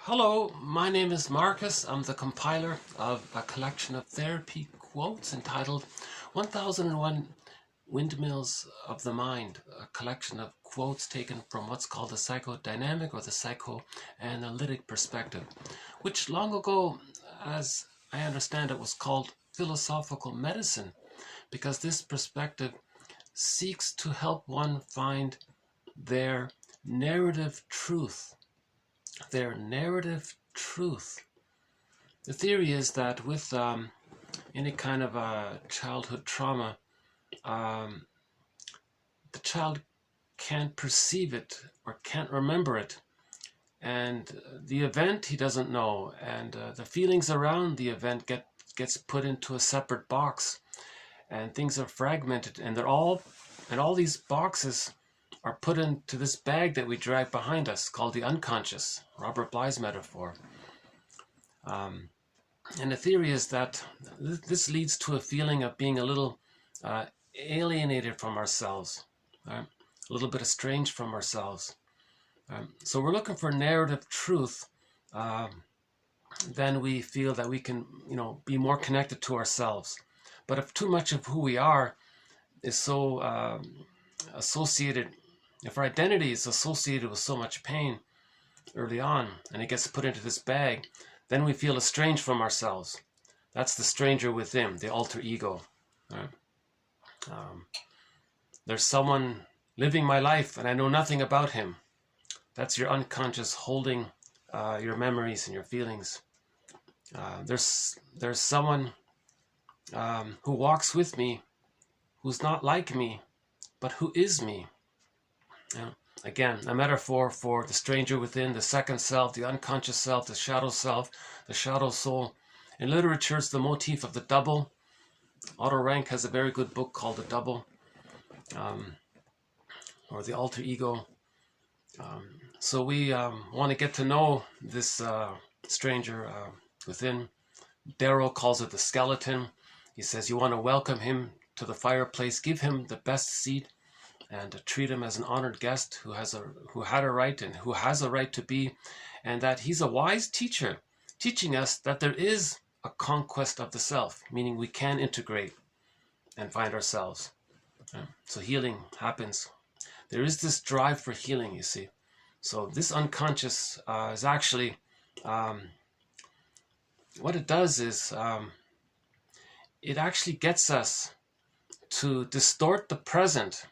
Hello, my name is Marcus. I'm the compiler of a collection of therapy quotes entitled 1001 Windmills of the Mind, a collection of quotes taken from what's called the psychodynamic or the psychoanalytic perspective, which long ago, as I understand it, was called philosophical medicine, because this perspective seeks to help one find their narrative truth. Their narrative truth. The theory is that with any kind of a childhood trauma, the child can't perceive it or can't remember it, and the event he doesn't know, and the feelings around the event gets put into a separate box, and things are fragmented, and all these boxes are put into this bag that we drag behind us called the unconscious, Robert Bly's metaphor. And the theory is that this leads to a feeling of being a little alienated from ourselves, right? A little bit estranged from ourselves. So we're looking for narrative truth. Then we feel that we can, be more connected to ourselves. But if too much of who we are is so associated, if our identity is associated with so much pain early on, and it gets put into this bag, then we feel estranged from ourselves. That's the stranger within, the alter ego. Right? There's someone living my life and I know nothing about him. That's your unconscious holding your memories and your feelings. There's someone who walks with me, who's not like me, but who is me. Again, a metaphor for the stranger within, the second self, the unconscious self, the shadow soul. In literature, it's the motif of the double. Otto Rank has a very good book called The Double, or the alter ego. So we want to get to know this stranger within. Darrow calls it the skeleton. He says you want to welcome him to the fireplace, give him the best seat, and treat him as an honored guest who had a right and who has a right to be, and that he's a wise teacher, teaching us that there is a conquest of the self, meaning we can integrate and find ourselves. So healing happens. There is this drive for healing, you see. So this unconscious is actually, what it does is, it actually gets us to distort the present.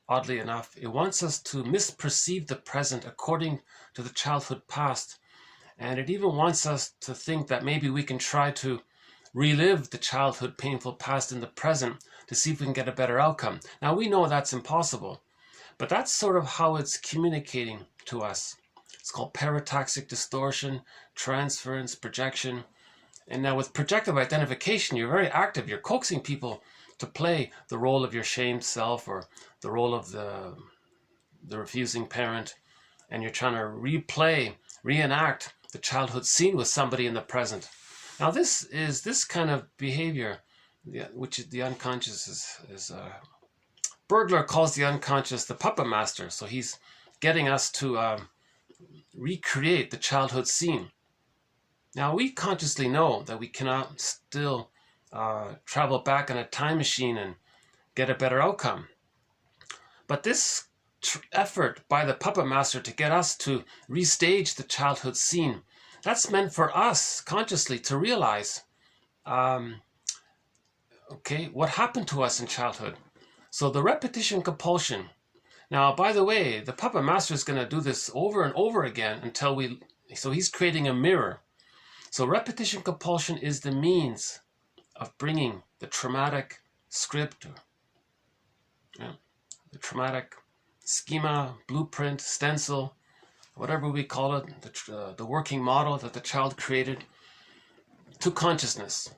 Oddly enough, it wants us to misperceive the present according to the childhood past. And it even wants us to think that maybe we can try to relive the childhood painful past in the present to see if we can get a better outcome. Now, we know that's impossible, but that's sort of how it's communicating to us. It's called parataxic distortion, transference, projection. And now with projective identification, you're very active. You're coaxing people to play the role of your shamed self or the role of the refusing parent, and you're trying to reenact the childhood scene with somebody in the present. Now this kind of behavior, which the unconscious is Burglar calls the unconscious the puppet master. So he's getting us to recreate the childhood scene. Now we consciously know that we cannot still travel back in a time machine and get a better outcome. But this effort by the puppet master to get us to restage the childhood scene, that's meant for us consciously to realize, okay, what happened to us in childhood. So the repetition compulsion. Now, by the way, the puppet master is going to do this over and over again until so he's creating a mirror. So repetition compulsion is the means of bringing the traumatic script, the traumatic schema, blueprint, stencil, whatever we call it, the working model that the child created, to consciousness.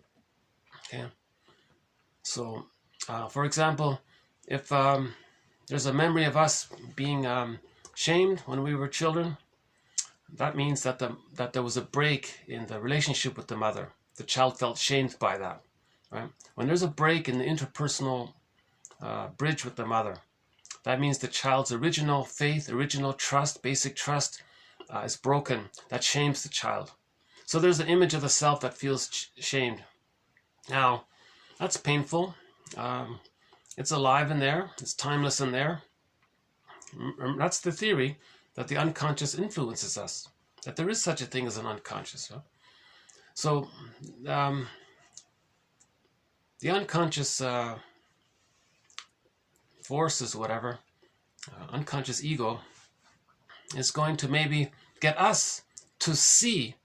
Okay. So, for example, if there's a memory of us being shamed when we were children, that means that there was a break in the relationship with the mother. The child felt shamed by that. Right? When there's a break in the interpersonal bridge with the mother, that means the child's original faith, original trust, basic trust is broken, that shames the child. So there's an image of the self that feels shamed. Now, that's painful. It's alive in there. It's timeless in there. That's the theory, that the unconscious influences us, that there is such a thing as an unconscious. Huh? So the unconscious forces, whatever, unconscious ego, is going to maybe get us to see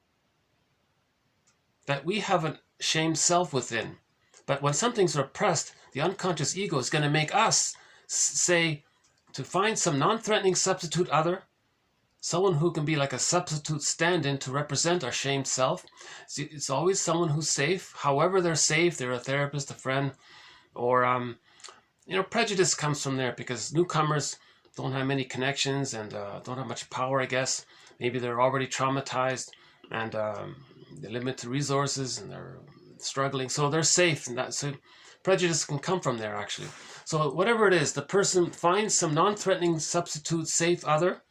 that we have a shamed self within. But when something's repressed, the unconscious ego is going to make us say, to find some non-threatening substitute other, someone who can be like a substitute stand-in to represent our shamed self. It's always someone who's safe. However they're safe, they're a therapist, a friend, or, prejudice comes from there because newcomers don't have many connections and don't have much power, I guess. Maybe they're already traumatized and they're limited resources and they're struggling. So they're safe. So prejudice can come from there, actually. So whatever it is, the person finds some non-threatening substitute, safe other,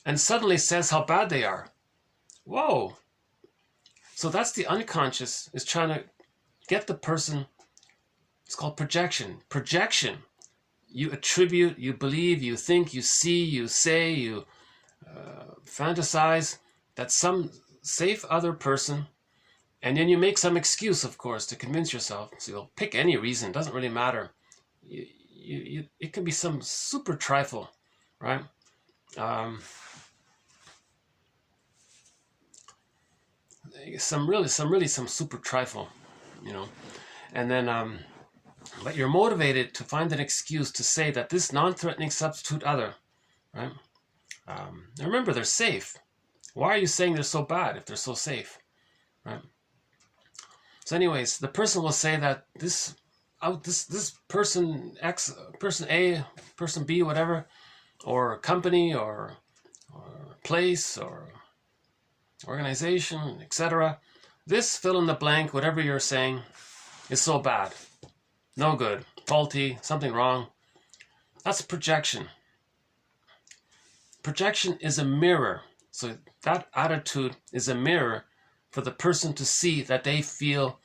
and suddenly says how bad they are. Whoa. So that's the unconscious is trying to get the person. It's called projection. Projection. You attribute, you believe, you think, you see, you say, you fantasize that some safe other person, and then you make some excuse, of course, to convince yourself. So you'll pick any reason, doesn't really matter. It can be some super trifle, right? Some super trifle, and then but you're motivated to find an excuse to say that this non-threatening substitute other, right? Remember, they're safe. Why are you saying they're so bad if they're so safe, right? So anyways, the person will say that this person X, person A, person B, whatever, or company or place or organization, etc. This fill in the blank, whatever you're saying, is so bad. No good, faulty, something wrong. That's projection. Projection is a mirror. So that attitude is a mirror for the person to see that they feel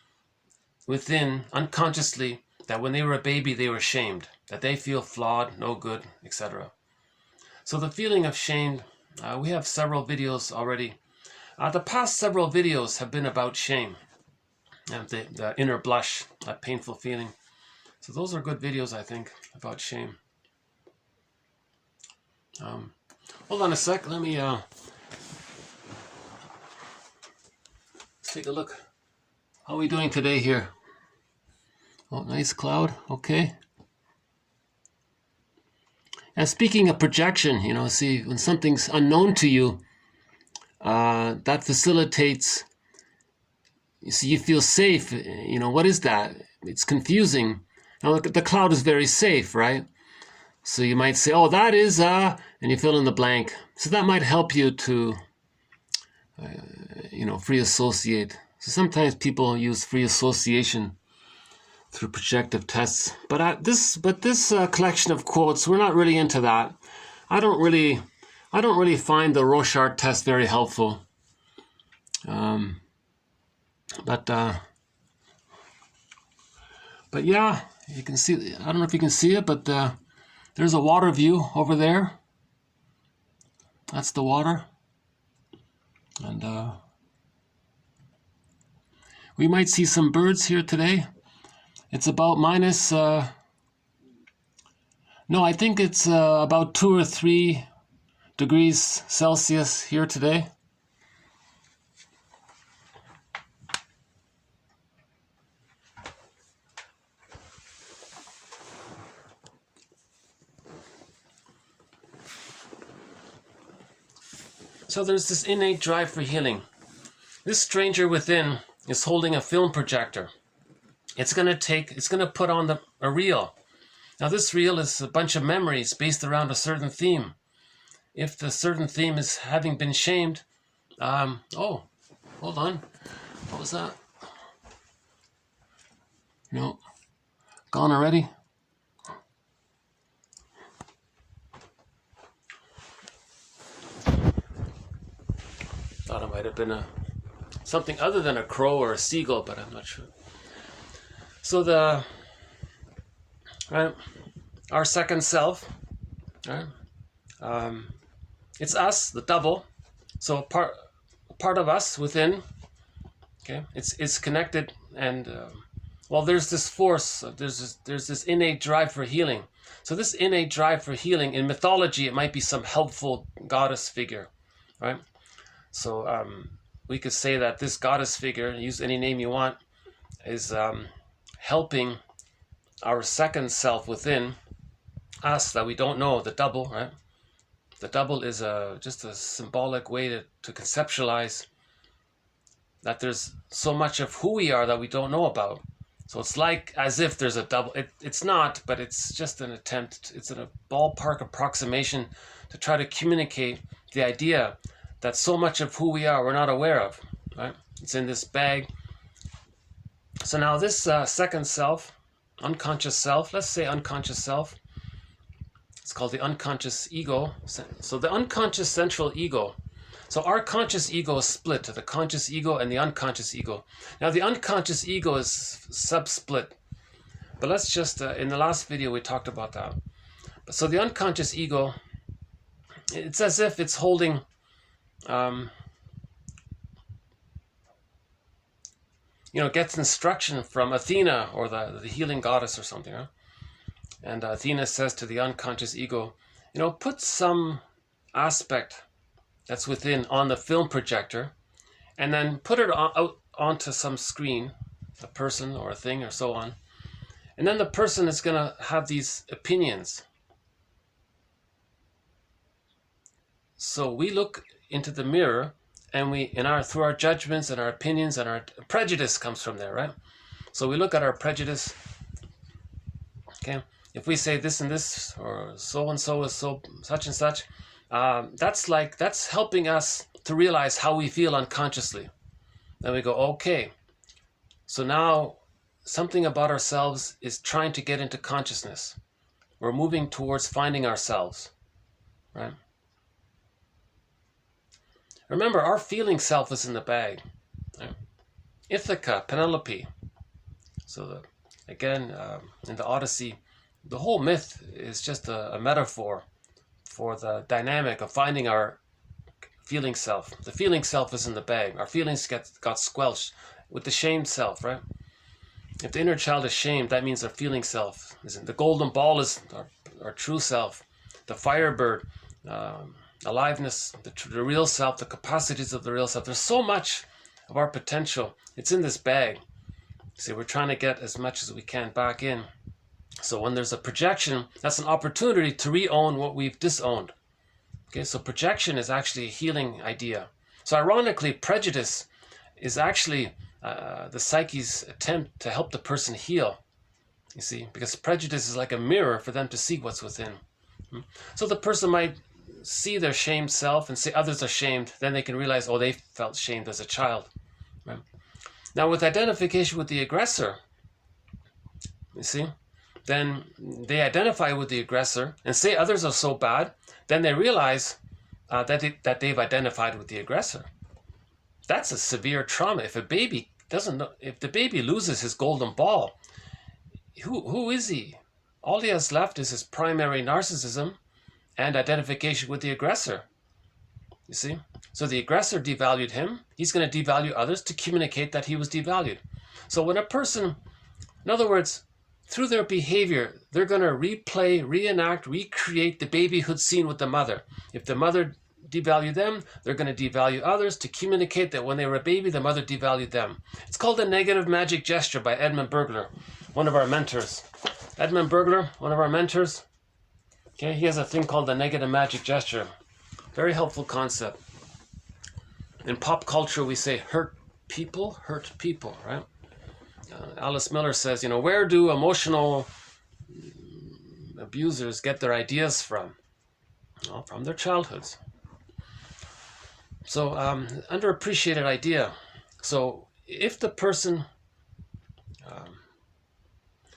within, unconsciously, that when they were a baby they were shamed, that they feel flawed, no good, etc. So the feeling of shame, we have several videos already. The past several videos have been about shame, the inner blush, that painful feeling. So those are good videos, I think, about shame. Hold on a sec. Let me let's take a look. How are we doing today here? Oh, nice cloud. Okay. And speaking of projection, see, when something's unknown to you, that facilitates. You see, you feel safe. What is that? It's confusing. Now, look, the cloud is very safe, right? So you might say, oh, that is, and you fill in the blank. So that might help you to, free associate. So sometimes people use free association through projective tests. But this collection of quotes, we're not really into that. I don't really find the Rorschach test very helpful. But yeah, you can see, I don't know if you can see it, but there's a water view over there. That's the water. And we might see some birds here today. It's about minus, I think it's about 2 or 3 degrees Celsius here today. So there's this innate drive for healing. This stranger within is holding a film projector. It's going to put on a reel. Now this reel is a bunch of memories based around a certain theme. If the certain theme is having been shamed, oh, hold on. What was that? No. Gone already? Thought it might have been something other than a crow or a seagull, but I'm not sure. So our second self, right? It's us, the double. So a part of us within. Okay, it's connected, and well, there's this force. There's this innate drive for healing. So this innate drive for healing, in mythology, it might be some helpful goddess figure, right? So we could say that this goddess figure, use any name you want, is helping our second self within us that we don't know, the double, right? The double is just a symbolic way to conceptualize that there's so much of who we are that we don't know about. So it's like as if there's a double. It's not, but it's just an attempt. It's a ballpark approximation to try to communicate the idea that so much of who we are we're not aware of, right? It's in this bag. So now this second self, unconscious self, let's say unconscious self, it's called the unconscious ego. So the unconscious central ego. So our conscious ego is split to the conscious ego and the unconscious ego. Now the unconscious ego is sub-split. But let's just, in the last video we talked about that. So the unconscious ego, it's as if it's holding, gets instruction from Athena or the healing goddess or something. Huh? And Athena says to the unconscious ego, put some aspect that's within on the film projector, and then put it out onto some screen, a person or a thing or so on. And then the person is going to have these opinions. So we look into the mirror, and through our judgments and our opinions and our prejudice comes from there, right? So we look at our prejudice. Okay, if we say this and this, or so and so is so such and such, that's helping us to realize how we feel unconsciously. Then we go, okay, so now something about ourselves is trying to get into consciousness. We're moving towards finding ourselves, right? Remember, our feeling self is in the bag. Right? Ithaca, Penelope. So again, in the Odyssey, the whole myth is just a metaphor for the dynamic of finding our feeling self. The feeling self is in the bag. Our feelings got squelched with the shamed self, right? If the inner child is shamed, that means our feeling self isn't. The golden ball is our true self. The firebird, aliveness, the real self, the capacities of the real self. There's so much of our potential. It's in this bag. See, we're trying to get as much as we can back in. So when there's a projection, that's an opportunity to re-own what we've disowned. Okay, so projection is actually a healing idea. So ironically, prejudice is actually the psyche's attempt to help the person heal. You see, because prejudice is like a mirror for them to see what's within. So the person might see their shamed self and say others are shamed. Then they can realize, oh, they felt shamed as a child. Right? Now with identification with the aggressor, you see, then they identify with the aggressor and say others are so bad, then they realize that they've identified with the aggressor. That's a severe trauma. If a baby if the baby loses his golden ball, who is he? All he has left is his primary narcissism and identification with the aggressor. You see? So the aggressor devalued him. He's going to devalue others to communicate that he was devalued. So when a person, in other words, through their behavior, they're going to replay, reenact, recreate the babyhood scene with the mother. If the mother devalued them, they're going to devalue others to communicate that when they were a baby, the mother devalued them. It's called the negative magic gesture by Edmund Burglar, one of our mentors. Edmund Burglar, one of our mentors, okay, he has a thing called the negative magic gesture. Very helpful concept. In pop culture, we say hurt people, right? Alice Miller says, where do emotional abusers get their ideas from? Well, from their childhoods. So, underappreciated idea. So, if the person,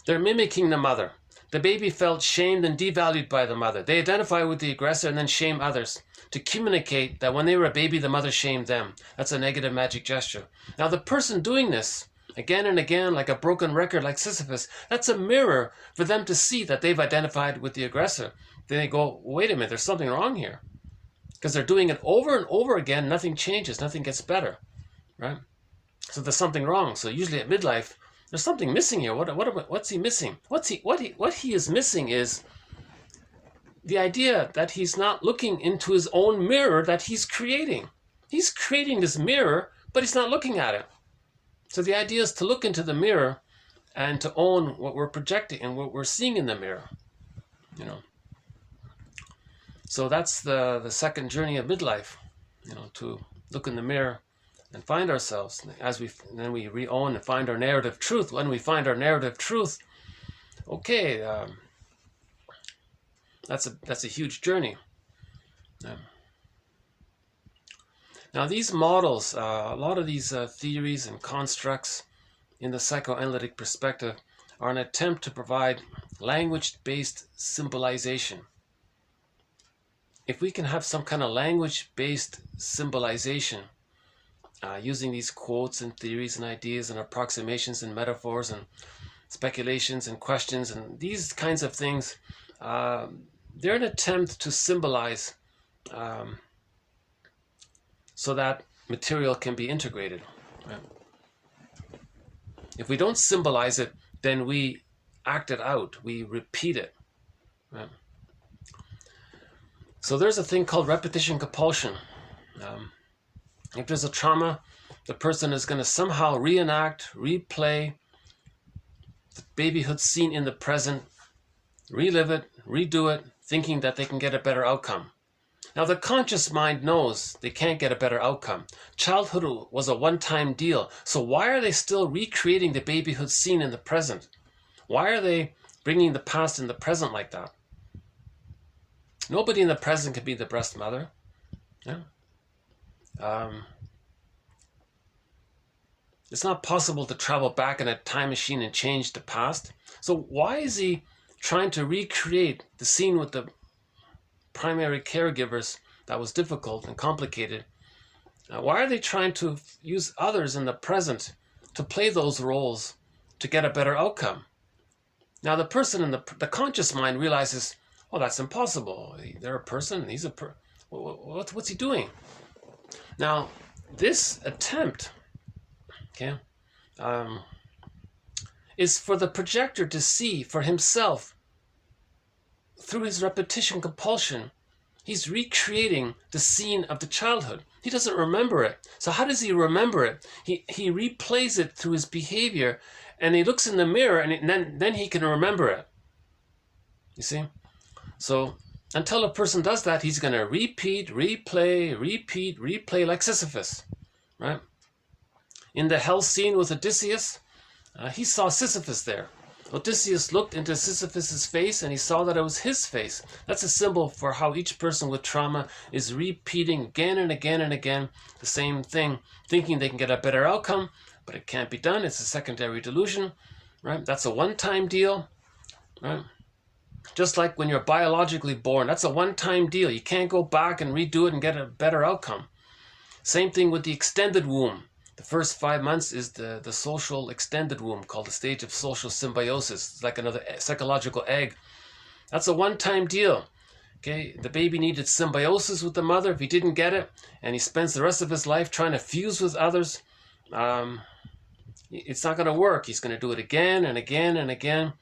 they're mimicking the mother. the baby felt shamed and devalued by the mother. They identify with the aggressor and then shame others to communicate that when they were a baby, the mother shamed them. That's a negative magic gesture. Now, the person doing this again and again, like a broken record, like Sisyphus, that's a mirror for them to see that they've identified with the aggressor. Then they go, wait a minute, there's something wrong here. Because they're doing it over and over again, nothing changes, nothing gets better, right? So there's something wrong. So usually at midlife, there's something missing here. What's he missing? What he is missing is the idea that he's not looking into his own mirror that he's creating. He's creating this mirror, but he's not looking at it. So the idea is to look into the mirror and to own what we're projecting and what we're seeing in the mirror, you know. So that's the second journey of midlife, you know, to look in the mirror and find ourselves. Then we re-own and find our narrative truth. When we find our narrative truth, okay, that's a huge journey. Now these models, a lot of these theories and constructs in the psychoanalytic perspective are an attempt to provide language-based symbolization. If we can have some kind of language-based symbolization, using these quotes and theories and ideas and approximations and metaphors and speculations and questions and these kinds of things, they're an attempt to symbolize so that material can be integrated. Right? If we don't symbolize it, then we act it out, we repeat it. Right? So there's a thing called repetition compulsion. If there's a trauma, the person is going to somehow reenact, replay the babyhood scene in the present, relive it, redo it, thinking that they can get a better outcome. Now the conscious mind knows they can't get a better outcome. Childhood was a one-time deal. So why are they still recreating the babyhood scene in the present? Why are they bringing the past in the present like that? Nobody in the present can be the breast mother. Yeah? It's not possible to travel back in a time machine and change the past. So why is he trying to recreate the scene with the primary caregivers that was difficult and complicated? Why are they trying to use others in the present to play those roles to get a better outcome? Now the person in the conscious mind realizes, oh, that's impossible. They're a person. He's a what's he doing? Now, this attempt, okay, is for the projector to see for himself through his repetition compulsion. He's recreating the scene of the childhood. He doesn't remember it. So how does he remember it? He replays it through his behavior, and he looks in the mirror, and then he can remember it. You see? So until a person does that, he's going to repeat, replay like Sisyphus, right? In the hell scene with Odysseus, he saw Sisyphus there. Odysseus looked into Sisyphus's face and he saw that it was his face. That's a symbol for how each person with trauma is repeating again and again and again the same thing, thinking they can get a better outcome, but it can't be done. It's a secondary delusion, right? That's a one-time deal, right? Just like when you're biologically born, that's a one-time deal. You can't go back and redo it and get a better outcome. Same thing with the extended womb. The first 5 months is the social extended womb, called the stage of social symbiosis. It's like another psychological egg. That's a one-time deal. Okay, the baby needed symbiosis with the mother. If he didn't get it, and he spends the rest of his life trying to fuse with others, it's not going to work. He's going to do it again and again and again.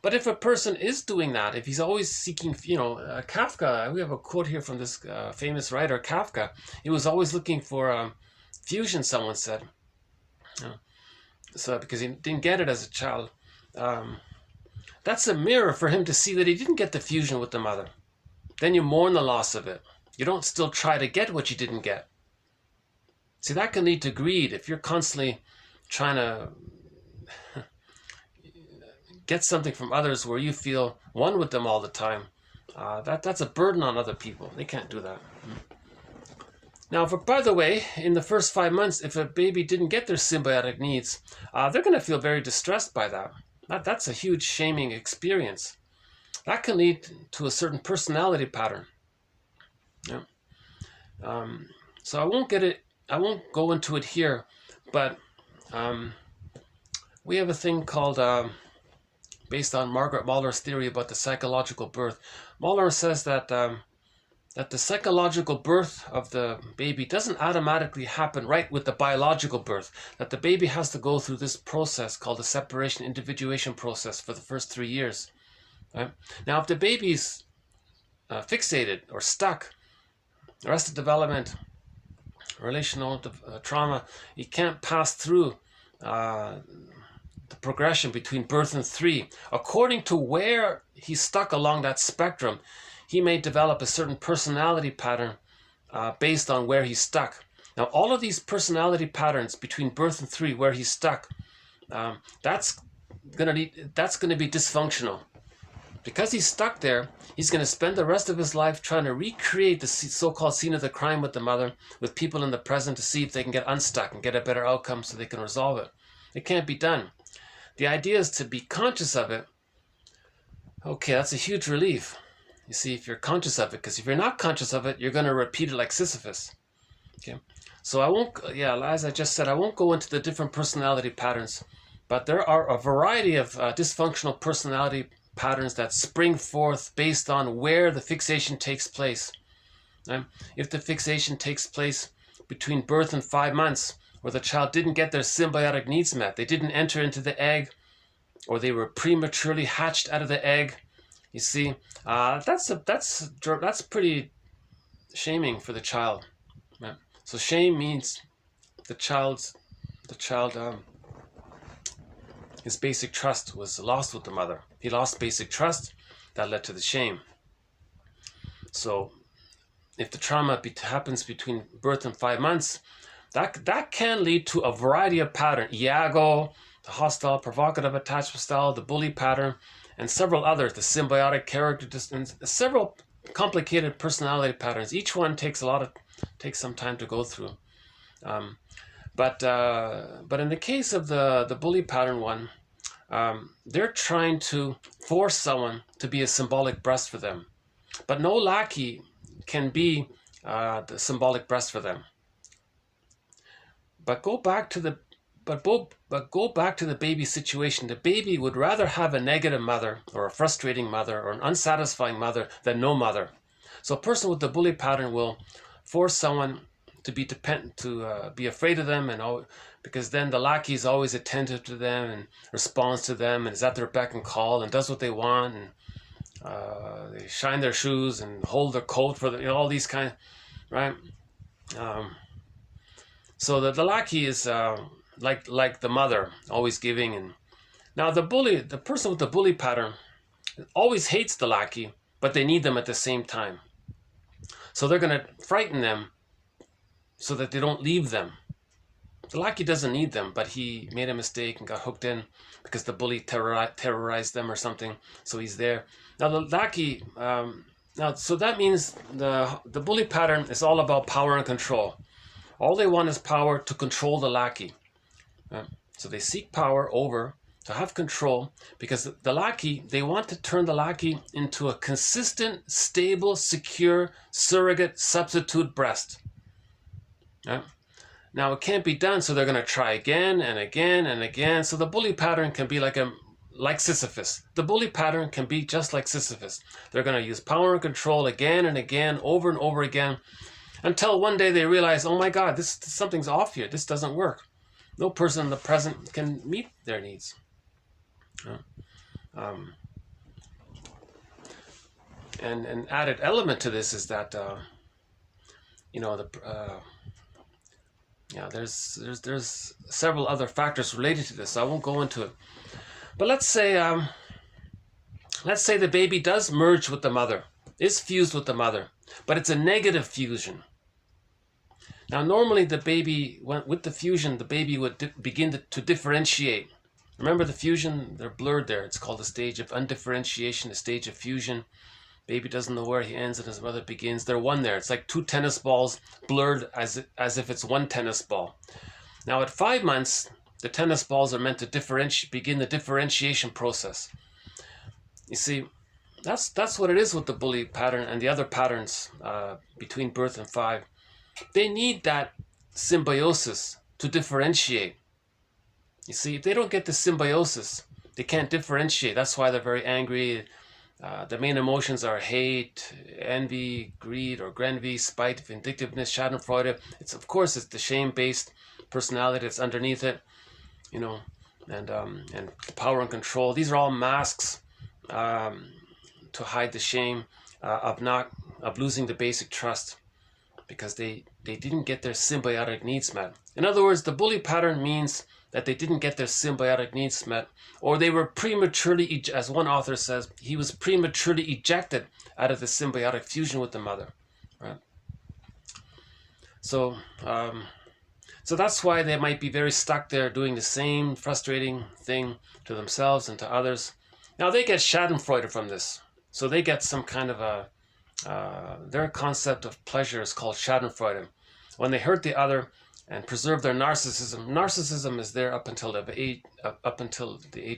But if a person is doing that, if he's always seeking, Kafka, we have a quote here from this famous writer, Kafka. He was always looking for fusion, someone said. So because he didn't get it as a child. That's a mirror for him to see that he didn't get the fusion with the mother. Then you mourn the loss of it. You don't still try to get what you didn't get. See, that can lead to greed. If you're constantly trying to get something from others where you feel one with them all the time, that's a burden on other people. They can't do that. Now, by the way, in the first 5 months, if a baby didn't get their symbiotic needs, they're going to feel very distressed by that. That's a huge shaming experience. that can lead to a certain personality pattern. Yeah. So I won't go into it here, but we have a thing called, based on Margaret Mahler's theory about the psychological birth. Mahler says that that the psychological birth of the baby doesn't automatically happen right with the biological birth, that the baby has to go through this process called the separation individuation process for the first 3 years. Right? Now, if the baby's fixated or stuck, arrested development, relational trauma, he can't pass through the progression between birth and 3. According to where he's stuck along that spectrum, he may develop a certain personality pattern based on where he's stuck. Now, all of these personality patterns between birth and 3, where he's stuck, that's going to be dysfunctional. Because he's stuck there, he's going to spend the rest of his life trying to recreate the so-called scene of the crime with the mother, with people in the present, to see if they can get unstuck and get a better outcome so they can resolve it. It can't be done. The idea is to be conscious of it. Okay, that's a huge relief. You see, if you're conscious of it, because if you're not conscious of it, you're going to repeat it like Sisyphus. Okay, so I won't, as I just said, I won't go into the different personality patterns, but there are a variety of dysfunctional personality patterns that spring forth based on where the fixation takes place. If the fixation takes place between birth and 5 months, where the child didn't get their symbiotic needs met, they didn't enter into the egg, or they were prematurely hatched out of the egg, you see, that's pretty shaming for the child. Right? So shame means the child, his basic trust was lost with the mother. He lost basic trust, that led to the shame. So if the trauma happens between birth and 5 months, that can lead to a variety of patterns. Iago, the hostile, provocative attachment style, the bully pattern, and several others, the symbiotic character, and several complicated personality patterns. Each one takes some time to go through. But in the case of the bully pattern one, they're trying to force someone to be a symbolic breast for them. But no lackey can be the symbolic breast for them. But go back to the baby situation. The baby would rather have a negative mother, or a frustrating mother, or an unsatisfying mother than no mother. So a person with the bully pattern will force someone to be dependent, to be afraid of them, and because then the lackey is always attentive to them and responds to them and is at their beck and call and does what they want, and they shine their shoes and hold their coat for all these kind, right? So the lackey is like the mother, always giving. And now the person with the bully pattern always hates the lackey, but they need them at the same time. So they're going to frighten them so that they don't leave them. The lackey doesn't need them, but he made a mistake and got hooked in because the bully terrorized them or something. So he's there. Now the lackey, so that means the bully pattern is all about power and control. All they want is power to control the lackey. So they seek power over to have control, because the lackey, they want to turn the lackey into a consistent, stable, secure, surrogate, substitute breast. Now it can't be done, so they're going to try again and again and again. So the bully pattern can be like Sisyphus. The bully pattern can be just like Sisyphus. They're going to use power and control again and again, over and over again, until one day they realize, oh my God, something's off here. This doesn't work. No person in the present can meet their needs. And an added element to this is that there's several other factors related to this. So I won't go into it. But let's say the baby does merge with the mother, is fused with the mother, but it's a negative fusion. Now, normally the baby, with the fusion, the baby would begin to differentiate. Remember the fusion? They're blurred there. It's called the stage of undifferentiation, the stage of fusion. Baby doesn't know where he ends and his mother begins. They're one there. It's like two tennis balls blurred as if it's one tennis ball. Now, at 5 months, the tennis balls are meant to begin the differentiation process. You see, that's what it is with the bully pattern and the other patterns between birth and 5. They need that symbiosis to differentiate. You see, if they don't get the symbiosis, they can't differentiate. That's why they're very angry. The main emotions are hate, envy, greed, or grenvy, spite, vindictiveness, schadenfreude. Of course, it's the shame-based personality that's underneath it, you know, and power and control. These are all masks to hide the shame of losing the basic trust, because they didn't get their symbiotic needs met. In other words, the bully pattern means that they didn't get their symbiotic needs met, or they were prematurely, as one author says, he was prematurely ejected out of the symbiotic fusion with the mother, right? So, so that's why they might be very stuck there doing the same frustrating thing to themselves and to others. Now they get schadenfreude from this. So they get some kind of their concept of pleasure is called schadenfreude. When they hurt the other and preserve their narcissism. Narcissism is there up until the age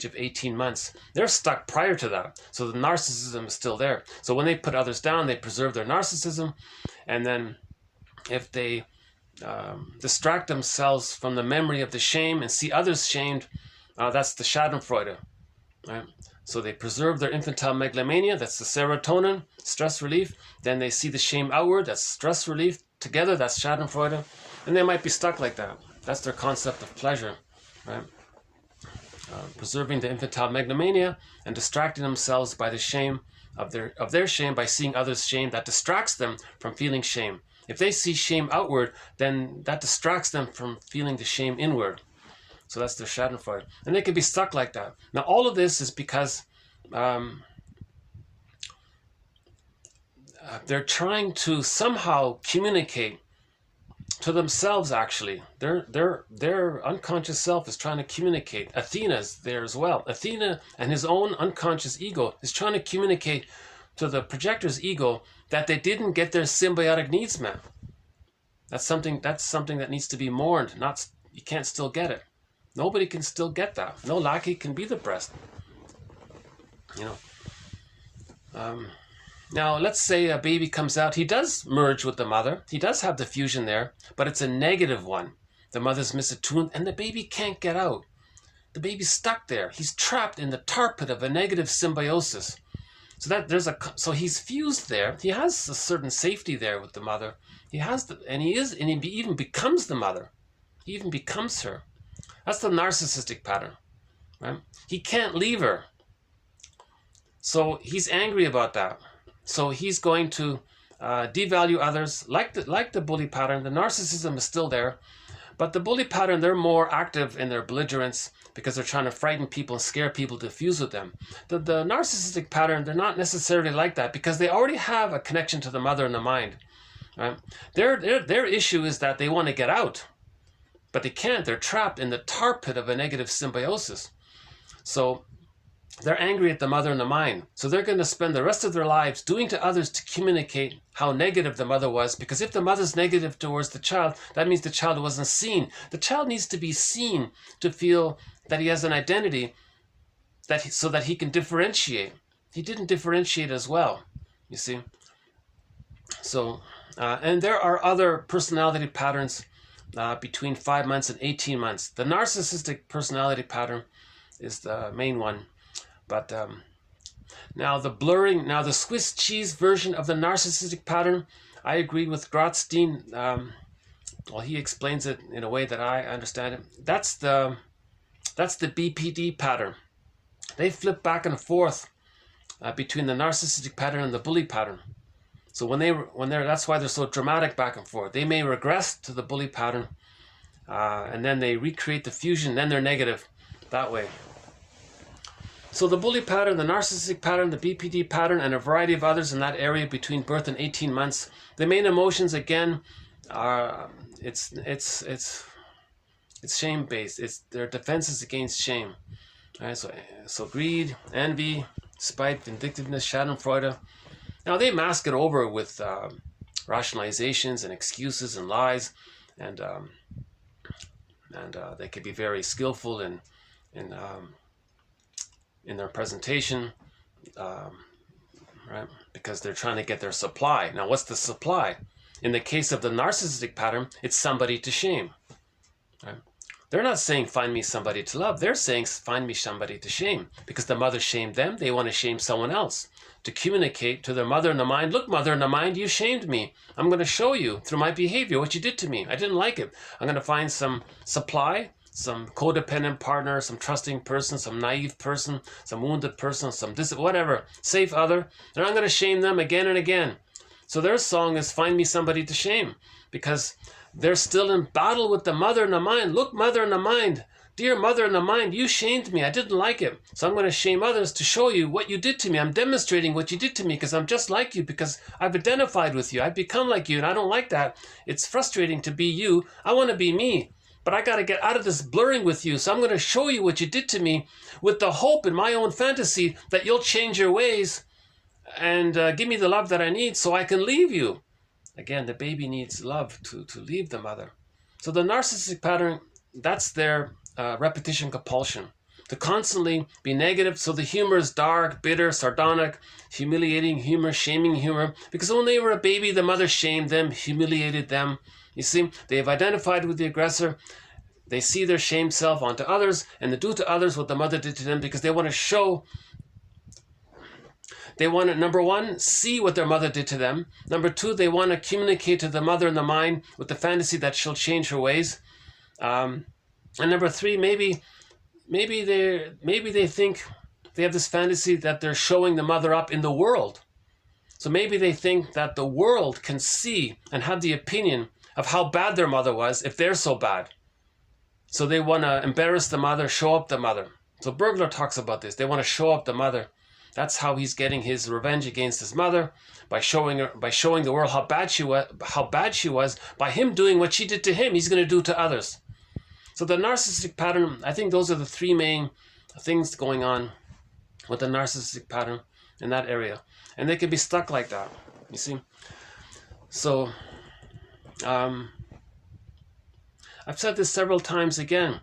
of 18 months. They're stuck prior to that. So the narcissism is still there. So when they put others down, they preserve their narcissism. And then if they distract themselves from the memory of the shame and see others shamed, that's the schadenfreude. Right? So they preserve their infantile megalomania, that's the serotonin, stress relief. Then they see the shame outward, that's stress relief. Together, that's schadenfreude. And they might be stuck like that. That's their concept of pleasure, right? Preserving the infantile megalomania and distracting themselves by the shame of their shame by seeing others' shame. That distracts them from feeling shame. If they see shame outward, then that distracts them from feeling the shame inward. So that's their schadenfreude. And they can be stuck like that. Now, all of this is because they're trying to somehow communicate to themselves. Actually, their unconscious self is trying to communicate. Athena's there as well. Athena and his own unconscious ego is trying to communicate to the projector's ego that they didn't get their symbiotic needs met. That's something that needs to be mourned. You can't still get it. Nobody can still get that. No lackey can be the breast. You know. Now, let's say a baby comes out. He does merge with the mother. He does have the fusion there, but it's a negative one. The mother's misattuned, and the baby can't get out. The baby's stuck there. He's trapped in the tar pit of a negative symbiosis. So he's fused there. He has a certain safety there with the mother. He even becomes the mother. He even becomes her. That's the narcissistic pattern, right? He can't leave her. So he's angry about that. So he's going to devalue others, like the bully pattern. The narcissism is still there, but the bully pattern, they're more active in their belligerence because they're trying to frighten people and scare people to fuse with them. The narcissistic pattern, they're not necessarily like that because they already have a connection to the mother in the mind. Right? Their issue is that they want to get out, but they can't. They're trapped in the tar pit of a negative symbiosis. So they're angry at the mother in the mind. So they're going to spend the rest of their lives doing to others to communicate how negative the mother was. Because if the mother's negative towards the child, that means the child wasn't seen. The child needs to be seen to feel that he has an identity so that he can differentiate. He didn't differentiate as well, you see. So, and there are other personality patterns between 5 months and 18 months. The narcissistic personality pattern is the main one. But now the Swiss cheese version of the narcissistic pattern, I agree with Grotstein. Well, he explains it in a way that I understand it. That's the BPD pattern. They flip back and forth between the narcissistic pattern and the bully pattern. So that's why they're so dramatic back and forth. They may regress to the bully pattern, and then they recreate the fusion. Then they're negative that way. So the bully pattern, the narcissistic pattern, the BPD pattern, and a variety of others in that area between birth and 18 months. The main emotions, again, are it's shame-based. It's their defenses against shame. Right? So greed, envy, spite, vindictiveness, schadenfreude. Now they mask it over with rationalizations and excuses and lies, and they can be very skillful in their presentation, right? Because they're trying to get their supply. Now, what's the supply? In the case of the narcissistic pattern, it's somebody to shame, right? They're not saying, find me somebody to love. They're saying, find me somebody to shame. Because the mother shamed them, they want to shame someone else. To communicate to their mother in the mind, look, mother in the mind, you shamed me. I'm going to show you through my behavior what you did to me. I didn't like it. I'm going to find some supply, some codependent partner, some trusting person, some naive person, some wounded person, some whatever, safe other. And I'm going to shame them again and again. So their song is, find me somebody to shame. Because they're still in battle with the mother in the mind. Look, mother in the mind, dear mother in the mind, you shamed me. I didn't like it. So I'm going to shame others to show you what you did to me. I'm demonstrating what you did to me because I'm just like you, because I've identified with you. I've become like you, and I don't like that. It's frustrating to be you. I want to be me, but I got to get out of this blurring with you. So I'm going to show you what you did to me with the hope in my own fantasy that you'll change your ways and give me the love that I need so I can leave you. Again, the baby needs love to leave the mother. So the narcissistic pattern, that's their repetition compulsion. To constantly be negative. So the humor is dark, bitter, sardonic, humiliating humor, shaming humor. Because when they were a baby, the mother shamed them, humiliated them. You see, they have identified with the aggressor. They see their shamed self onto others, and they do to others what the mother did to them because they want to show. They want to, number one, see what their mother did to them. Number two, they want to communicate to the mother in the mind with the fantasy that she'll change her ways. And number three, maybe they think they have this fantasy that they're showing the mother up in the world. So maybe they think that the world can see and have the opinion of how bad their mother was if they're so bad. So they want to embarrass the mother, show up the mother. So Burglar talks about this. They want to show up the mother. That's how he's getting his revenge against his mother, by showing the world how bad she was, by him doing what she did to him, he's going to do to others. So the narcissistic pattern, I think those are the three main things going on with the narcissistic pattern in that area. And they can be stuck like that, you see. So I've said this several times again.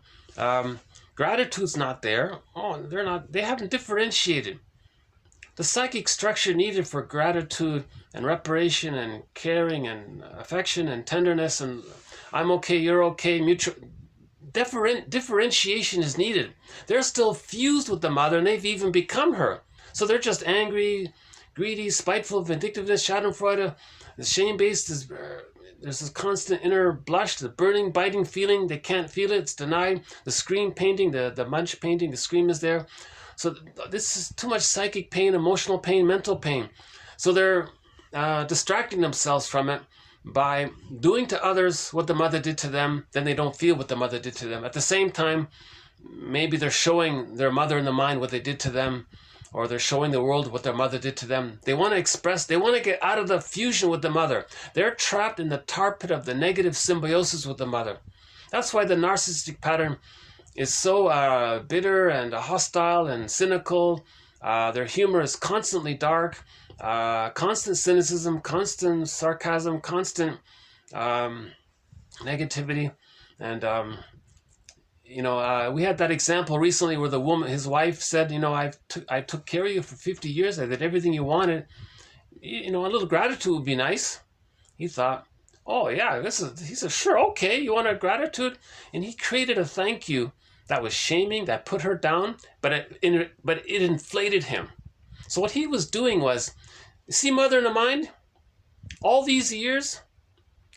Gratitude's not there. They haven't differentiated. The psychic structure needed for gratitude and reparation and caring and affection and tenderness and I'm okay, you're okay, mutual differentiation is needed. They're still fused with the mother and they've even become her. So they're just angry, greedy, spiteful, vindictiveness, schadenfreude, the shame-based is there's this constant inner blush, the burning, biting feeling. They can't feel it. It's denied. The scream painting, the munch painting, the scream is there. So this is too much psychic pain, emotional pain, mental pain. So they're distracting themselves from it by doing to others what the mother did to them. Then they don't feel what the mother did to them. At the same time, maybe they're showing their mother in the mind what they did to them, or they're showing the world what their mother did to them. They want to express, they want to get out of the fusion with the mother. They're trapped in the tar pit of the negative symbiosis with the mother. That's why the narcissistic pattern is so bitter and hostile and cynical. Their humor is constantly dark, constant cynicism, constant sarcasm, constant negativity. And we had that example recently where the woman, his wife said, I took care of you for 50 years. I did everything you wanted. A little gratitude would be nice. He thought, oh yeah, he said, sure, okay, you want a gratitude? And he created a thank you that was shaming, that put her down, but it inflated him. So what he was doing was, see, mother in the mind, all these years,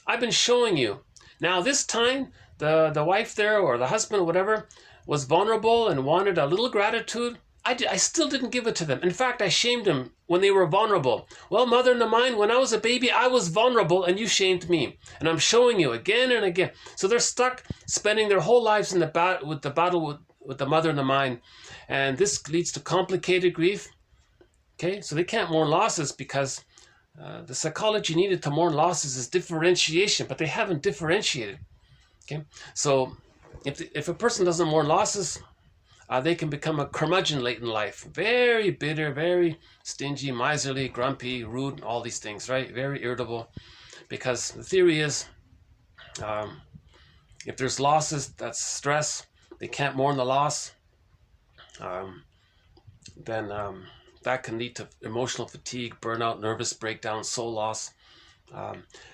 I've been showing you. Now this time, the wife there, or the husband, or whatever, was vulnerable and wanted a little gratitude. I still didn't give it to them. In fact, I shamed them when they were vulnerable. Well, mother in the mind, when I was a baby, I was vulnerable and you shamed me. And I'm showing you again and again. So they're stuck spending their whole lives in the battle with the mother in the mind. And this leads to complicated grief. Okay, so they can't mourn losses because the psychology needed to mourn losses is differentiation, but they haven't differentiated. Okay, so if a person doesn't mourn losses, they can become a curmudgeon late in life. Very bitter, very stingy, miserly, grumpy, rude, all these things, right? Very irritable. Because the theory is, if there's losses, that's stress. They can't mourn the loss. Then That can lead to emotional fatigue, burnout, nervous breakdown, soul loss.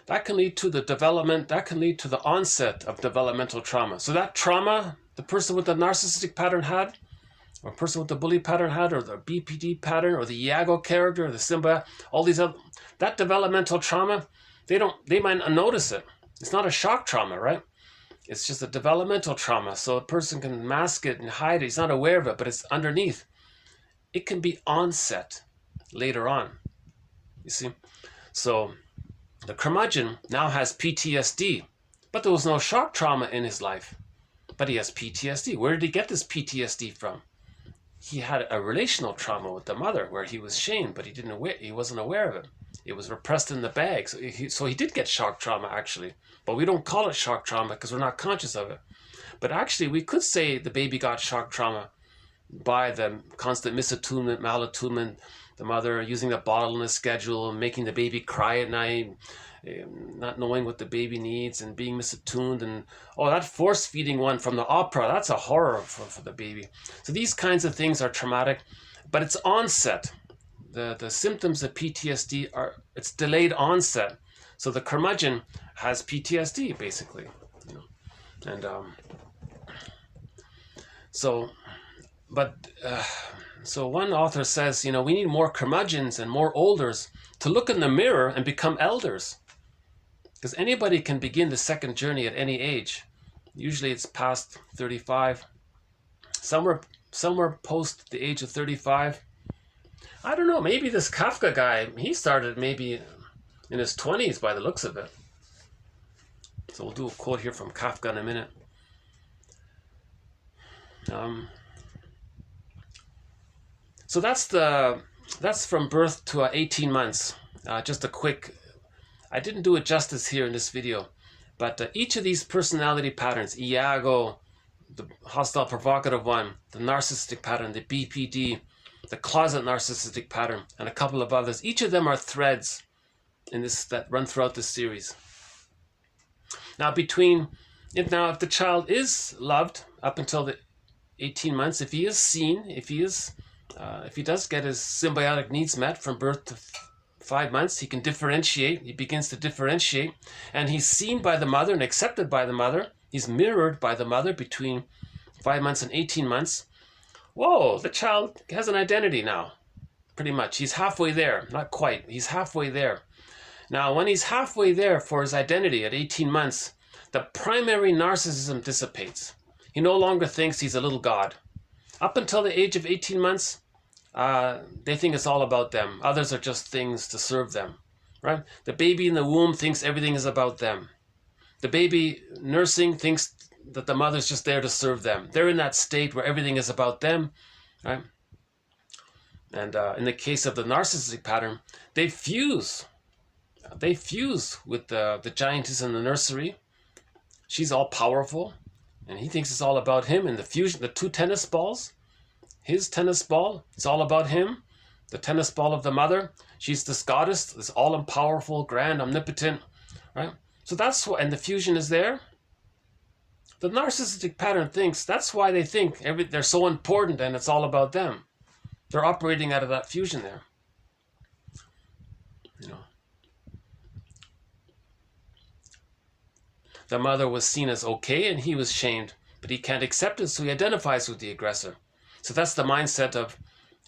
That can lead to the development, that can lead to the onset of developmental trauma. So that trauma the person with the narcissistic pattern had, or a person with the bully pattern had, or the BPD pattern, or the Iago character, or the symbiote, all these other, that developmental trauma, they might not notice it. It's not a shock trauma, right? It's just a developmental trauma. So a person can mask it and hide it. He's not aware of it, but it's underneath. It can be onset later on. You see? So the curmudgeon now has PTSD, but there was no shock trauma in his life. But he has PTSD. Where did he get this PTSD from? He had a relational trauma with the mother where he was shamed, but he wasn't aware of it. It was repressed in the bag. So he did get shock trauma, actually. But we don't call it shock trauma because we're not conscious of it. But actually, we could say the baby got shock trauma by the constant misattunement, malattunement, the mother using the bottle in the schedule, making the baby cry at night, not knowing what the baby needs and being misattuned. And that force feeding one from the opera, that's a horror for the baby. So these kinds of things are traumatic, but it's onset. The symptoms of PTSD it's delayed onset. So the curmudgeon has PTSD basically, and so one author says, we need more curmudgeons and more olders to look in the mirror and become elders. Because anybody can begin the second journey at any age. Usually it's past 35. Somewhere post the age of 35. I don't know, maybe this Kafka guy, he started maybe in his 20s by the looks of it. So we'll do a quote here from Kafka in a minute. So that's from birth to 18 months. Just a quick, I didn't do it justice here in this video, but each of these personality patterns, Iago, the hostile provocative one, the narcissistic pattern, the BPD, the closet narcissistic pattern, and a couple of others, each of them are threads in this that run throughout this series. Now if the child is loved up until the 18 months, if he is seen, if he does get his symbiotic needs met from birth to 5 months, he can differentiate. He begins to differentiate, and he's seen by the mother and accepted by the mother. He's mirrored by the mother between 5 months and 18 months. Whoa, the child has an identity now, pretty much. He's halfway there, not quite. He's halfway there. Now, when he's halfway there for his identity at 18 months, the primary narcissism dissipates. He no longer thinks he's a little god. Up until the age of 18 months, they think it's all about them. Others are just things to serve them, right? The baby in the womb thinks everything is about them. The baby nursing thinks that the mother's just there to serve them. They're in that state where everything is about them, right? And in the case of the narcissistic pattern, they fuse with the giantess in the nursery. She's all powerful, and he thinks it's all about him. And the fusion, the two tennis balls, his tennis ball, it's all about him. The tennis ball of the mother, she's this goddess, this all-powerful, grand, omnipotent, right? So that's what, and the fusion is there. The narcissistic pattern thinks, that's why they think they're so important and it's all about them. They're operating out of that fusion there. The mother was seen as okay and he was shamed, but he can't accept it, so he identifies with the aggressor. So that's the mindset of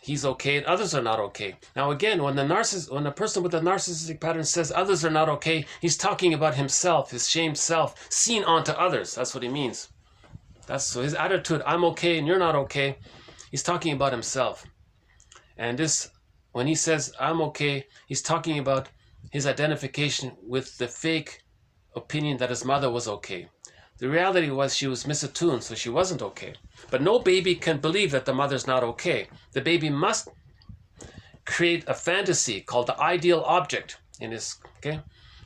he's okay and others are not okay. Now again, when the person with the narcissistic pattern says others are not okay, he's talking about himself, his shamed self, seen onto others. That's what he means. So his attitude, I'm okay and you're not okay, he's talking about himself. And this, when he says I'm okay, he's talking about his identification with the fake opinion that his mother was okay. The reality was she was misattuned, so she wasn't okay. But no baby can believe that the mother's not okay. The baby must create a fantasy called the ideal object in his, okay?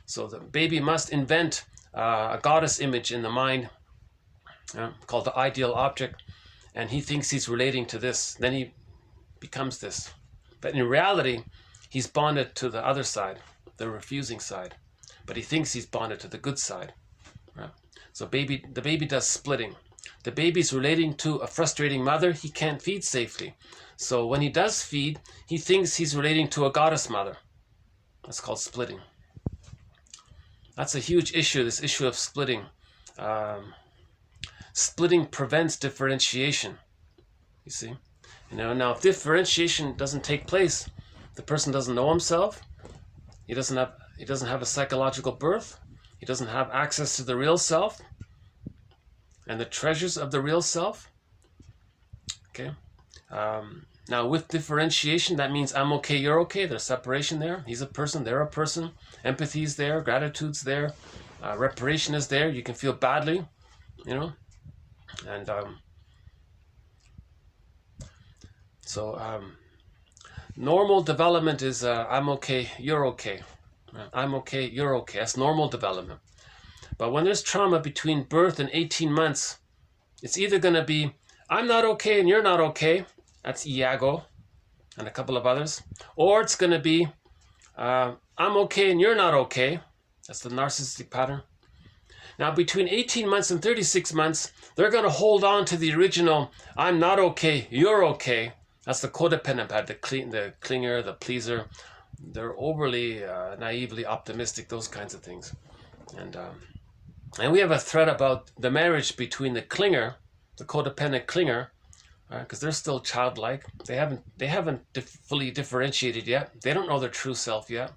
So the baby must invent a goddess image in the mind called the ideal object, and he thinks he's relating to this. Then he becomes this. But in reality, he's bonded to the other side, the refusing side. But he thinks he's bonded to the good side. Right? So the baby does splitting. The baby's relating to a frustrating mother he can't feed safely. So when he does feed, he thinks he's relating to a goddess mother. That's called splitting. That's a huge issue, this issue of splitting. Splitting prevents differentiation, you see. Now if differentiation doesn't take place, the person doesn't know himself, he doesn't have a psychological birth, he doesn't have access to the real self and the treasures of the real self. Okay. Now with differentiation, that means I'm okay, you're okay. There's separation there. He's a person, they're a person. Empathy is there, gratitude's there, reparation is there. You can feel badly, you know. And normal development is I'm okay, you're okay. I'm okay, you're okay. That's normal development. But when there's trauma between birth and 18 months, it's either going to be I'm not okay and you're not okay. That's Iago and a couple of others. Or it's going to be I'm okay and you're not okay. That's the narcissistic pattern. Now, between 18 months and 36 months, they're going to hold on to the original I'm not okay, you're okay. That's the codependent pattern, the clinger, the pleaser. They're overly naively optimistic, those kinds of things. And we have a thread about the marriage between the clinger, the codependent clinger, because they're still childlike. They haven't fully differentiated yet. They don't know their true self yet.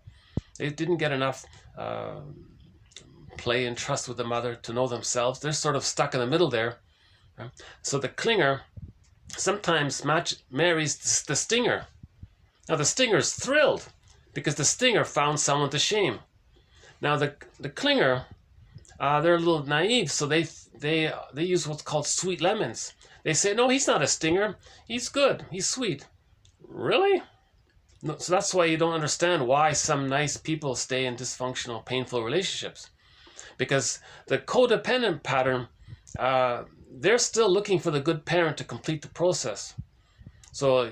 They didn't get enough play and trust with the mother to know themselves. They're sort of stuck in the middle there. Right? So the clinger sometimes marries the stinger. Now the stinger's thrilled because the stinger found someone to shame. Now the clinger, they're a little naive, so they use what's called sweet lemons. They say, no, he's not a stinger. He's good. He's sweet. Really? No, so that's why you don't understand why some nice people stay in dysfunctional, painful relationships. Because the codependent pattern, they're still looking for the good parent to complete the process. So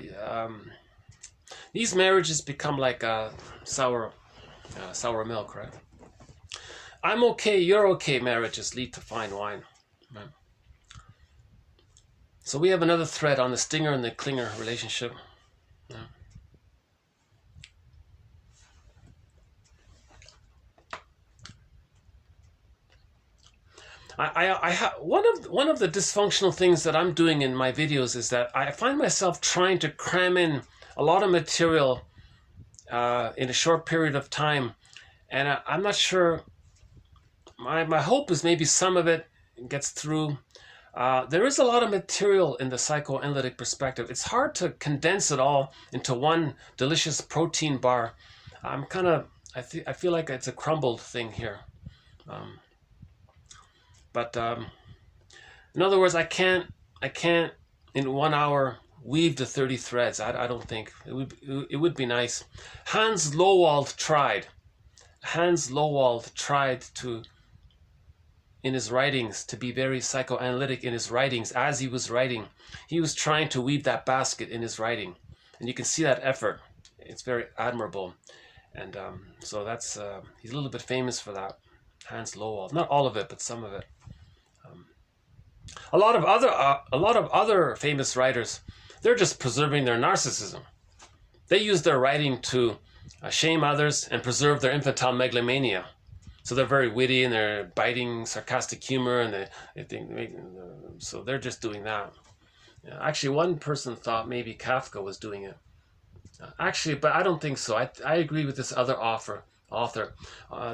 these marriages become like sour milk, right? I'm okay, you're okay marriages lead to fine wine. Right? So we have another thread on the stinger and the clinger relationship. Yeah. One of the dysfunctional things that I'm doing in my videos is that I find myself trying to cram in a lot of material in a short period of time, and I'm not sure. My hope is maybe some of it gets through. There is a lot of material in the psychoanalytic perspective. It's hard to condense it all into one delicious protein bar. I feel like it's a crumbled thing here. But in other words, I can't in 1 hour weave the 30 threads. I don't think it would be nice. Hans Lowald tried to, in his writings, to be very psychoanalytic in his writings. As he was writing, he was trying to weave that basket in his writing, and you can see that effort. It's very admirable, and so that's he's a little bit famous for that. Hans Lowald, not all of it, but some of it. A lot of other famous writers, they're just preserving their narcissism. They use their writing to shame others and preserve their infantile megalomania. So they're very witty and they're biting, sarcastic humor, and they think so. They're just doing that. Actually, one person thought maybe Kafka was doing it. Actually, but I don't think so. I agree with this other author.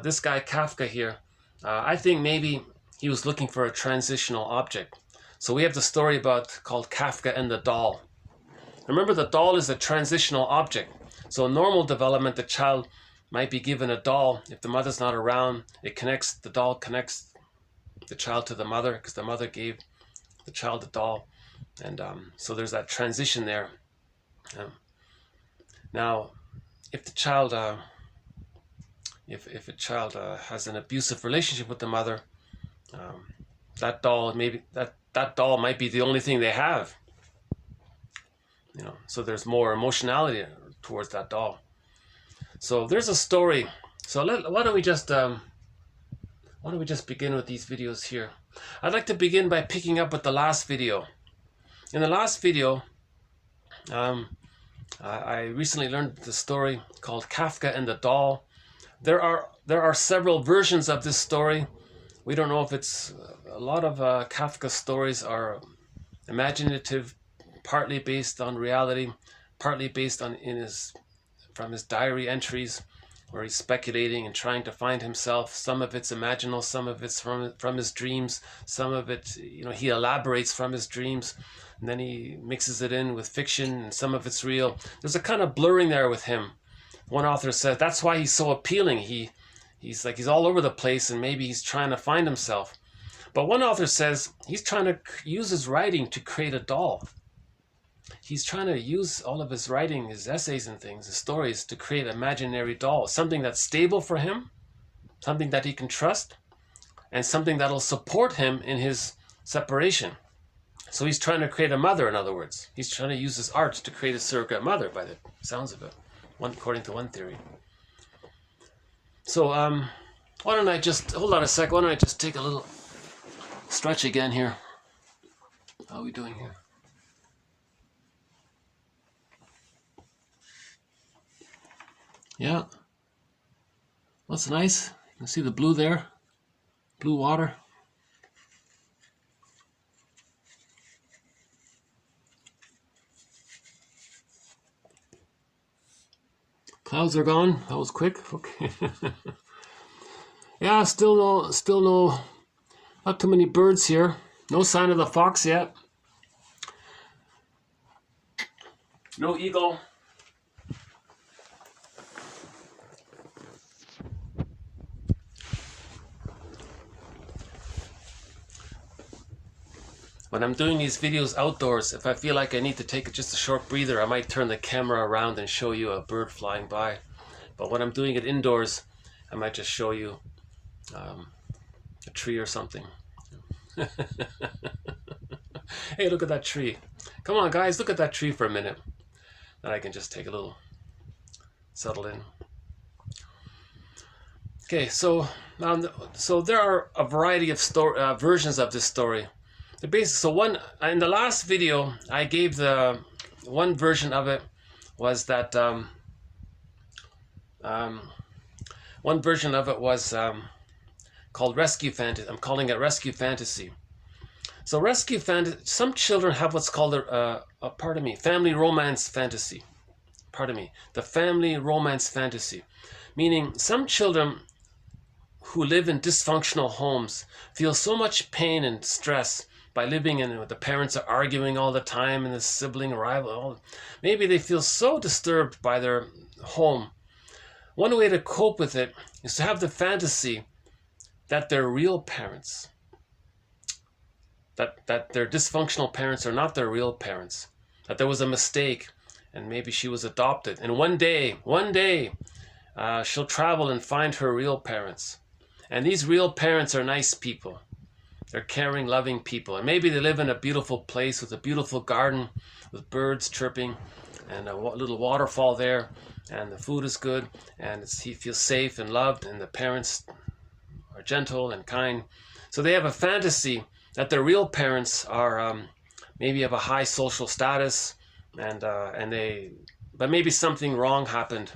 This guy Kafka here. I think maybe he was looking for a transitional object. So we have the story called Kafka and the doll. Remember, the doll is a transitional object. So in normal development, the child might be given a doll. If the mother's not around, the doll connects the child to the mother because the mother gave the child the doll. And so there's that transition there. Now, if the child, if a child has an abusive relationship with the mother, that doll might be the only thing they have. So there's more emotionality towards that doll. So there's a story. So why don't we just begin with these videos here? I'd like to begin by picking up with the last video. In the last video, I recently learned the story called Kafka and the Doll. There are several versions of this story. We don't know if it's a lot of Kafka stories are imaginative, partly based on reality, partly based on from his diary entries, where he's speculating and trying to find himself. Some of it's imaginal, some of it's from his dreams, some of it, he elaborates from his dreams, and then he mixes it in with fiction, and some of it's real. There's a kind of blurring there with him. One author says that's why he's so appealing. He's all over the place, and maybe he's trying to find himself. But one author says he's trying to use his writing to create a doll. He's trying to use all of his writing, his essays and things, his stories, to create an imaginary doll. Something that's stable for him, something that he can trust, and something that'll support him in his separation. So he's trying to create a mother, in other words. He's trying to use his art to create a surrogate mother, by the sounds of it, according to one theory. So why don't I just, hold on a sec, why don't I just take a little stretch again here. How are we doing here? Yeah, that's nice. You can see the blue there, blue water. Clouds are gone. That was quick. Okay. Yeah, still no, not too many birds here. No sign of the fox yet. No eagle. When I'm doing these videos outdoors, if I feel like I need to take just a short breather, I might turn the camera around and show you a bird flying by. But when I'm doing it indoors, I might just show you a tree or something. Hey, look at that tree. Come on, guys, look at that tree for a minute. Then I can just take a little settle in. Okay, so there are a variety of versions of this story. In the last video, I gave the one version of it was that one version of it was called Rescue Fantasy. I'm calling it Rescue Fantasy. So Rescue Fantasy, some children have what's called family romance fantasy. The family romance fantasy, meaning some children who live in dysfunctional homes feel so much pain and stress by living in it. The parents are arguing all the time and the sibling rival. Maybe they feel so disturbed by their home. One way to cope with it is to have the fantasy that they're real parents. That their dysfunctional parents are not their real parents. That there was a mistake and maybe she was adopted. And one day, she'll travel and find her real parents. And these real parents are nice people. They're caring, loving people. And maybe they live in a beautiful place with a beautiful garden with birds chirping and a little waterfall there. And the food is good. And he feels safe and loved. And the parents are gentle and kind. So they have a fantasy that their real parents are maybe of a high social status. But maybe something wrong happened.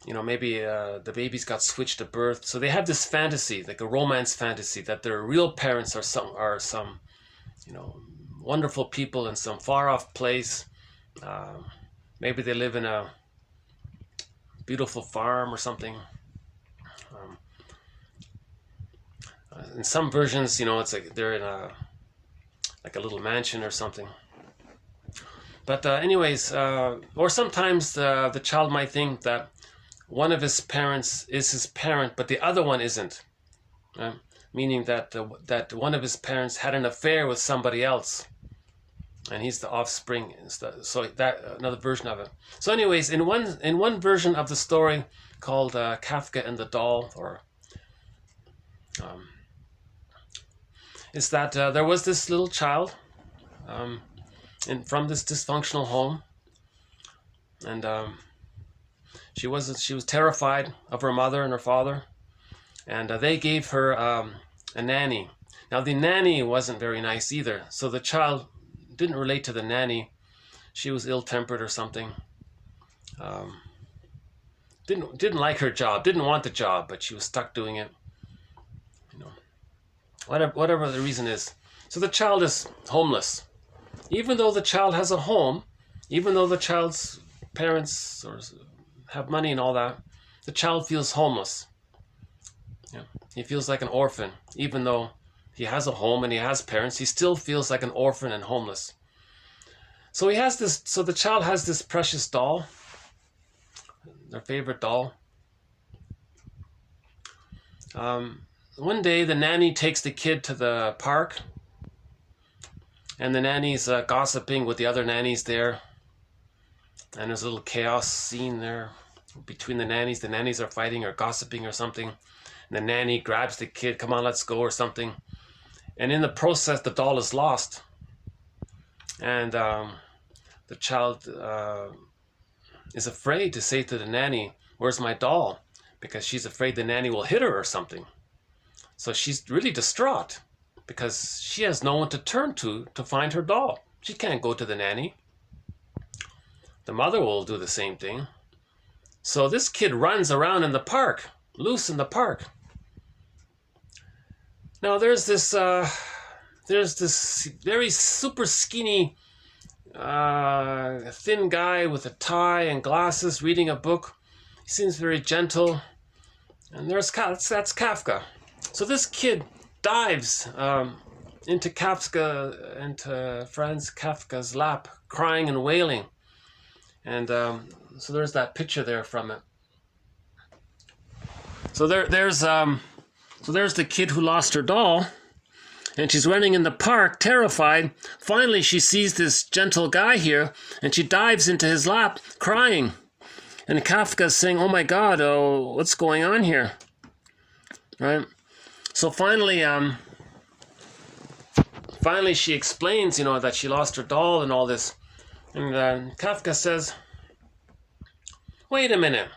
Maybe the babies got switched at birth. So they have this fantasy, like a romance fantasy, that their real parents are some wonderful people in some far off place. Maybe they live in a beautiful farm or something. In some versions, it's like they're in a little mansion or something. But anyways, or sometimes the child might think that one of his parents is his parent, but the other one isn't. Meaning that one of his parents had an affair with somebody else, and he's the offspring. So that another version of it. So anyways, in one version of the story called Kafka and the Doll, is that there was this little child from this dysfunctional home, and she was terrified of her mother and her father, and they gave her a nanny. Now the nanny wasn't very nice either, so the child didn't relate to the nanny. She was ill-tempered or something. Didn't like her job, didn't want the job, but she was stuck doing it. You know, whatever the reason is. So the child is homeless. Even though the child has a home, even though the child's parents have money and all that, the child feels homeless. Yeah. He feels like an orphan. Even though he has a home and he has parents, he still feels like an orphan and homeless. So the child has this precious doll, their favorite doll. One day the nanny takes the kid to the park, and the nanny's gossiping with the other nannies there. And there's a little chaos scene there between the nannies. The nannies are fighting or gossiping or something. And the nanny grabs the kid, come on, let's go, or something. And in the process, the doll is lost. And the child is afraid to say to the nanny, where's my doll? Because she's afraid the nanny will hit her or something. So she's really distraught because she has no one to turn to find her doll. She can't go to the nanny. The mother will do the same thing. So this kid runs around in the park, loose in the park. Now there's this very super skinny, thin guy with a tie and glasses reading a book. He seems very gentle. And that's Kafka. So this kid dives into Franz Kafka's lap, crying and wailing. And so there's that picture there from it. So there's the kid who lost her doll, and she's running in the park, terrified. Finally, she sees this gentle guy here, and she dives into his lap, crying. And Kafka's saying, "Oh my God, what's going on here?" Right? So finally she explains, that she lost her doll and all this. And Kafka says, "Wait a minute.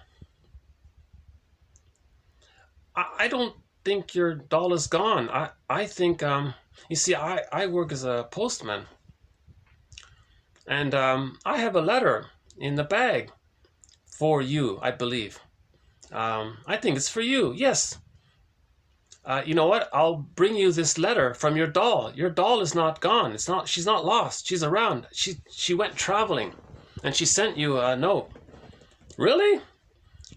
I don't think your doll is gone. I think, you see, I work as a postman. And I have a letter in the bag for you, I believe. I think it's for you. Yes. You know what? I'll bring you this letter from your doll. Your doll is not gone. She's not lost. She's around. She went traveling, and she sent you a note." "Really?"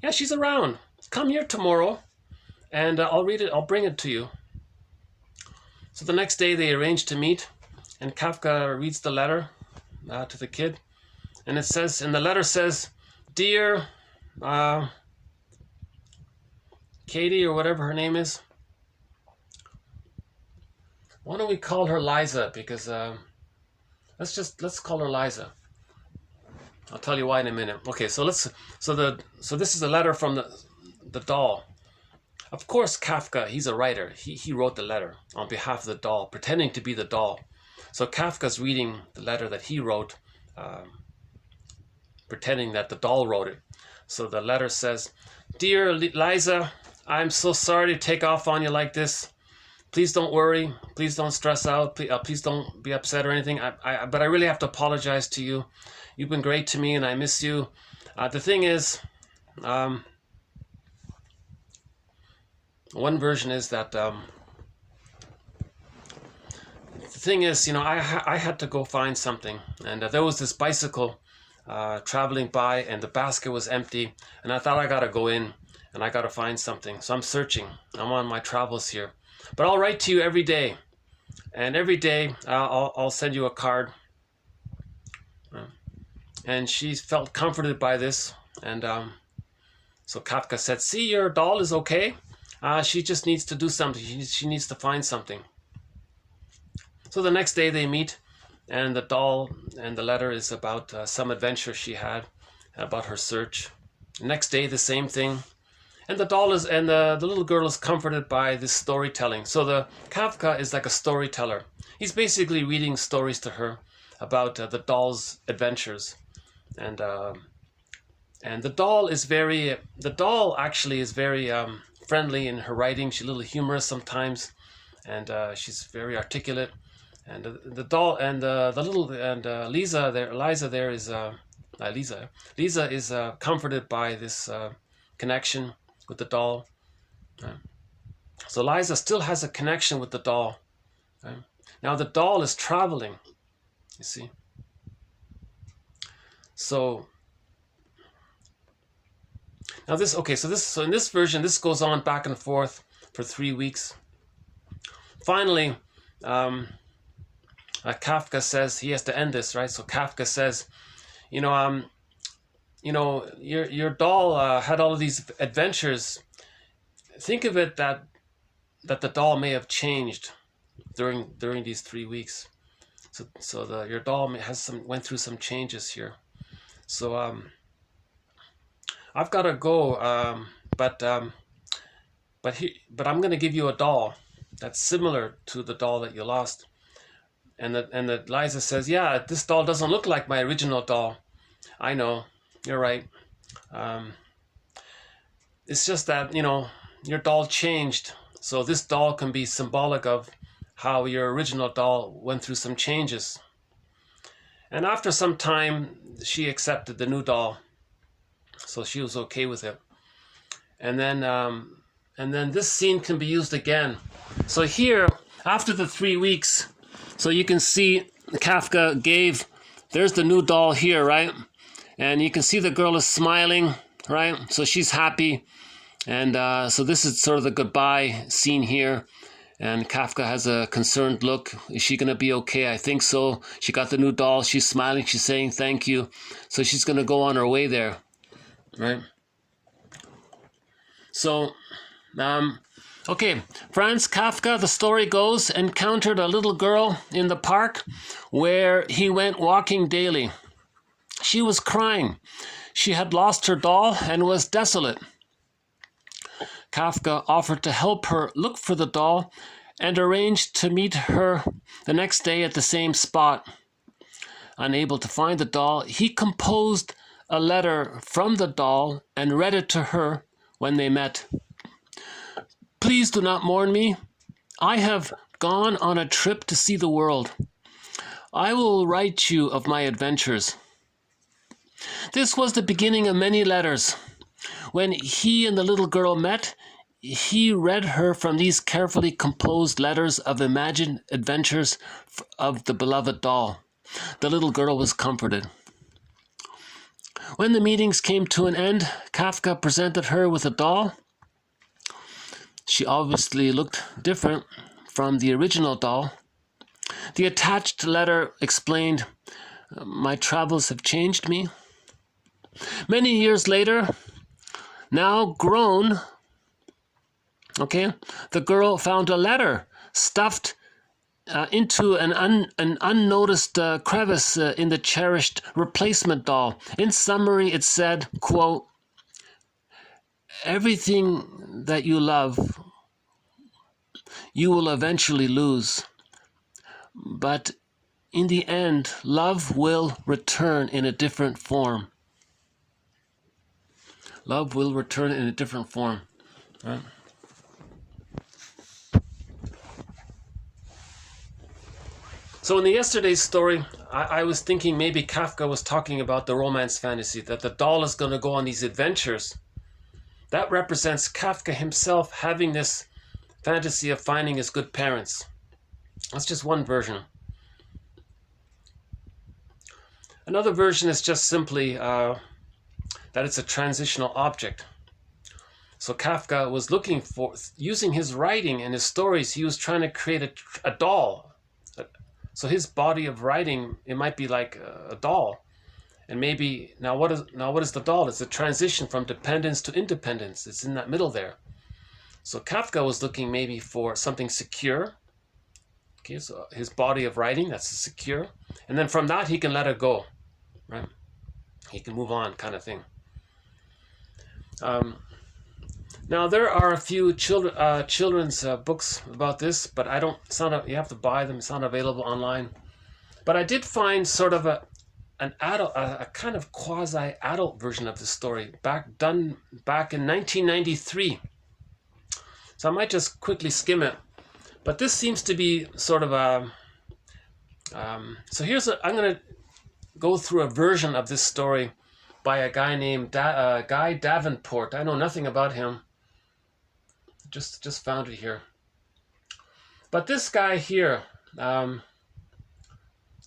"Yeah, she's around. Come here tomorrow, and I'll read it. I'll bring it to you." So the next day they arrange to meet, and Kafka reads the letter to the kid, and the letter says, "Dear Katie," or whatever her name is. Why don't we call her Liza? Because let's call her Liza. I'll tell you why in a minute. Okay, so this is a letter from the doll. Of course, Kafka, he's a writer. He wrote the letter on behalf of the doll, pretending to be the doll. So Kafka's reading the letter that he wrote, pretending that the doll wrote it. So the letter says, "Dear Liza, I'm so sorry to take off on you like this. Please don't worry. Please don't stress out. Please don't be upset or anything. But I really have to apologize to you. You've been great to me, and I miss you. The thing is, one version is that I had to go find something, and there was this bicycle traveling by, and the basket was empty, and I thought I gotta go in, and I gotta find something. So I'm searching. I'm on my travels here. But I'll write to you every day, and every day I'll send you a card." And she felt comforted by this, and so Kafka said, "See, your doll is okay. She just needs to do something. She needs to find something." So the next day they meet, and the doll and the letter is about some adventure she had, about her search. Next day the same thing. And the little girl is comforted by this storytelling. So the Kafka is like a storyteller. He's basically reading stories to her about the doll's adventures, and the doll actually is very friendly in her writing. She's a little humorous sometimes, and she's very articulate. And the doll and the little and Lisa there is Lisa is comforted by this connection with the doll. So Liza still has a connection with the doll. Now the doll is traveling, you see. So now this, okay, so in this version, this goes on back and forth for 3 weeks. Finally, Kafka says he has to end this, right? So Kafka says, your doll had all of these adventures. Think of it that the doll may have changed during these 3 weeks. So your doll went through some changes here. So I've got to go, but I'm going to give you a doll that's similar to the doll that you lost. And that Liza says, yeah, this doll doesn't look like my original doll. I know, you're right. It's just that, your doll changed. So this doll can be symbolic of how your original doll went through some changes. And after some time, she accepted the new doll. So she was okay with it. And then this scene can be used again. So here, after the 3 weeks, so you can see Kafka there's the new doll here, right? And you can see the girl is smiling, right? So she's happy. And so this is sort of the goodbye scene here. And Kafka has a concerned look. Is she going to be okay? I think so. She got the new doll. She's smiling. She's saying thank you. So she's going to go on her way there, right? So, okay. Franz Kafka, the story goes, encountered a little girl in the park where he went walking daily. She was crying. She had lost her doll and was desolate. Kafka offered to help her look for the doll and arranged to meet her the next day at the same spot. Unable to find the doll, he composed a letter from the doll and read it to her when they met. Please do not mourn me. I have gone on a trip to see the world. I will write you of my adventures. This was the beginning of many letters. When he and the little girl met, he read her from these carefully composed letters of imagined adventures of the beloved doll. The little girl was comforted. When the meetings came to an end, Kafka presented her with a doll. She obviously looked different from the original doll. The attached letter explained, "My travels have changed me." Many years later, now grown, the girl found a letter stuffed into an unnoticed crevice in the cherished replacement doll. In summary, it said, quote, "Everything that you love, you will eventually lose. But in the end, love will return in a different form." Love will return in a different form. Right? So in the yesterday's story, I was thinking maybe Kafka was talking about the romance fantasy, that the doll is going to go on these adventures. That represents Kafka himself having this fantasy of finding his good parents. That's just one version. Another version is just simply that it's a transitional object. So Kafka was looking for, using his writing and his stories, he was trying to create a doll. So his body of writing, it might be like a doll. And maybe, now what is the doll? It's a transition from dependence to independence. It's in that middle there. So Kafka was looking maybe for something secure. Okay, so his body of writing, that's secure. And then from that, he can let it go, right? He can move on, kind of thing. Now there are a few children's books about this, but you have to buy them. It's not available online. But I did find sort of a kind of quasi-adult version of the story done back in 1993. So I might just quickly skim it. But this seems to be sort of So I'm going to go through a version of this story by a guy named Guy Davenport. I know nothing about him. Just found it here. But this guy here, Guy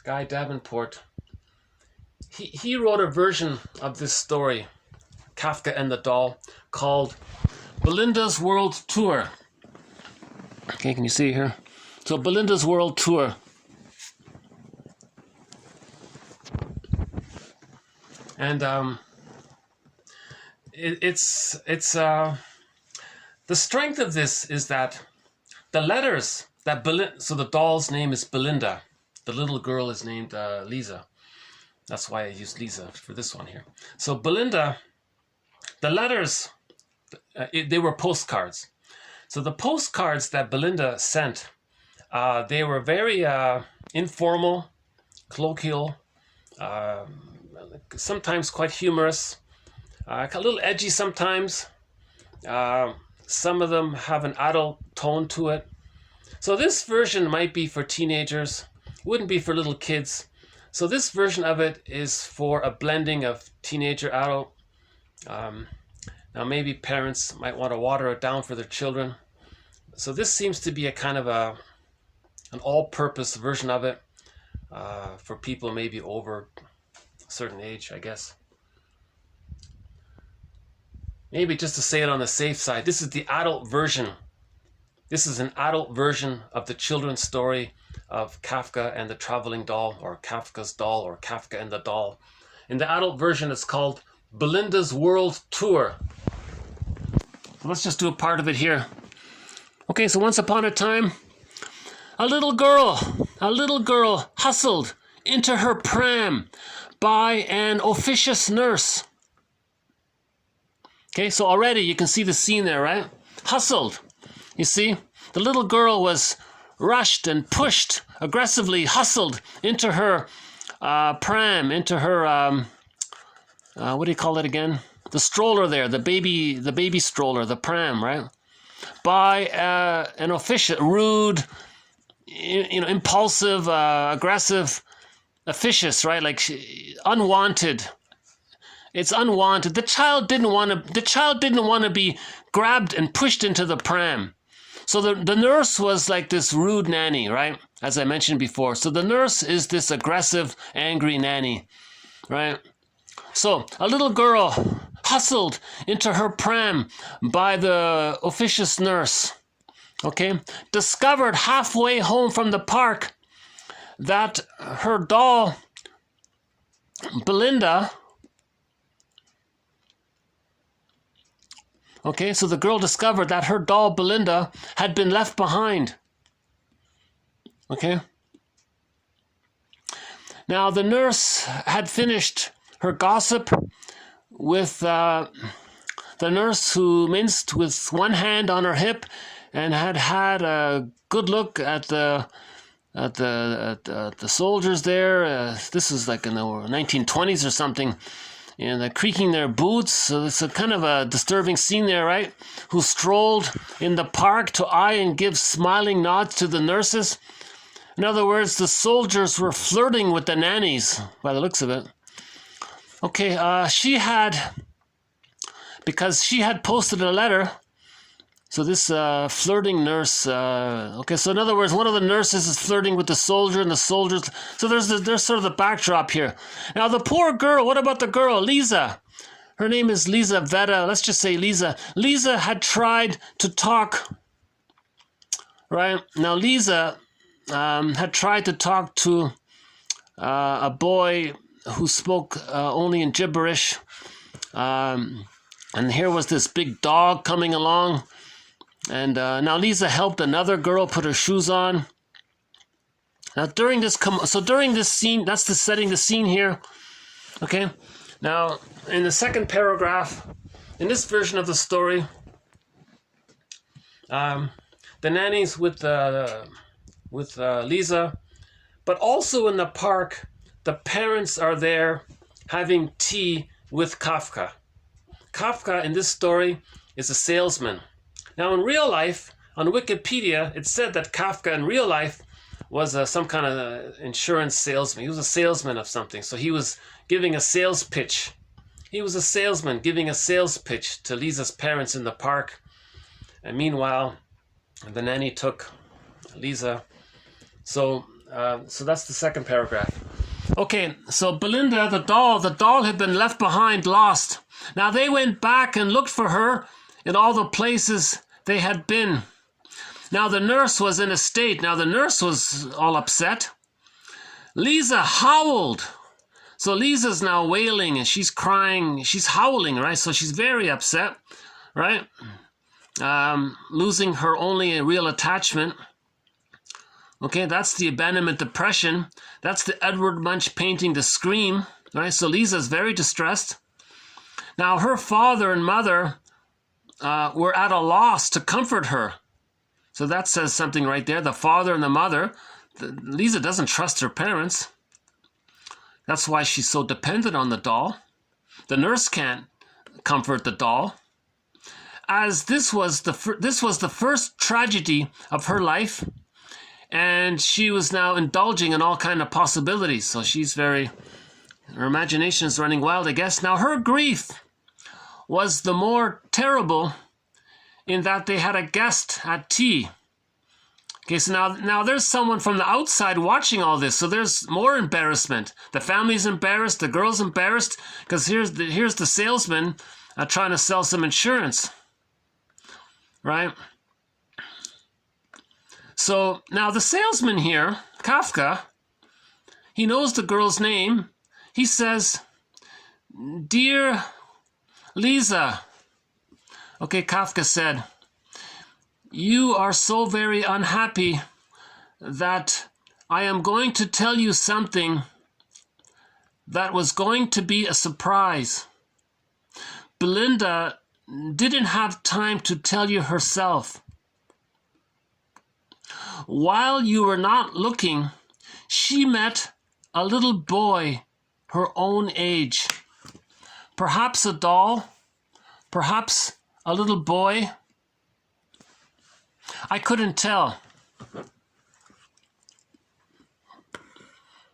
Davenport, he wrote a version of this story, Kafka and the Doll, called Belinda's World Tour. Okay, can you see it here? So Belinda's World Tour. And it's the strength of this is that the letters that so the doll's name is Belinda, the little girl is named Lisa. That's why I used Lisa for this one here. So Belinda, the letters, they were postcards. So the postcards that Belinda sent, they were very informal, colloquial, sometimes quite humorous, a little edgy sometimes. Some of them have an adult tone to it. So this version might be for teenagers, wouldn't be for little kids. So this version of it is for a blending of teenager, adult. Now maybe parents might want to water it down for their children. So this seems to be a kind of an all-purpose version of it for people maybe over a certain age, I guess. Maybe just to say it on the safe side, this is the adult version. This is an adult version of the children's story of Kafka and the Traveling Doll, or Kafka's Doll, or Kafka and the Doll. In the adult version, it's called Belinda's World Tour. So let's just do a part of it here. Okay, so once upon a time, a little girl hustled into her pram by an officious nurse. Okay, so already you can see the scene there, right? Hustled. You see, the little girl was rushed and pushed, aggressively hustled into her pram, into her, what do you call it again? The stroller there, the baby stroller, the pram, right? By an official, rude, impulsive, aggressive, officious, right? Like unwanted. It's unwanted. The child didn't want to be grabbed and pushed into the pram. So the nurse was like this rude nanny, right? As I mentioned before. So the nurse is this aggressive, angry nanny, right? So a little girl hustled into her pram by the officious nurse, okay? Discovered halfway home from the park that her doll, Belinda, okay, so the girl discovered that her doll, Belinda, had been left behind. Okay? Now, the nurse had finished her gossip with the nurse who minced with one hand on her hip and had a good look at the soldiers there. This is like in the 1920s or something. And they're creaking their boots, so it's a kind of a disturbing scene there, right? Who strolled in the park to eye and give smiling nods to the nurses. In other words, the soldiers were flirting with the nannies, by the looks of it. Okay, because she had posted a letter. So this flirting nurse, okay, so in other words, one of the nurses is flirting with the soldier and the soldiers. So there's sort of the backdrop here. Now the poor girl, what about the girl, Lisa? Her name is Lisa Vetta. Let's just say Lisa. Lisa had tried to talk, right? Now Lisa had tried to talk to a boy who spoke only in gibberish. And here was this big dog coming along. And now Lisa helped another girl put her shoes on. Now during this scene, that's setting the scene here. Okay. Now in the second paragraph, in this version of the story, the nanny's with Lisa, but also in the park, the parents are there having tea with Kafka. Kafka in this story is a salesman. Now in real life, on Wikipedia, it said that Kafka in real life was some kind of insurance salesman. He was a salesman of something. So he was giving a sales pitch. He was a salesman giving a sales pitch to Lisa's parents in the park. And meanwhile, the nanny took Lisa. So that's the second paragraph. Okay, so Belinda, the doll had been left behind, lost. Now they went back and looked for her in all the places they had been. Now the nurse was in a state. Now the nurse was all upset. Lisa howled. So Lisa's now wailing and she's crying. She's howling, right? So she's very upset, right? Losing her only real attachment. Okay, that's the abandonment depression. That's the Edward Munch painting The Scream, right? So Lisa's very distressed. Now her father and mother were at a loss to comfort her. So that says something right there. The father and the mother. Lisa doesn't trust her parents. That's why she's so dependent on the doll. The nurse can't comfort the doll. As this was the first tragedy of her life, and she was now indulging in all kind of possibilities. So her imagination is running wild, I guess. Now her grief was the more terrible in that they had a guest at tea. Okay, so now there's someone from the outside watching all this, so there's more embarrassment. The family's embarrassed, the girl's embarrassed, because here's the salesman trying to sell some insurance, right? So now the salesman here, Kafka, he knows the girl's name. He says, "Dear Lisa," okay, Kafka said, "you are so very unhappy that I am going to tell you something that was going to be a surprise. Belinda didn't have time to tell you herself. While you were not looking, she met a little boy her own age. Perhaps a doll, perhaps a little boy. I couldn't tell."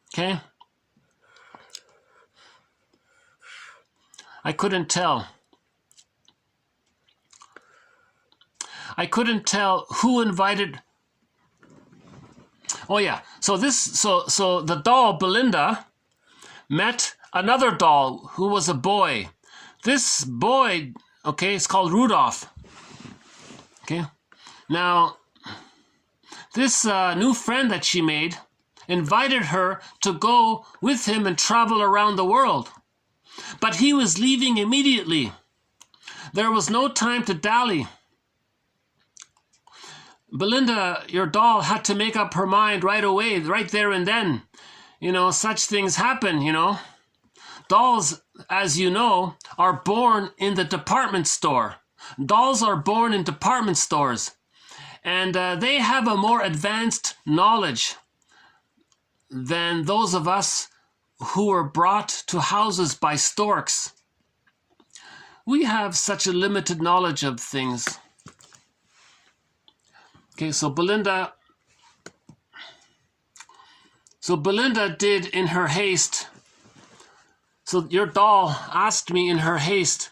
Okay? I couldn't tell. I couldn't tell who invited. Oh yeah, so the doll Belinda met another doll who was a boy. This boy, okay, it's called Rudolph. Okay, now this new friend that she made invited her to go with him and travel around the world. But he was leaving immediately. There was no time to dally. Belinda, your doll, had to make up her mind right away, right there and then. You know, such things happen, you know. Dolls, as you know, are born in the department store. Dolls are born in department stores. And they have a more advanced knowledge than those of us who were brought to houses by storks. We have such a limited knowledge of things. Okay, so Belinda did in her haste. So your doll asked me in her haste.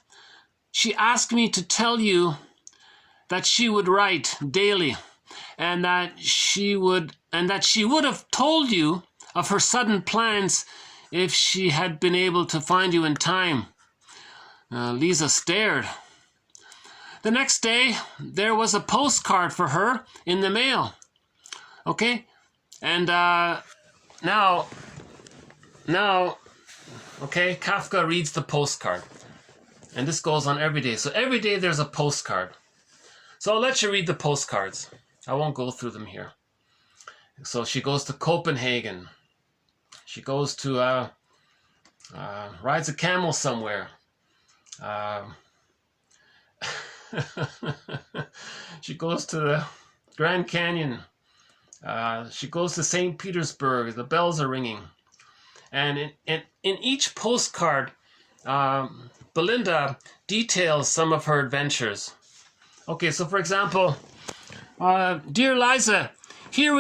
She asked me to tell you that she would write daily, and that she would have told you of her sudden plans if she had been able to find you in time. Lisa stared. The next day, there was a postcard for her in the mail. Okay? And now, okay, Kafka reads the postcard. And this goes on every day. So every day there's a postcard. So I'll let you read the postcards. I won't go through them here. So she goes to Copenhagen. She goes to, rides a camel somewhere. She goes to the Grand Canyon. She goes to St. Petersburg. The bells are ringing. And in each postcard, Belinda details some of her adventures. Okay, so for example, "Dear Liza, Here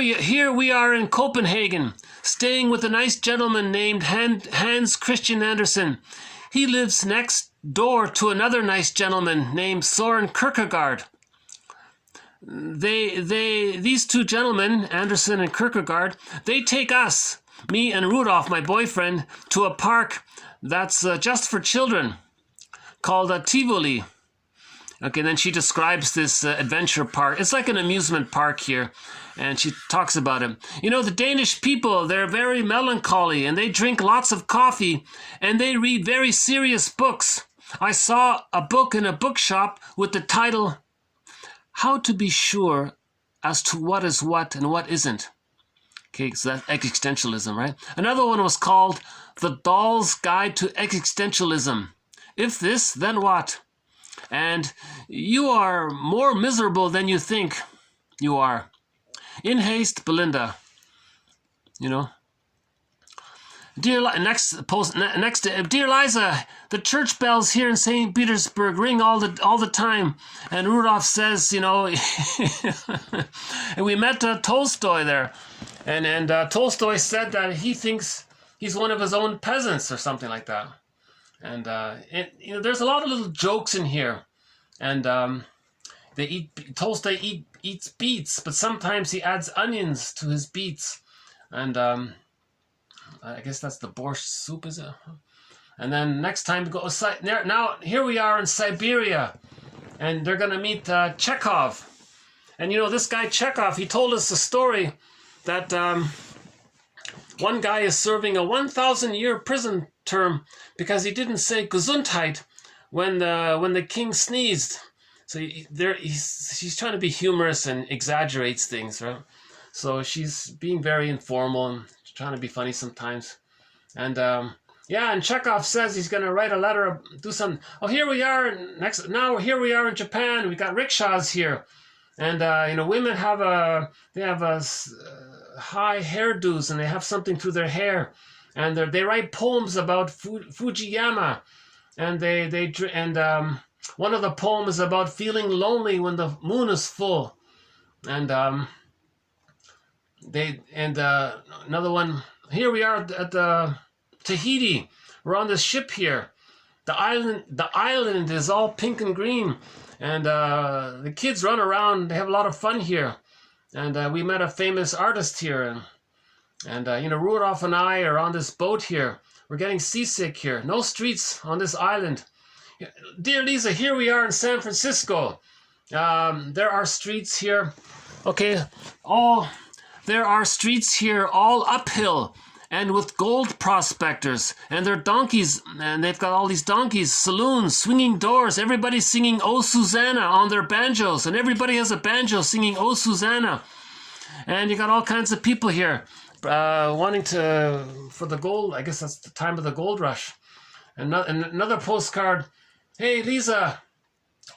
we are in Copenhagen, staying with a nice gentleman named Hans Christian Andersen. He lives next door to another nice gentleman named Soren Kierkegaard. These two gentlemen, Andersen and Kierkegaard, they take us, me and Rudolf, my boyfriend, to a park that's just for children, called Tivoli. Okay, then she describes this adventure park. It's like an amusement park here, and she talks about it. You know, the Danish people, they're very melancholy, and they drink lots of coffee, and they read very serious books. I saw a book in a bookshop with the title, How to Be Sure as to What is What and What Isn't. Okay, so that's existentialism, right? Another one was called The Doll's Guide to Existentialism. If this, then what? And you are more miserable than you think you are. In haste, Belinda. You know. Dear Liza, the church bells here in St. Petersburg ring all the time. And Rudolph says, you know, and we met Tolstoy there. And Tolstoy said that he thinks he's one of his own peasants or something like that. And you know, there's a lot of little jokes in here, and Tolstoy eats beets, but sometimes he adds onions to his beets, and I guess that's the borscht soup, is it? And then next time we go now. Here we are in Siberia, and they're gonna meet Chekhov, and you know this guy Chekhov. He told us a story that one guy is serving a 1,000-year prison term because he didn't say Gesundheit when the king sneezed. So he's trying to be humorous and exaggerates things, right? So she's being very informal and trying to be funny sometimes. And yeah, and Chekhov says he's going to write a letter, do some. Oh, here we are here we are in Japan. We got rickshaws here, and you know, women have high hairdos, and they have something through their hair, and they write poems about Fujiyama, and one of the poems is about feeling lonely when the moon is full, and another one. Here we are at Tahiti. We're on this ship here. The island is all pink and green, and the kids run around. They have a lot of fun here. And we met a famous artist here, and you know, Rudolph and I are on this boat here. We're getting seasick here. No streets on this island. Dear Lisa, here we are in San Francisco. There are streets here. Okay, there are streets here all uphill and with gold prospectors, and they're donkeys, and they've got all these donkeys, saloons, swinging doors, everybody singing Oh Susanna on their banjos, and everybody has a banjo singing Oh Susanna. And you got all kinds of people here wanting for the gold. I guess that's the time of the gold rush. And another postcard. Hey Lisa,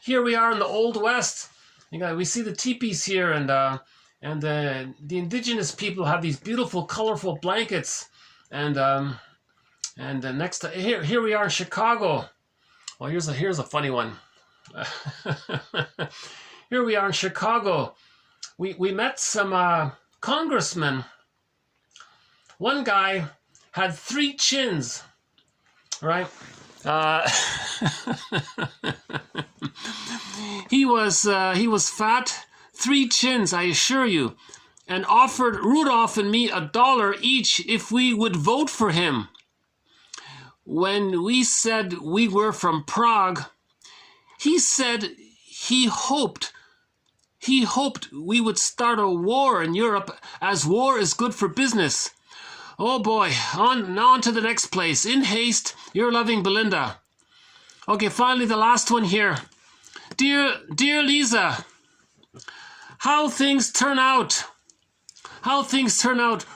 here we are in the Old West. We see the teepees here, and the indigenous people have these beautiful, colorful blankets. And next to here we are in Chicago. Well, here's a funny one. Here we are in Chicago. We met some congressmen. One guy had 3 chins, right? He was fat, 3 chins, I assure you, and offered Rudolph and me $1 each if we would vote for him. When we said we were from Prague, he said he hoped we would start a war in Europe, as war is good for business. Oh boy, on to the next place. In haste, your loving Belinda. Okay, finally the last one here. Dear Lisa, how things turn out.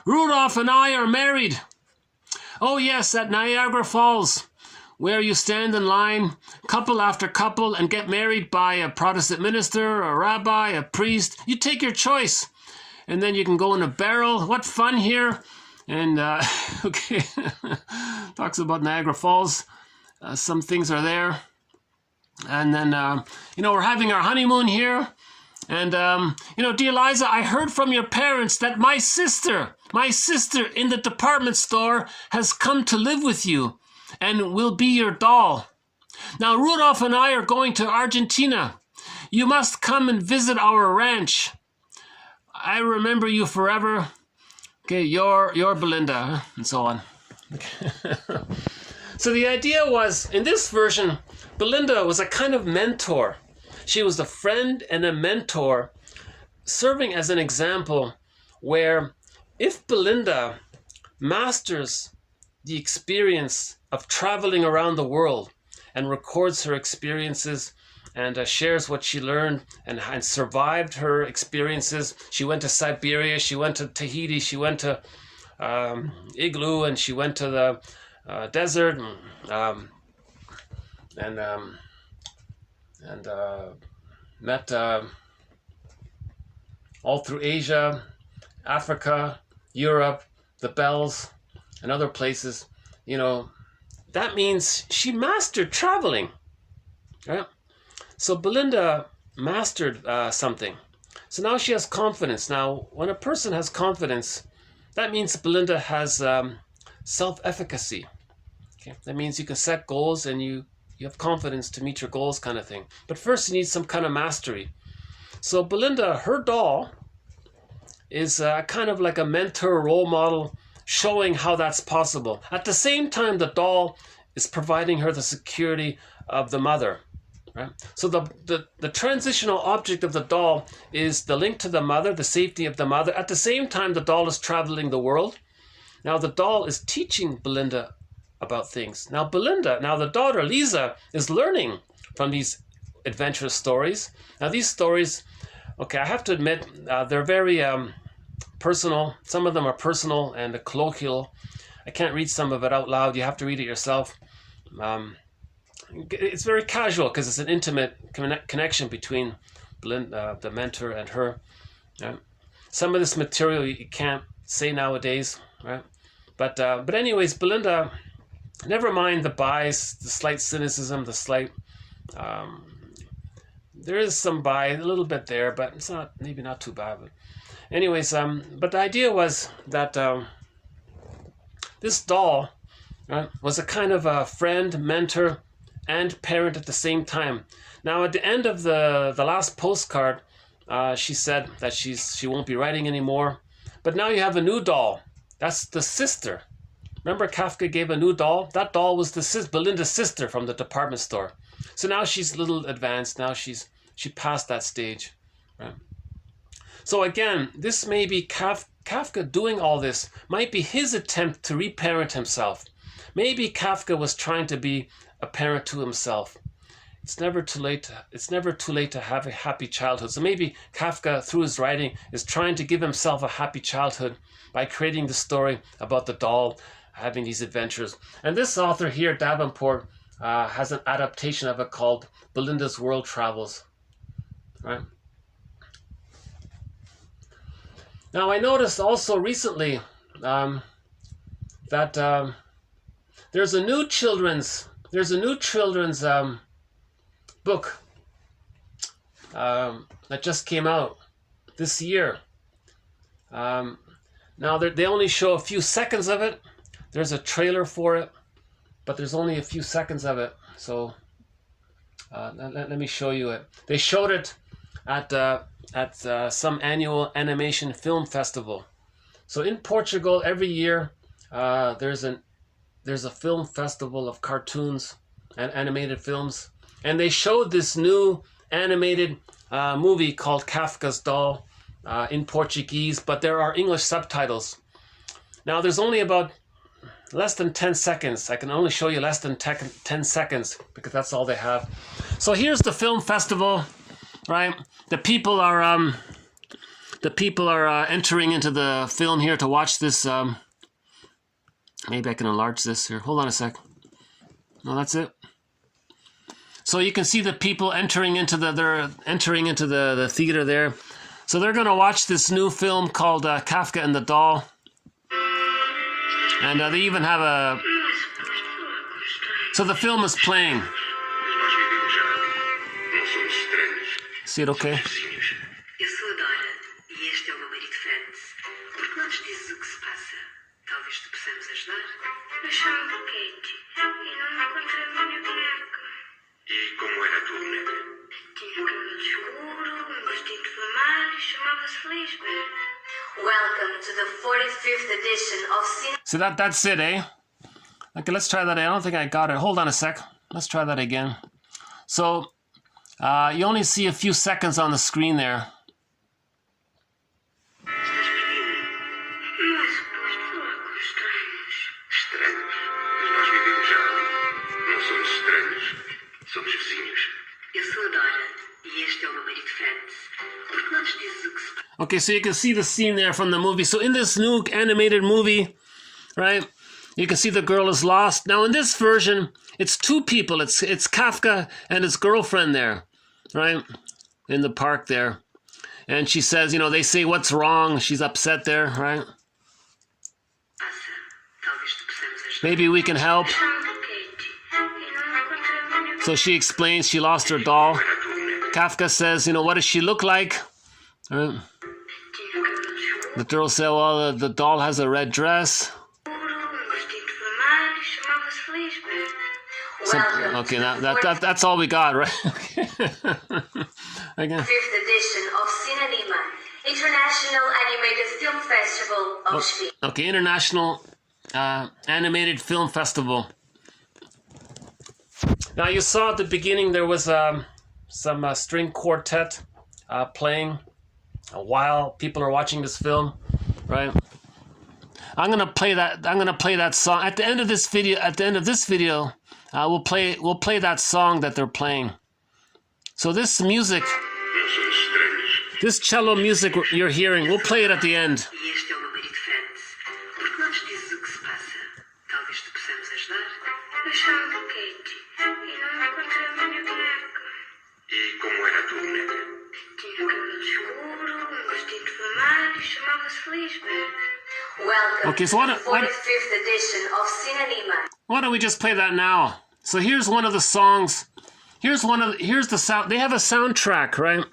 Rudolph and I are married. Oh yes, at Niagara Falls, where you stand in line, couple after couple, and get married by a Protestant minister, a rabbi, a priest. You take your choice. And then you can go in a barrel. What fun here. And, okay, talks about Niagara Falls. Some things are there. And then, we're having our honeymoon here. And, dear Liza, I heard from your parents that my sister in the department store has come to live with you and will be your doll. Now, Rudolph and I are going to Argentina. You must come and visit our ranch. I remember you forever. Okay, you're Belinda, and so on. So the idea was, in this version, Belinda was a kind of mentor. She was a friend and a mentor, serving as an example where if Belinda masters the experience of traveling around the world and records her experiences and shares what she learned and survived her experiences. She went to Siberia, she went to Tahiti, she went to Igloo, and she went to the desert, and met all through Asia, Africa, Europe, the Bells, and other places. That means she mastered traveling, right? So Belinda mastered something. So now she has confidence. Now, when a person has confidence, that means Belinda has self-efficacy. Okay? That means you can set goals and you have confidence to meet your goals, kind of thing. But first you need some kind of mastery. So Belinda, her doll, is kind of like a mentor, role model, showing how that's possible. At the same time, the doll is providing her the security of the mother. Right? So the transitional object of the doll is the link to the mother, the safety of the mother. At the same time, the doll is traveling the world. Now the doll is teaching Belinda about things. Now the daughter, Lisa, is learning from these adventurous stories. Now these stories, okay, I have to admit, they're very personal. Some of them are personal and colloquial. I can't read some of it out loud. You have to read it yourself. It's very casual because it's an intimate connection between Belinda, the mentor, and her. Right? Some of this material you can't say nowadays, right? But anyways, Belinda, never mind the bias, the slight cynicism, the slight. There is some bias, a little bit there, but it's maybe not too bad. But anyways, but the idea was that this doll, right, was a kind of a friend, mentor, and parent at the same time. Now, at the end of the last postcard, she said that she won't be writing anymore. But now you have a new doll. That's the sister. Remember, Kafka gave a new doll? That doll was Belinda's sister from the department store. So now she's a little advanced. Now she passed that stage. Right? So again, this may be Kafka doing all this. Might be his attempt to reparent himself. Maybe Kafka was trying to be a parent to himself. It's never too late to have a happy childhood. So maybe Kafka, through his writing, is trying to give himself a happy childhood by creating the story about the doll having these adventures. And this author here, Davenport, has an adaptation of it called Belinda's World Travels. Right? Now, I noticed also recently that there's a new children's book that just came out this year. Now they only show a few seconds of it. There's a trailer for it, but there's only a few seconds of it. So let me show you it. They showed it at some annual animation film festival. So in Portugal, every year there's a film festival of cartoons and animated films, and they showed this new animated movie called Kafka's Doll in Portuguese, but there are English subtitles. Now there's only about less than 10 seconds. I can only show you less than 10 seconds because that's all they have. So here's the film festival, right? The people are entering into the film here to watch this. Maybe I can enlarge this here. Hold on a sec. No, that's it. So you can see the people entering into the theater there. So they're going to watch this new film called Kafka and the Doll. And they even have a... So the film is playing. See it okay? se passa? Talvez te possamos ajudar? Eu chamo-me Kate e não encontrei a minha boneca. E como era a tua boneca? Tinha cabelo escuro, um vestido vermelho e chamava-se Lisbeth. Welcome to the 45th edition of Cinema. So that's it, eh? Okay, let's try that. I don't think I got it. Hold on a sec. Let's try that again. So you only see a few seconds on the screen there. Estás perdida? Não é suposto falar com estranhos. Estranhos? Mas nós vivemos já ali. Não somos estranhos. Somos vizinhos. Eu sou a Dora e este é o meu marido Franz. Por que não nos dizes o que se passa? Okay, so you can see the scene there from the movie. So in this new animated movie, right, you can see the girl is lost. Now in this version, it's two people. It's Kafka and his girlfriend there, right, in the park there. And she says, you know, they say, what's wrong? She's upset there, right? Passa. Talvez te possamos ajudar. Maybe we can help. Chamo-me Kate e não encontrei a minha boneca. So she explains she lost her doll. Era a tua boneca? Kafka says, you know, what does she look like? Right? Tinha cabelo escuro, The girl said, well, the doll has a red dress. um vestido vermelho e chamava-se Lisbeth. Some, okay, that's all we got, right? Okay. 5th edition of Cinema, International Animated Film Festival of Spain. Okay, International Animated Film Festival. Now you saw at the beginning there was some string quartet playing while people are watching this film, right? I'm gonna play that song at the end of this video. At the end of this video, we'll play that song that they're playing. So this music, Não somos estranhos. this cello music you're hearing, we'll play it at the end. E este é o meu marido Franz. Por que não nos dizes o que se passa? Talvez te possamos ajudar? Eu chamo-me Kate e não encontrei a minha boneca. E como era a tua boneca? Tinha cabelo escuro, um vestido vermelho e chamava-se Lisbeth. Welcome Okay, so to the 45th edition of Cinema. Why don't we just play that now? So here's one of the songs. Here's the sound. They have a soundtrack, right?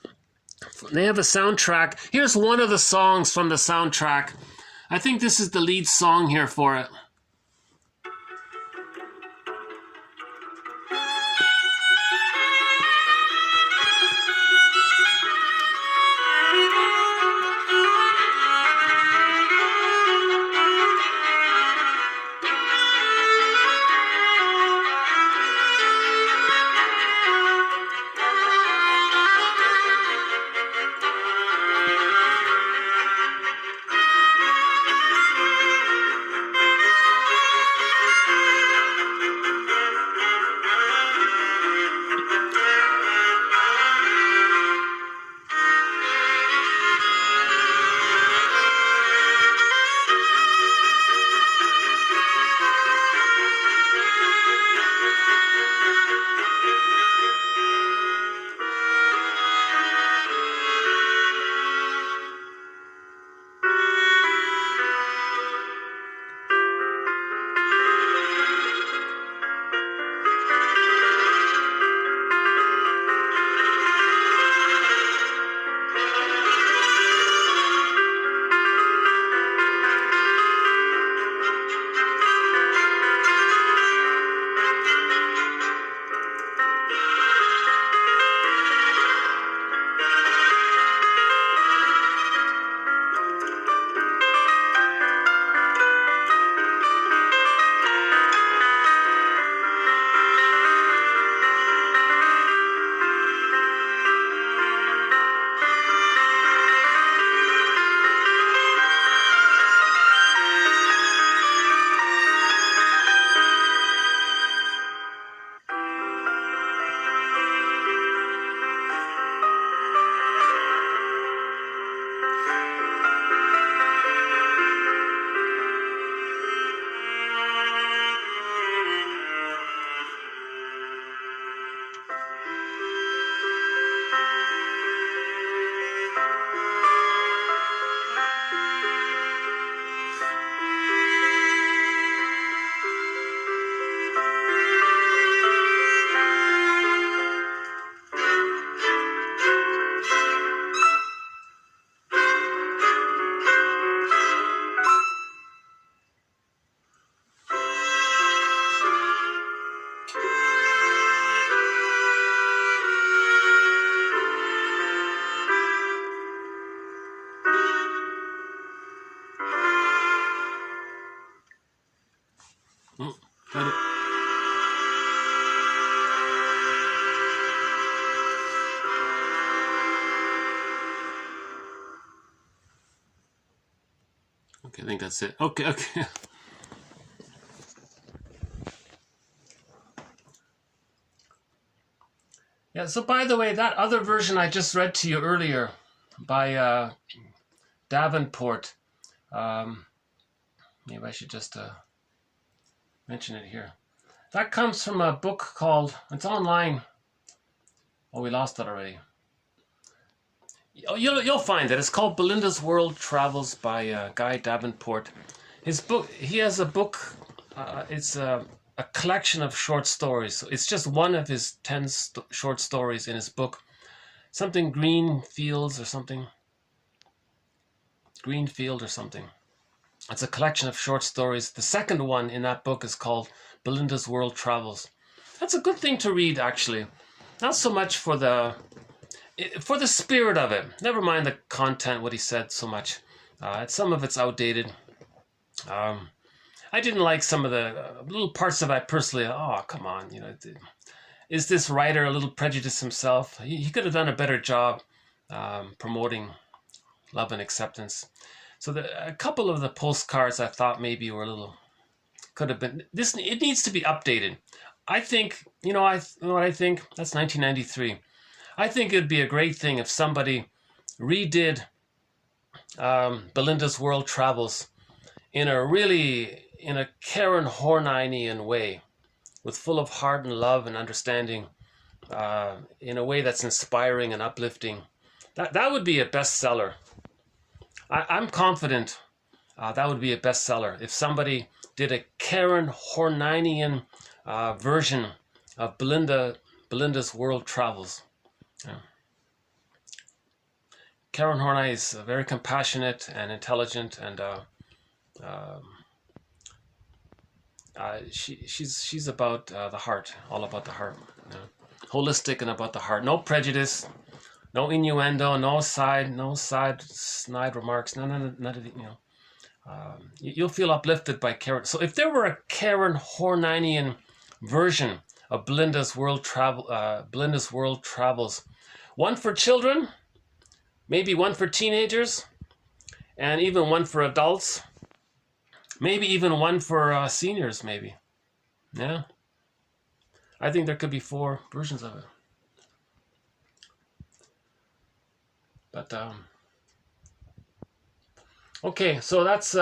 They have a soundtrack. Here's one of the songs from the soundtrack. I think this is the lead song here for it. Oh, got it. Okay, I think that's it. Okay, okay. Yeah, so by the way, that other version I just read to you earlier by Davenport, maybe I should just mention it here. That comes from a book called, it's online. Oh, we lost it already. You'll find it. It's called Belinda's World Travels by Guy Davenport. His book, he has a book, it's a collection of short stories. So it's just one of his 10 short stories in his book. Something Green Fields or something. Greenfield or something. It's a collection of short stories. The second one in that book is called Belinda's World Travels. That's a good thing to read, actually. Not so much for the spirit of it. Never mind the content, what he said so much. Some of it's outdated. I didn't like some of the little parts of it personally. Oh, come on. Is this writer a little prejudiced himself? He could have done a better job promoting love and acceptance. So a couple of the postcards I thought maybe were a little, could have been, it needs to be updated. I think, you know what I think? That's 1993. I think it'd be a great thing if somebody redid Belinda's World Travels in a Karen Horninian way, with full of heart and love and understanding, in a way that's inspiring and uplifting. That would be a bestseller. I'm confident that would be a bestseller if somebody did a Karen Horninian version of Belinda's World Travels. Yeah. Karen Horney is very compassionate and intelligent, and she's about the heart, all about the heart, holistic and about the heart. No prejudice, no innuendo, no snide remarks. None of the, you'll feel uplifted by Karen. So if there were a Karen Horninian version of Belinda's World Travels, one for children, maybe one for teenagers, and even one for adults, maybe even one for seniors, maybe. Yeah, I think there could be 4 versions of it. But okay, so that's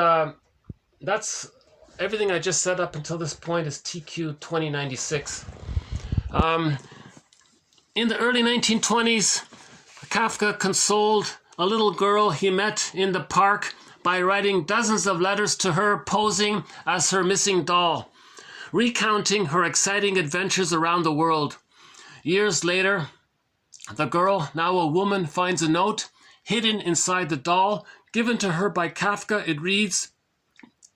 everything I just said up until this point is TQ 2096. In the early 1920s, Kafka consoled a little girl he met in the park by writing dozens of letters to her, posing as her missing doll, recounting her exciting adventures around the world. Years later, the girl, now a woman, finds a note hidden inside the doll, given to her by Kafka. It reads,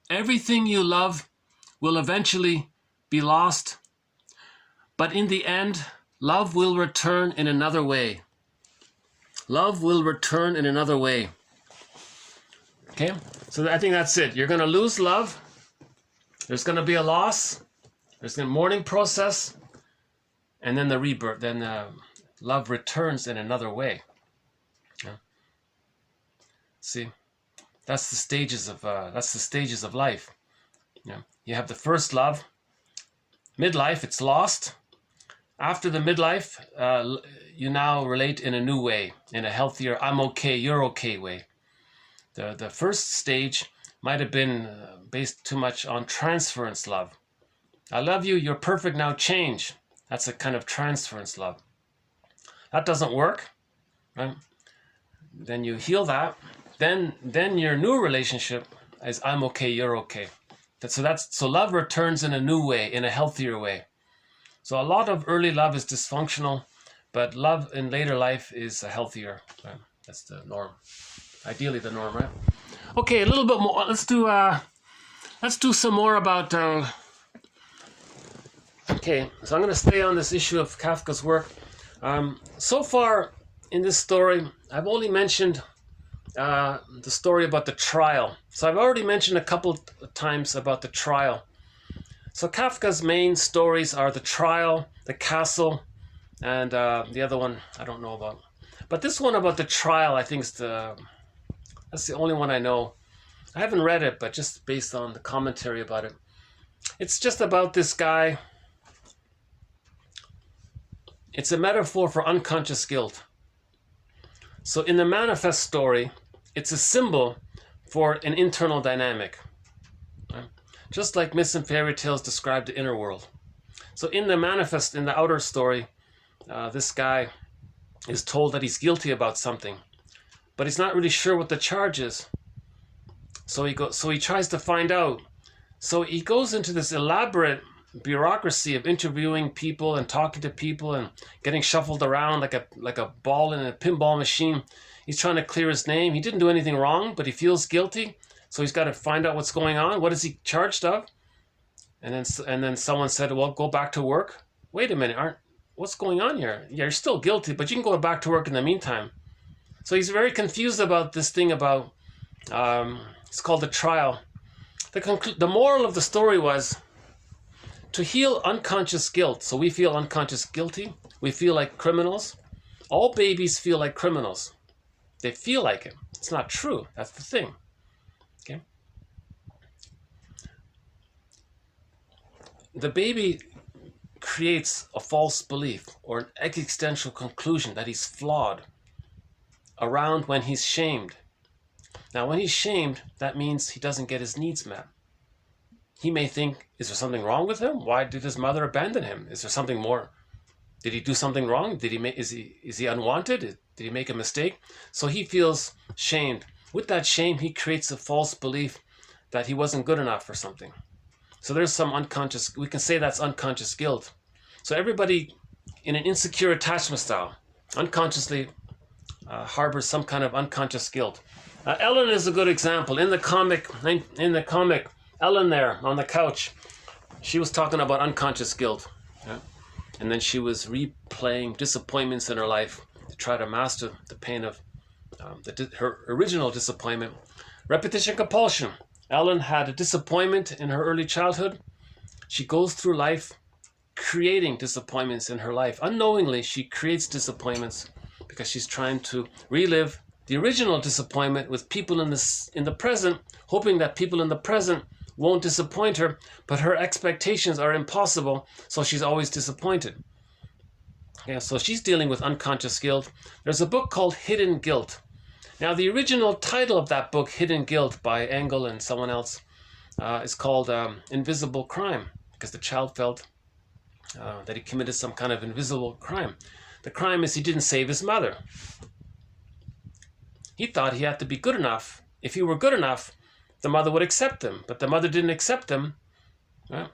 "Everything you love will eventually be lost, but in the end, love will return in another way. Love will return in another way." Okay, so I think that's it. You're going to lose love. There's going to be a loss. There's a mourning process. And then the rebirth. Then love returns in another way. Yeah. See, that's the stages of life. Yeah. You have the first love. Midlife, it's lost. After the midlife, you now relate in a new way, in a healthier, I'm okay, you're okay way. The first stage might have been based too much on transference love. I love you, you're perfect, now change. That's a kind of transference love. That doesn't work, right? Then you heal that. Then your new relationship is I'm okay, you're okay. So love returns in a new way, in a healthier way. So a lot of early love is dysfunctional, but love in later life is healthier. Right? That's the norm. Ideally the norm, right? Okay, a little bit more. Let's do some more about. Okay, so I'm going to stay on this issue of Kafka's work. So far in this story, I've only mentioned the story about the trial. So I've already mentioned a couple of times about the trial. So Kafka's main stories are The Trial, The Castle, and the other one I don't know about. But this one about the trial, I think that's the only one I know. I haven't read it, but just based on the commentary about it. It's just about this guy. It's a metaphor for unconscious guilt. So in the manifest story, it's a symbol for an internal dynamic. Right? Just like myths and fairy tales describe the inner world. So in the manifest, in the outer story, this guy is told that he's guilty about something, but he's not really sure what the charge is. So he tries to find out. So he goes into this elaborate bureaucracy of interviewing people and talking to people and getting shuffled around like a ball in a pinball machine. He's trying to clear his name. He didn't do anything wrong, but he feels guilty. So he's got to find out what's going on. What is he charged of? And then someone said, well, go back to work. Wait a minute, what's going on here? Yeah, you're still guilty, but you can go back to work in the meantime. So he's very confused about this thing about, it's called The Trial. The moral of the story was to heal unconscious guilt. So we feel unconscious guilty. We feel like criminals. All babies feel like criminals. They feel like it. It's not true. That's the thing. Okay. The baby creates a false belief or an existential conclusion that he's flawed around when he's shamed. Now, when he's shamed, that means he doesn't get his needs met. He may think, is there something wrong with him? Why did his mother abandon him? Is there something more? Did he do something wrong? Is he unwanted? Did he make a mistake? So he feels shamed. With that shame, he creates a false belief that he wasn't good enough for something. So there's some unconscious, we can say that's unconscious guilt. So everybody in an insecure attachment style unconsciously harbors some kind of unconscious guilt. Ellen is a good example. In the comic, Ellen there on the couch, she was talking about unconscious guilt. Yeah? And then she was replaying disappointments in her life to try to master the pain of her original disappointment. Repetition compulsion. Ellen had a disappointment in her early childhood. She goes through life creating disappointments in her life. Unknowingly, she creates disappointments because she's trying to relive the original disappointment with people in the present, hoping that people in the present won't disappoint her, but her expectations are impossible, so she's always disappointed. Yeah, so she's dealing with unconscious guilt. There's a book called Hidden Guilt. Now, the original title of that book, Hidden Guilt, by Engel and someone else, is called Invisible Crime, because the child felt that he committed some kind of invisible crime. The crime is he didn't save his mother. He thought he had to be good enough. If he were good enough, the mother would accept him, but the mother didn't accept him. Well,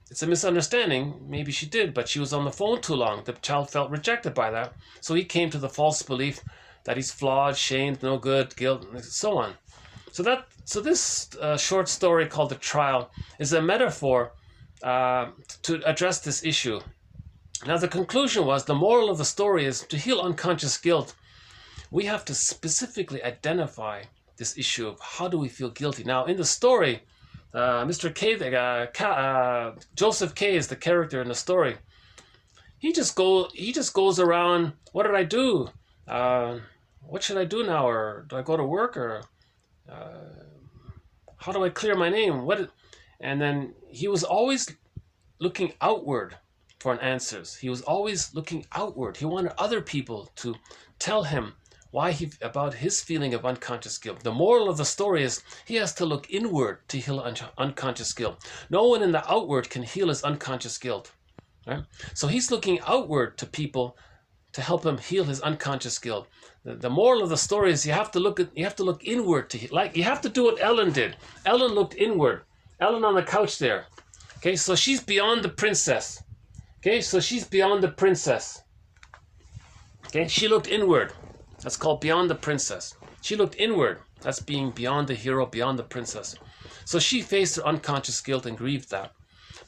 it's a misunderstanding. Maybe she did, but she was on the phone too long. The child felt rejected by that. So he came to the false belief that he's flawed, shamed, no good, guilt, and so on. So this short story called The Trial is a metaphor to address this issue. Now, the conclusion was, the moral of the story is to heal unconscious guilt, we have to specifically identify this issue of how do we feel guilty. Now, in the story, Mr. K, Joseph K is the character in the story. He just goes around. What did I do? What should I do now? Or do I go to work? Or how do I clear my name? And then he was always looking outward for answers. He was always looking outward. He wanted other people to tell him about his feeling of unconscious guilt. The moral of the story is he has to look inward to heal unconscious guilt. No one in the outward can heal his unconscious guilt. Right? So he's looking outward to people to help him heal his unconscious guilt. The moral of the story is you have to look inward you have to do what Ellen did. Ellen looked inward. Ellen on the couch there. Okay, so she's beyond the princess. Okay, so she's beyond the princess. Okay, she looked inward. That's called beyond the princess. She looked inward. That's being beyond the hero, beyond the princess. So she faced her unconscious guilt and grieved that.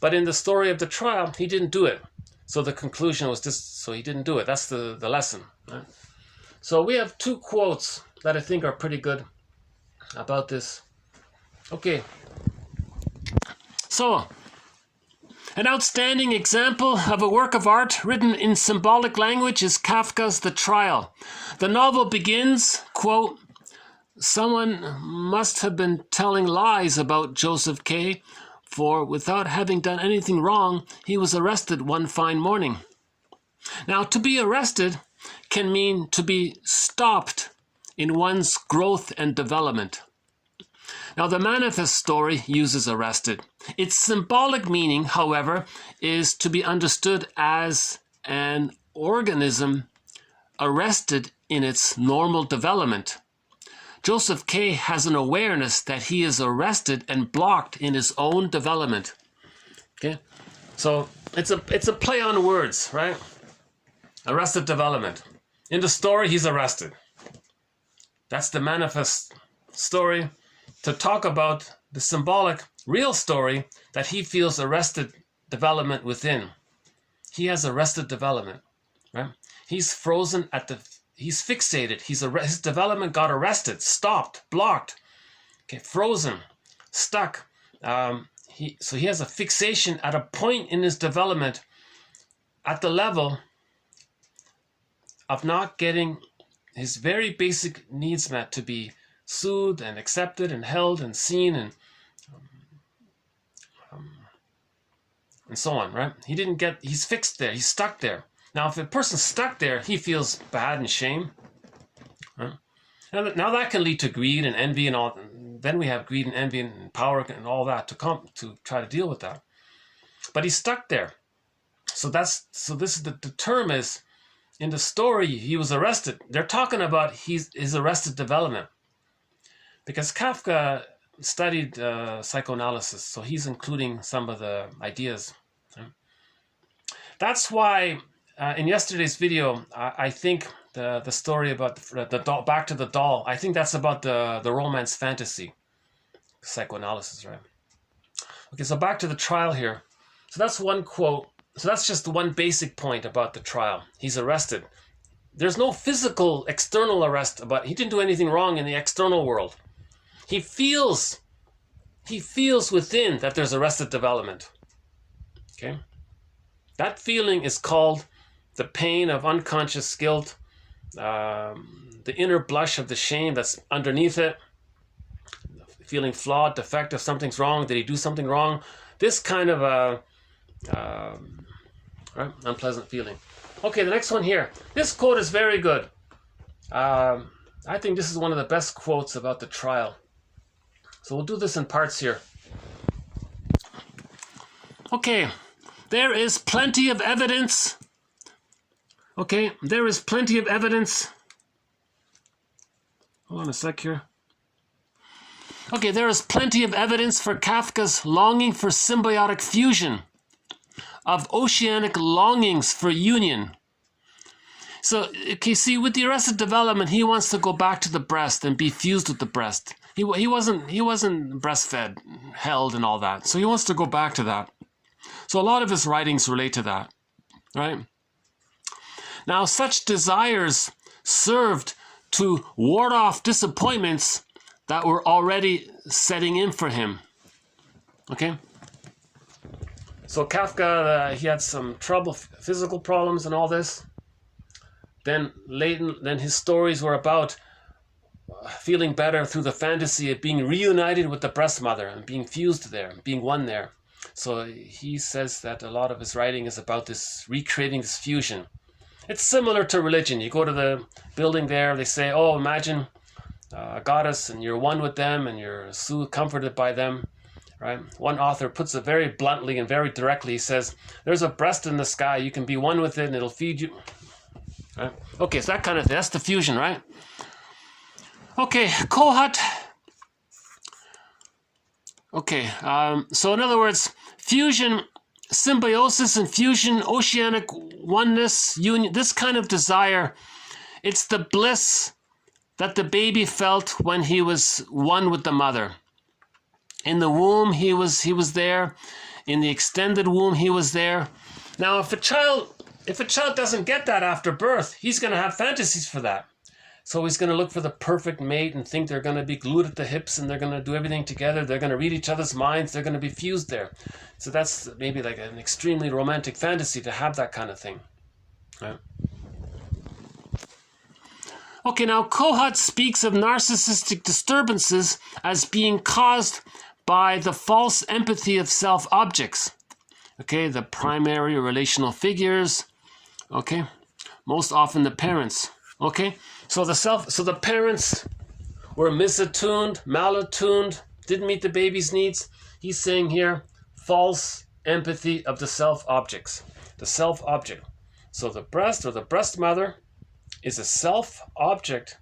But in the story of the trial, he didn't do it. So the conclusion was so he didn't do it. That's the lesson. Right? So we have two quotes that I think are pretty good about this. Okay. So An outstanding example of a work of art written in symbolic language is Kafka's The Trial. The novel begins, quote, "Someone must have been telling lies about Joseph K., for without having done anything wrong, he was arrested one fine morning." Now, to be arrested can mean to be stopped in one's growth and development. Now, the manifest story uses arrested. Its symbolic meaning, however, is to be understood as an organism arrested in its normal development. Joseph K. has an awareness that he is arrested and blocked in his own development. Okay, so it's a play on words, right? Arrested development. In the story, he's arrested. That's the manifest story. To talk about the symbolic, real story that he feels arrested development within. He has arrested development, right? He's frozen he's fixated. His development got arrested, stopped, blocked, okay, frozen, stuck. So he has a fixation at a point in his development at the level of not getting his very basic needs met, to be soothed and accepted and held and seen and so on, right? He's fixed there, he's stuck there. Now, if a person's stuck there, he feels bad and shame. Right? Now that can lead to greed and envy and all. Then we have greed and envy and power and all that to try to deal with that. But he's stuck there. So this is the term is, in the story, he was arrested. They're talking about his arrested development. Because Kafka studied psychoanalysis, so he's including some of the ideas. Right? That's why in yesterday's video, I think the story about the doll, back to the doll, I think that's about the romance fantasy psychoanalysis, right? Okay, so back to the trial here. So that's one quote. So that's just one basic point about the trial. He's arrested. There's no physical external arrest he didn't do anything wrong in the external world. He feels within that there's arrested development. Okay? That feeling is called the pain of unconscious guilt, the inner blush of the shame that's underneath it, feeling flawed, defective, something's wrong, did he do something wrong? This kind of unpleasant feeling. Okay, the next one here. This quote is very good. I think this is one of the best quotes about the trial. So we'll do this in parts here. Okay, there is plenty of evidence. Okay, there is plenty of evidence. Hold on a sec here. Okay, there is plenty of evidence for Kafka's longing for symbiotic fusion, of oceanic longings for union. So, okay, see, with the arrested development, he wants to go back to the breast and be fused with the breast. He wasn't breastfed, held, and all that. So he wants to go back to that. So a lot of his writings relate to that, right? Now, such desires served to ward off disappointments that were already setting in for him. Okay? So Kafka, he had some trouble, physical problems and all this. Then his stories were about feeling better through the fantasy of being reunited with the breast mother and being fused there, being one there. So he says that a lot of his writing is about this, recreating this fusion. It's similar to religion. You go to the building there, they say, oh, imagine a goddess and you're one with them and you're so comforted by them, right? One author puts it very bluntly and very directly. He says, there's a breast in the sky. You can be one with it and it'll feed you. Right? Okay, so that kind of thing. That's the fusion, right? Okay, Kohat. Okay, so in other words, fusion, symbiosis and fusion, oceanic oneness, union, this kind of desire, it's the bliss that the baby felt when he was one with the mother. In the womb, he was there. In the extended womb, he was there. Now, if a child doesn't get that after birth, he's going to have fantasies for that. So he's going to look for the perfect mate and think they're going to be glued at the hips and they're going to do everything together. They're going to read each other's minds. They're going to be fused there. So that's maybe like an extremely romantic fantasy to have that kind of thing. Right? Okay, now Kohut speaks of narcissistic disturbances as being caused by the false empathy of self-objects. Okay, the primary relational figures. Okay, most often the parents. Okay, so the parents were misattuned, malattuned, didn't meet the baby's needs. He's saying here, false empathy of the self-objects. The self-object. So the breast or the breast mother is a self-object.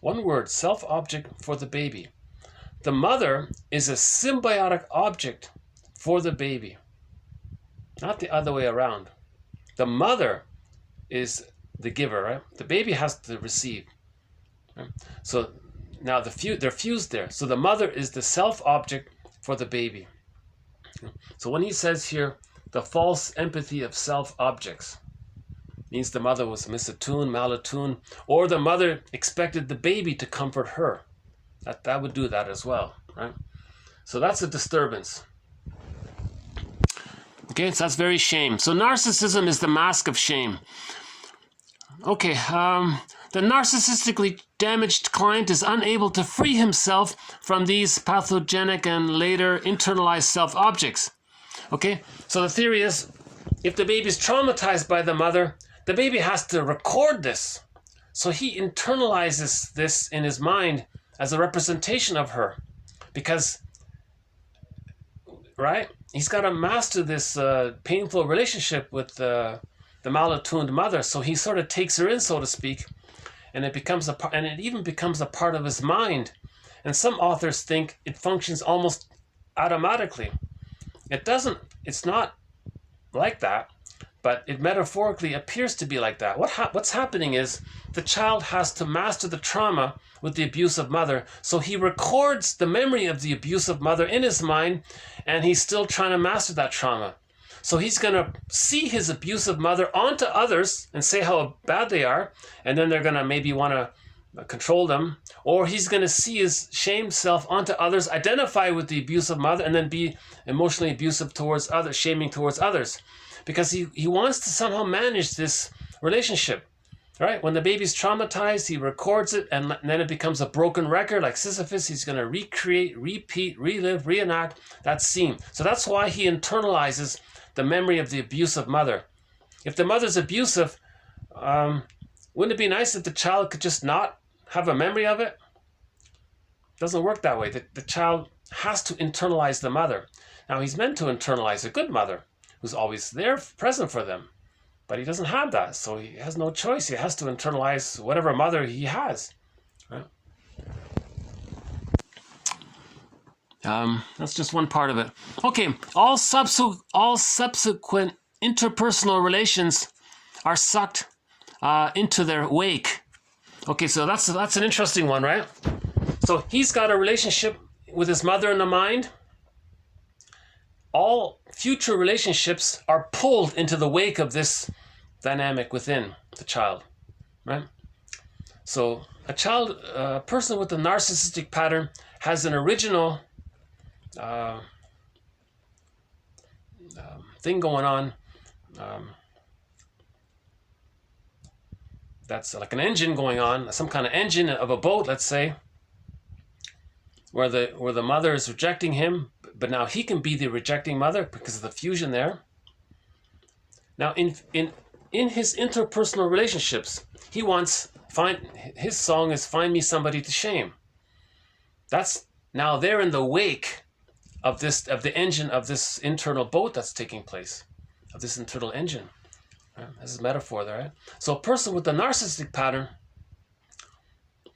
One word, self-object for the baby. The mother is a symbiotic object for the baby. Not the other way around. The mother is the giver, right? The baby has to receive. Right? So now they're fused there. So the mother is the self-object for the baby. So when he says here, the false empathy of self-objects, means the mother was misattuned, malattuned, or the mother expected the baby to comfort her. That would do that as well, right? So that's a disturbance. Okay, so that's very shame. So narcissism is the mask of shame. Okay, the narcissistically damaged client is unable to free himself from these pathogenic and later internalized self-objects. Okay, so the theory is, if the baby is traumatized by the mother, the baby has to record this. So he internalizes this in his mind as a representation of her. Because, right, he's got to master this painful relationship with the malattuned mother. So he sort of takes her in, so to speak, and it even becomes a part of his mind. And some authors think it functions almost automatically. It doesn't. It's not like that. But it metaphorically appears to be like that. What's happening is the child has to master the trauma with the abusive mother. So he records the memory of the abusive mother in his mind, and he's still trying to master that trauma. So he's going to see his abusive mother onto others and say how bad they are, and then they're going to maybe want to control them. Or he's going to see his shamed self onto others, identify with the abusive mother, and then be emotionally abusive towards others, shaming towards others. Because he wants to somehow manage this relationship, right? When the baby's traumatized, he records it, and then it becomes a broken record. Like Sisyphus, he's going to recreate, repeat, relive, reenact that scene. So that's why he internalizes the memory of the abusive mother. If the mother's abusive, wouldn't it be nice if the child could just not have a memory of it? It doesn't work that way. The child has to internalize the mother. Now, he's meant to internalize a good mother, who's always there, present for them. But he doesn't have that, so he has no choice. He has to internalize whatever mother he has. Right? That's just one part of it. Okay, all subsequent interpersonal relations are sucked into their wake. Okay, so that's an interesting one, right? So he's got a relationship with his mother in the mind. All future relationships are pulled into the wake of this dynamic within the child, right? So a person with a narcissistic pattern has an original thing going on. That's like an engine going on, some kind of engine of a boat, let's say, where the mother is rejecting him, but now he can be the rejecting mother because of the fusion there. Now, in his interpersonal relationships, his song is "Find Me Somebody to Shame." That's now they're in the wake of the engine of this internal boat that's taking place, of this internal engine. Right? This is a metaphor there, right? So a person with a narcissistic pattern,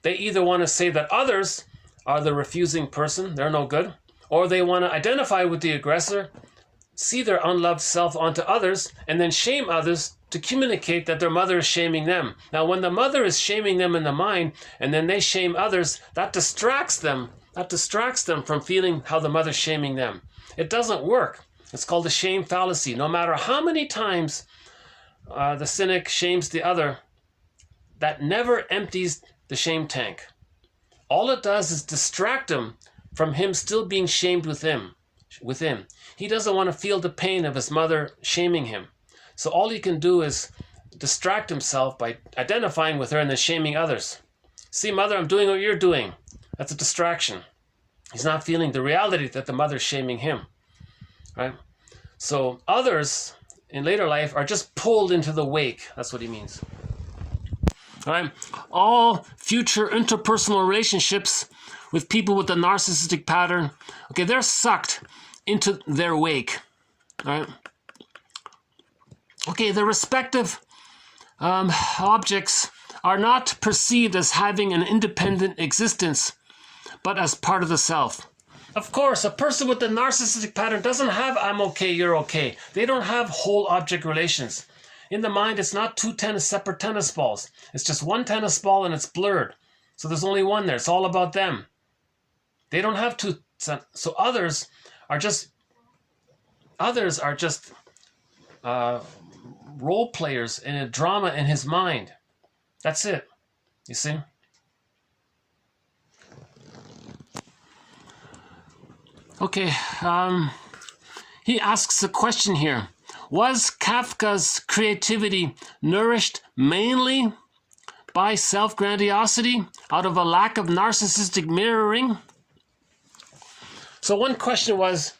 they either want to say that others are the refusing person, they're no good, or they want to identify with the aggressor, see their unloved self onto others, and then shame others to communicate that their mother is shaming them. Now, when the mother is shaming them in the mind, and then they shame others, that distracts them from feeling how the mother's shaming them. It doesn't work. It's called the shame fallacy. No matter how many times the cynic shames the other, that never empties the shame tank. All it does is distract him from him still being shamed within. He doesn't want to feel the pain of his mother shaming him. So all he can do is distract himself by identifying with her and then shaming others. See, mother, I'm doing what you're doing. That's a distraction. He's not feeling the reality that the mother's shaming him. Right? So others in later life are just pulled into the wake. That's what he means. All right? All future interpersonal relationships with people with a narcissistic pattern, okay, they're sucked into their wake. All right? Okay, the respective objects are not perceived as having an independent existence, but as part of the self. Of course, a person with the narcissistic pattern doesn't have I'm okay, you're okay. They don't have whole object relations. In the mind, it's not two separate tennis balls. It's just one tennis ball and it's blurred. So there's only one there. It's all about them. They don't have two. So others are just role players in a drama in his mind. That's it. You see? Okay, he asks a question here. Was Kafka's creativity nourished mainly by self-grandiosity out of a lack of narcissistic mirroring? So one question was,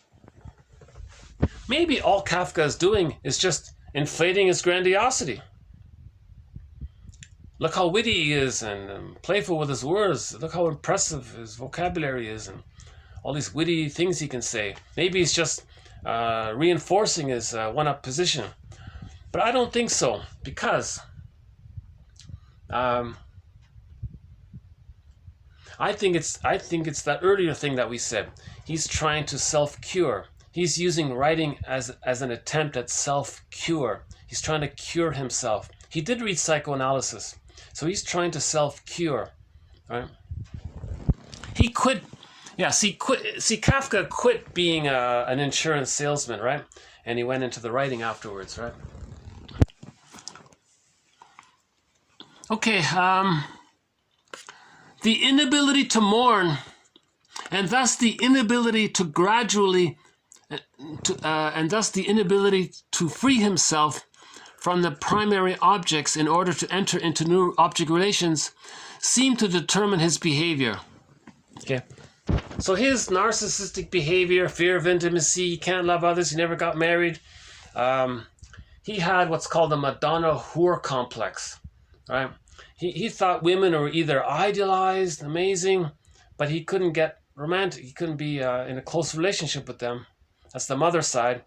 maybe all Kafka is doing is just inflating his grandiosity. Look how witty he is and playful with his words. Look how impressive his vocabulary is and all these witty things he can say. Maybe he's just reinforcing his one-up position. But I don't think so, because I think it's that earlier thing that we said. He's trying to self-cure. He's using writing as an attempt at self-cure. He's trying to cure himself. He did read psychoanalysis, so he's trying to self-cure. Right? He quit. Yeah, see, Kafka quit being an insurance salesman, right? And he went into the writing afterwards, right? Okay, the inability to mourn, and thus the inability to gradually, and thus the inability to free himself from the primary objects in order to enter into new object relations, seem to determine his behavior. Okay. So his narcissistic behavior, fear of intimacy, he can't love others, he never got married. He had what's called a Madonna whore complex, right? He thought women were either idealized, amazing, but he couldn't get romantic. He couldn't be in a close relationship with them. That's the mother side.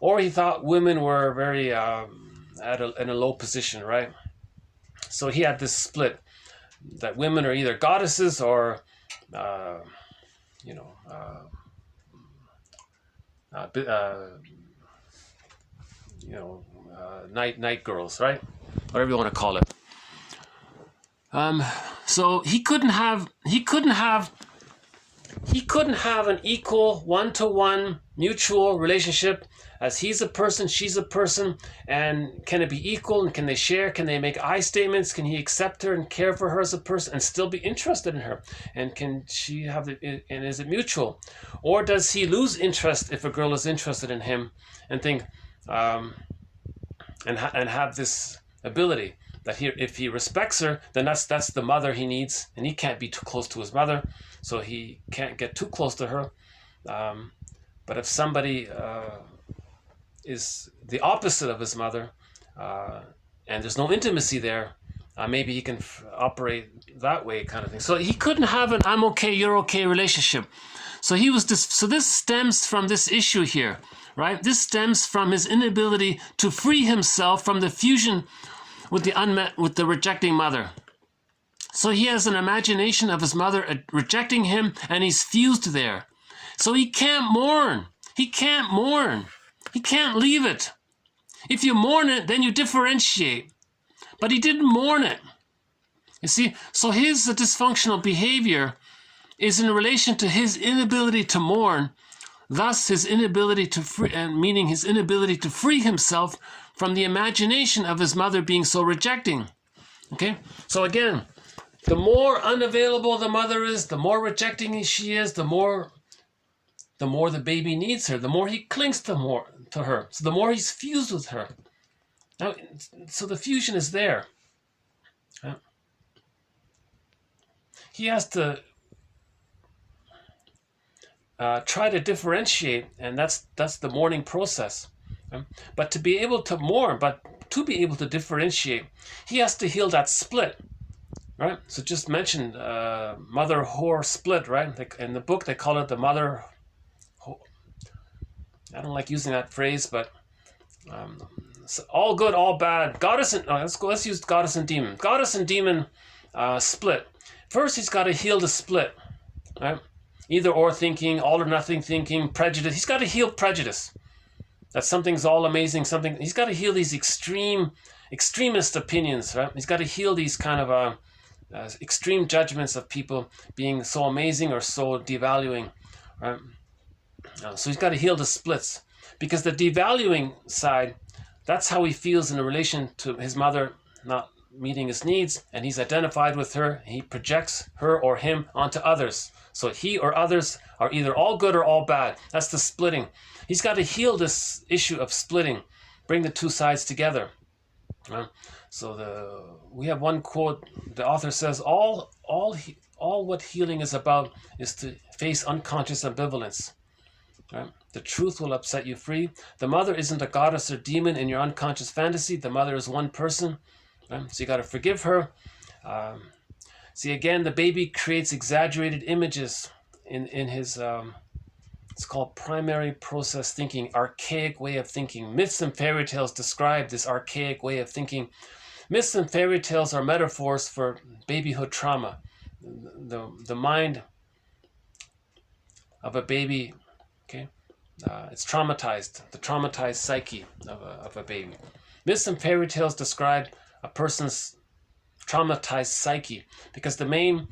Or he thought women were very in a low position, right? So he had this split that women are either goddesses or night girls, right? Whatever you want to call it. So he couldn't have an equal one-to-one mutual relationship, as he's a person, she's a person, and can it be equal, and can they share, can they make I statements, can he accept her and care for her as a person and still be interested in her, and can she have it, and is it mutual? Or does he lose interest if a girl is interested in him and think and have this ability that if he respects her, then that's the mother he needs, and he can't be too close to his mother, so he can't get too close to her. But if somebody is the opposite of his mother, and there's no intimacy there, maybe he can operate that way, kind of thing. So he couldn't have an I'm okay, you're okay relationship. So this stems from this issue here, right? This stems from his inability to free himself from the fusion with the rejecting mother. So he has an imagination of his mother rejecting him, and he's fused there. So he can't mourn. He can't mourn. He can't leave it. If you mourn it, then you differentiate. But he didn't mourn it. You see, so his dysfunctional behavior is in relation to his inability to mourn, thus his inability to meaning his inability to free himself from the imagination of his mother being so rejecting. Okay, so again, the more unavailable the mother is, the more rejecting she is, the more the baby needs her, the more he clings to her, so the more he's fused with her. Now, so the fusion is there. He has to try to differentiate, and that's the mourning process. But to be able to mourn, but to be able to differentiate, he has to heal that split. Right? So just mentioned mother whore split, right? In the book they call it the mother. I don't like using that phrase, but so all good, all bad. Goddess and let's use goddess and demon. Goddess and demon split. First, he's got to heal the split, right? Either or thinking, all or nothing thinking, prejudice. He's got to heal prejudice. That something's all amazing. Something. He's got to heal these extremist opinions, right? He's got to heal these kind of extreme judgments of people being so amazing or so devaluing, right? So he's got to heal the splits, because the devaluing side, that's how he feels in relation to his mother not meeting his needs, and he's identified with her. He projects her or him onto others. So he or others are either all good or all bad. That's the splitting. He's got to heal this issue of splitting, bring the two sides together. So we have one quote. The author says, all what healing is about is to face unconscious ambivalence. Right? The truth will upset you free. The mother isn't a goddess or demon in your unconscious fantasy. The mother is one person. Right? So you got to forgive her. See, again, the baby creates exaggerated images in his, it's called primary process thinking, archaic way of thinking. Myths and fairy tales describe this archaic way of thinking. Myths and fairy tales are metaphors for babyhood trauma. The mind of a baby, okay, it's traumatized, the traumatized psyche of a baby. Myths and fairy tales describe a person's traumatized psyche, because the main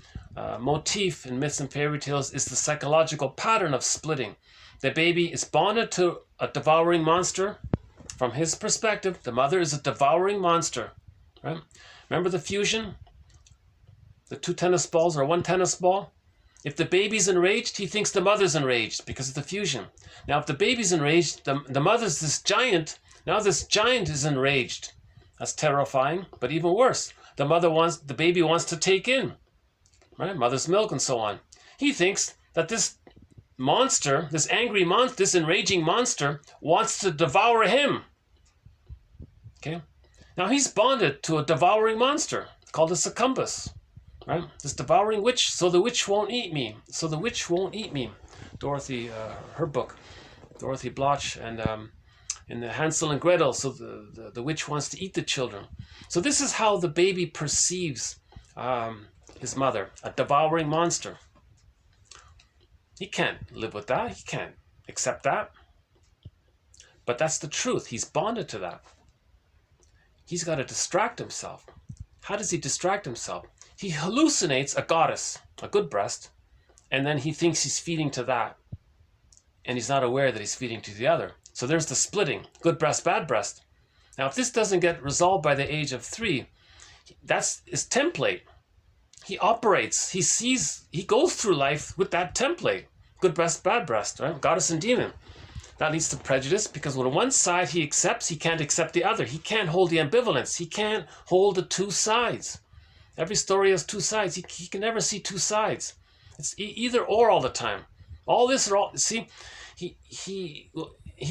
motif in myths and fairy tales is the psychological pattern of splitting. The baby is bonded to a devouring monster. From his perspective, the mother is a devouring monster. Right? Remember the fusion? The two tennis balls or one tennis ball? If the baby's enraged, he thinks the mother's enraged because of the fusion. Now, if the baby's enraged, the mother's this giant. Now this giant is enraged. That's terrifying, but even worse. The baby wants to take in, right? Mother's milk and so on. He thinks that this monster, this angry monster, this enraging monster wants to devour him. Okay? Now he's bonded to a devouring monster called a succumbus, right? This devouring witch, so the witch won't eat me. So the witch won't eat me. Dorothy, her book, Dorothy Bloch, and in the Hansel and Gretel, so the witch wants to eat the children. So this is how the baby perceives his mother, a devouring monster. He can't live with that. He can't accept that. But that's the truth. He's bonded to that. He's got to distract himself. How does he distract himself? He hallucinates a goddess, a good breast, and then he thinks he's feeding to that. And he's not aware that he's feeding to the other. So there's the splitting, good breast, bad breast. Now, if this doesn't get resolved by the age of 3, that's his template. He operates, he goes through life with that template. Good breast, bad breast, right? Goddess and demon. That leads to prejudice, because when one side he accepts, he can't accept the other. He can't hold the ambivalence. He can't hold the two sides. Every story has two sides. He can never see two sides. It's either or all the time. All this or all, see, he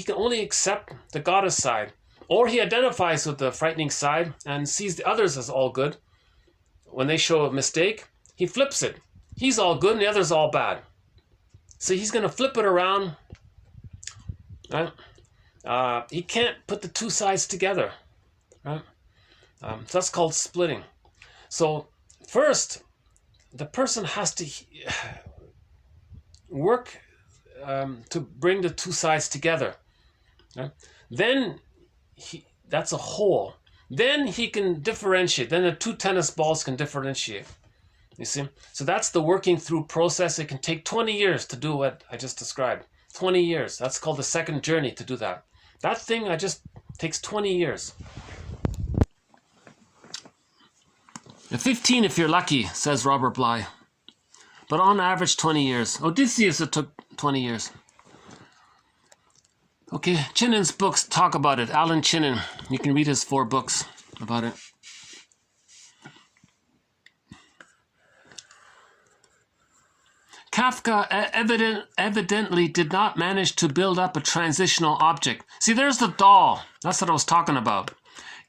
can only accept the goddess side, or he identifies with the frightening side and sees the others as all good. When they show a mistake, he flips it. He's all good and the other's all bad. So he's going to flip it around. Right? He can't put the two sides together. Right? So that's called splitting. So first, the person has to work to bring the two sides together. Right? Then that's a whole. Then he can differentiate. Then the two tennis balls can differentiate. You see? So that's the working through process. It can take 20 years to do what I just described. 20 years. That's called the second journey to do that. That thing takes 20 years. 15 if you're lucky, says Robert Bly. But on average, 20 years. Odysseus, it took 20 years. Okay, Chinnon's books talk about it. Alan Chinnon. You can read his 4 books about it. Kafka evidently did not manage to build up a transitional object. See, there's the doll. That's what I was talking about.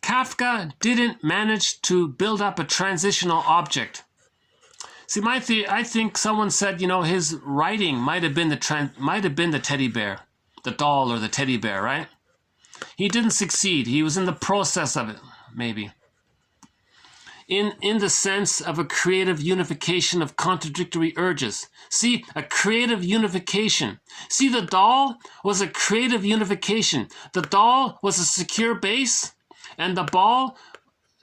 Kafka didn't manage to build up a transitional object. See, I think someone said, you know, his writing might have been the teddy bear, the doll or the teddy bear, right? He didn't succeed. He was in the process of it, maybe. In the sense of a creative unification of contradictory urges. See, a creative unification. See, the doll was a creative unification. The doll was a secure base, and the ball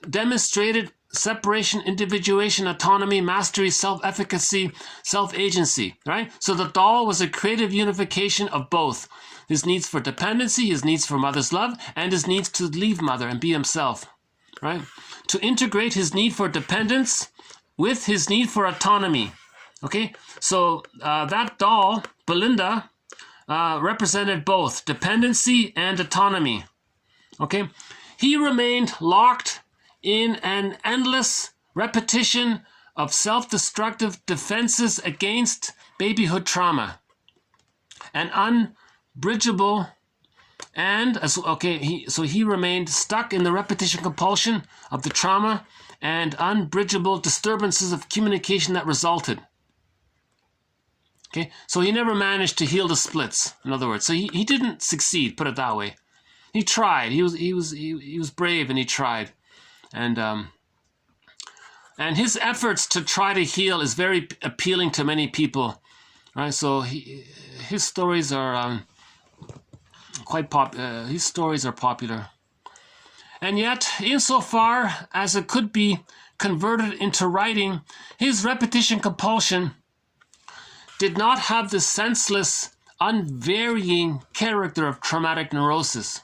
demonstrated separation, individuation, autonomy, mastery, self-efficacy, self-agency, right? So the doll was a creative unification of both. His needs for dependency, his needs for mother's love, and his needs to leave mother and be himself, right? To integrate his need for dependence with his need for autonomy. Okay, so that doll, Belinda, represented both dependency and autonomy. Okay, he remained locked in an endless repetition of self-destructive defenses against babyhood trauma. An unbridgeable he remained stuck in the repetition compulsion of the trauma and unbridgeable disturbances of communication that resulted. Okay, so he never managed to heal the splits, in other words. So he didn't succeed, put it that way. He tried. He was brave and he tried. And his efforts to try to heal is very appealing to many people. Right? So his stories are his stories are popular. And yet, insofar as it could be converted into writing, his repetition compulsion did not have the senseless, unvarying character of traumatic neurosis.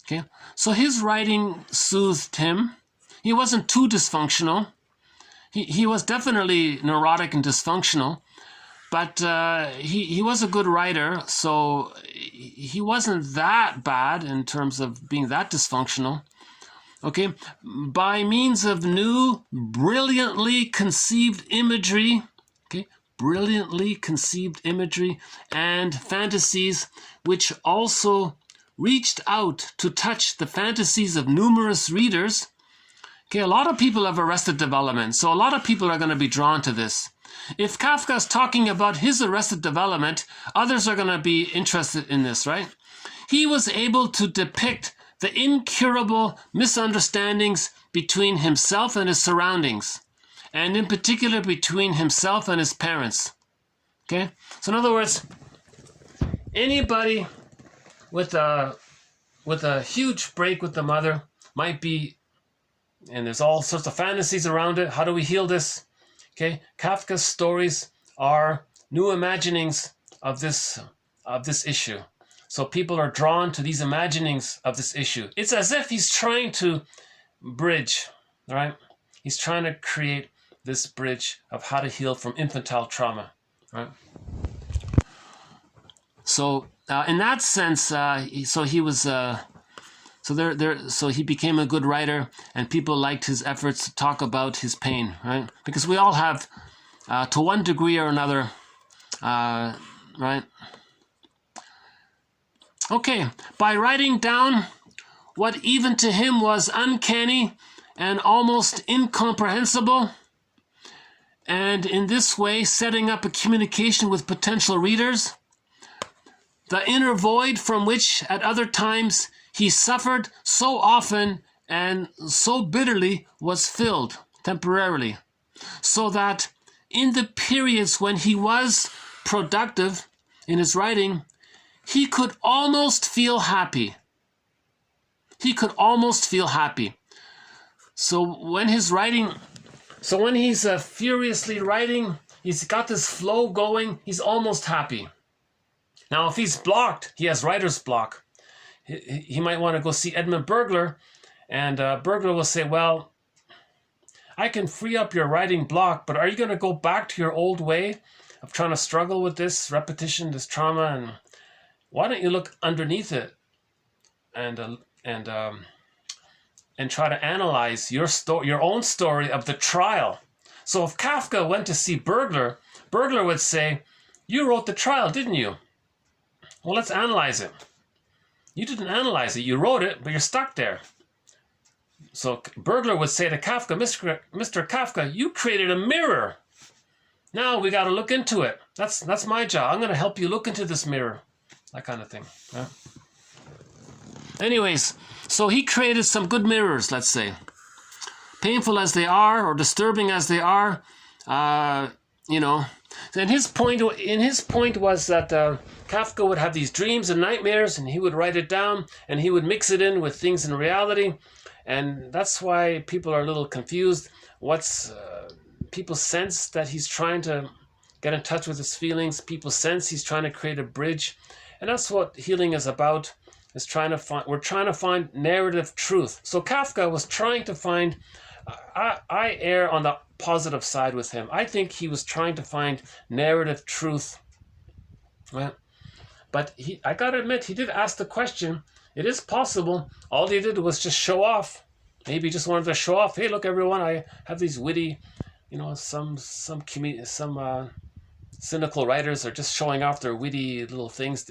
Okay, so his writing soothed him. He wasn't too dysfunctional. He was definitely neurotic and dysfunctional, but he was a good writer, so he wasn't that bad in terms of being that dysfunctional. Okay, by means of new, brilliantly conceived imagery, and fantasies, which also reached out to touch the fantasies of numerous readers. Okay, a lot of people have arrested development, so a lot of people are going to be drawn to this. If Kafka's talking about his arrested development, others are going to be interested in this, right? He was able to depict the incurable misunderstandings between himself and his surroundings, and in particular between himself and his parents. Okay? So in other words, anybody with a huge break with the mother might be, and there's all sorts of fantasies around it. How do we heal this? Okay, Kafka's stories are new imaginings of this issue. So people are drawn to these imaginings of this issue. It's as if he's trying to bridge, right? He's trying to create this bridge of how to heal from infantile trauma, right? So in that sense, so he became a good writer, and people liked his efforts to talk about his pain, right? Because we all have, to one degree or another, right? Okay, by writing down what even to him was uncanny and almost incomprehensible, and in this way setting up a communication with potential readers, the inner void from which at other times he suffered so often and so bitterly was filled temporarily, so that in the periods when he was productive in his writing, he could almost feel happy. He could almost feel happy. So when he's furiously writing, he's got this flow going, he's almost happy. Now, if he's blocked, he has writer's block. He might want to go see Edmund Burglar, and Burglar will say, well, I can free up your writing block, but are you going to go back to your old way of trying to struggle with this repetition, this trauma? And why don't you look underneath it and try to analyze your own story of the trial? So if Kafka went to see Burglar, Burglar would say, "You wrote the trial, didn't you? Well, let's analyze it. You didn't analyze it. You wrote it, but you're stuck there." So Burglar would say to Kafka, Mr. Kafka, you created a mirror. Now we got to look into it. That's my job. I'm going to help you look into this mirror. That kind of thing. Yeah. Anyways, so he created some good mirrors, let's say. Painful as they are, or disturbing as they are, you know. And his point was that Kafka would have these dreams and nightmares, and he would write it down, and he would mix it in with things in reality. And that's why people are a little confused. People sense that he's trying to get in touch with his feelings. People sense he's trying to create a bridge. And that's what healing is about, is we're trying to find narrative truth. So Kafka was trying to find, I err on the positive side with him. I think he was trying to find narrative truth. Right? But I got to admit, he did ask the question. It is possible. All he did was just show off. Maybe he just wanted to show off. Hey, look, everyone! I have these witty, you know, some cynical writers are just showing off their witty little things.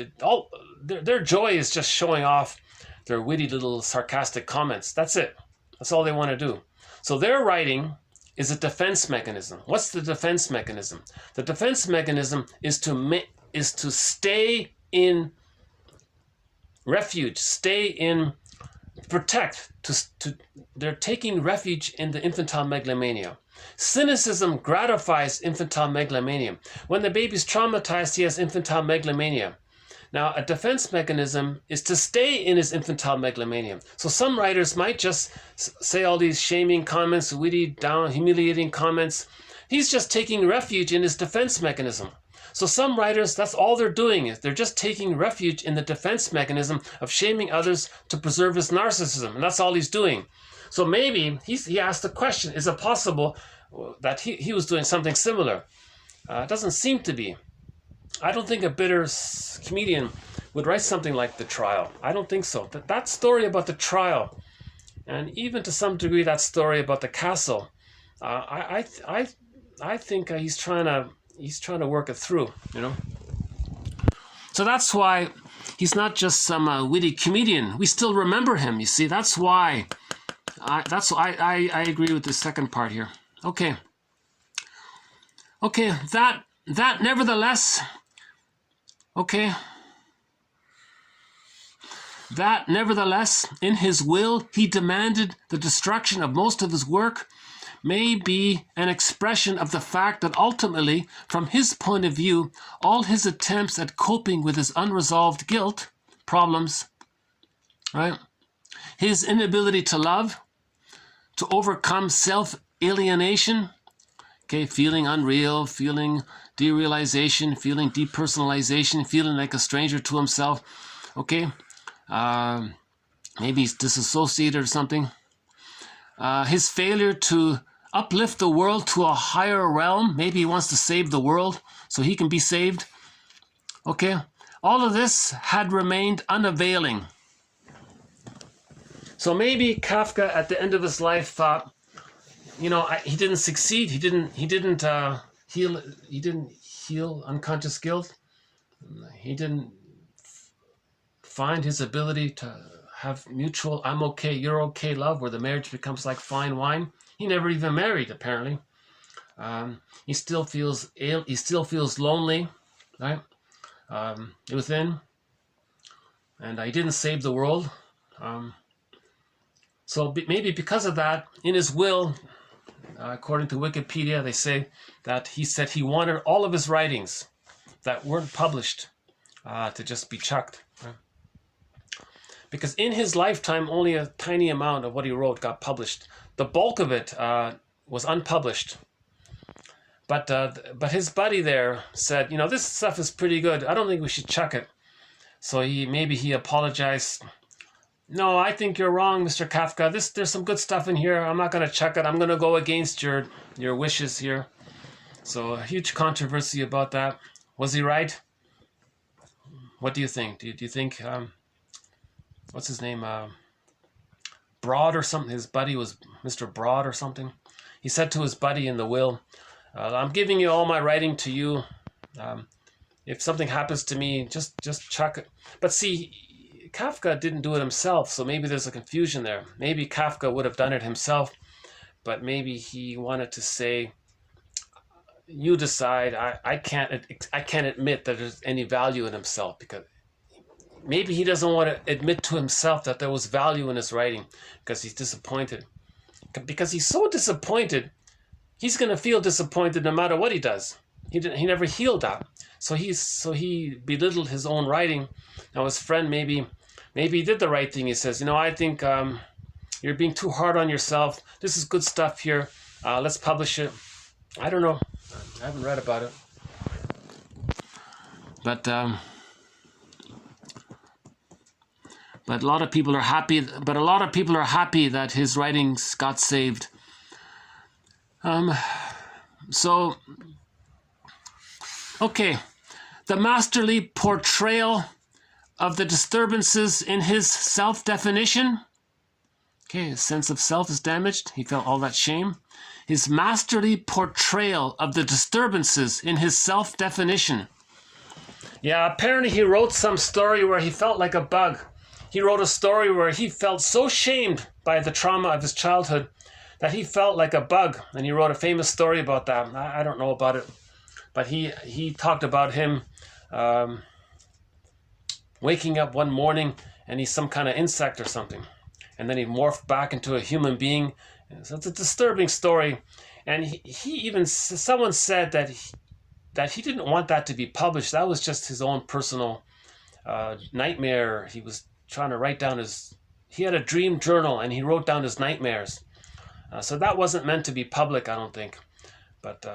Their joy is just showing off their witty little sarcastic comments. That's it. That's all they want to do. So their writing is a defense mechanism. What's the defense mechanism? The defense mechanism is to stay in refuge, protect. They're taking refuge in the infantile megalomania. Cynicism gratifies infantile megalomania. When the baby's traumatized, he has infantile megalomania. Now, a defense mechanism is to stay in his infantile megalomania. So some writers might just say all these shaming comments, witty, humiliating comments. He's just taking refuge in his defense mechanism. So some writers, that's all they're doing, is they're just taking refuge in the defense mechanism of shaming others to preserve his narcissism, and that's all he's doing. So maybe he asked the question, is it possible that he was doing something similar? It doesn't seem to be. I don't think a bitter comedian would write something like The Trial. I don't think so. That story about the trial, and even to some degree that story about the castle, I think he's trying to work it through, you know. So that's why he's not just some witty comedian. We still remember him. You see, that's why. I agree with the second part here. Okay. That nevertheless. Okay. That nevertheless, in his will, he demanded the destruction of most of his work, may be an expression of the fact that ultimately, from his point of view, all his attempts at coping with his unresolved guilt problems, right? His inability to love, to overcome self-alienation, okay, feeling unreal, feeling derealization, feeling depersonalization, feeling like a stranger to himself, okay? Maybe he's disassociated or something. His failure to uplift the world to a higher realm. Maybe he wants to save the world so he can be saved. Okay, all of this had remained unavailing. So maybe Kafka at the end of his life thought, you know, he didn't succeed. He didn't heal unconscious guilt. He didn't find his ability to have mutual "I'm okay, you're okay" love, where the marriage becomes like fine wine. He never even married, apparently. He still feels ill. He still feels lonely, right? Within, and he didn't save the world. So maybe because of that, in his will, according to Wikipedia, they say that he said he wanted all of his writings that weren't published to just be chucked. Right? Because in his lifetime, only a tiny amount of what he wrote got published. The bulk of it was unpublished. But his buddy there said, you know, this stuff is pretty good. I don't think we should chuck it. So maybe he apologized No, I think you're wrong, Mr. Kafka. There's some good stuff in here. I'm not going to chuck it. I'm going to go against your wishes here. So a huge controversy about that. Was he right? What do you think? Do you think what's his name? Broad or something? His buddy was Mr. Broad or something. He said to his buddy in the will, "I'm giving you all my writing to you. If something happens to me, just chuck it." But see, Kafka didn't do it himself, so maybe there's a confusion there. Maybe Kafka would have done it himself, but maybe he wanted to say, "You decide. I can't admit that there's any value in himself," because maybe he doesn't want to admit to himself that there was value in his writing because he's disappointed. Because he's so disappointed, he's going to feel disappointed no matter what he does. He never healed that. So he belittled his own writing. Now his friend maybe he did the right thing. He says, I think you're being too hard on yourself. This is good stuff here. Let's publish it. I don't know. I haven't read about it. But a lot of people are happy. But a lot of people are happy that his writings got saved. So, okay, the masterly portrayal of the disturbances in his self-definition. Okay, his sense of self is damaged. He felt all that shame. His masterly portrayal of the disturbances in his self-definition. Yeah, apparently he wrote some story where he felt like a bug. He wrote a story where he felt so shamed by the trauma of his childhood that he felt like a bug. And he wrote a famous story about that. I don't know about it. But he talked about him waking up one morning and he's some kind of insect or something. And then he morphed back into a human being. So it's a disturbing story. And he even, someone said that he didn't want that to be published. That was just his own personal nightmare. He was trying to write down he had a dream journal and he wrote down his nightmares. So that wasn't meant to be public, I don't think. But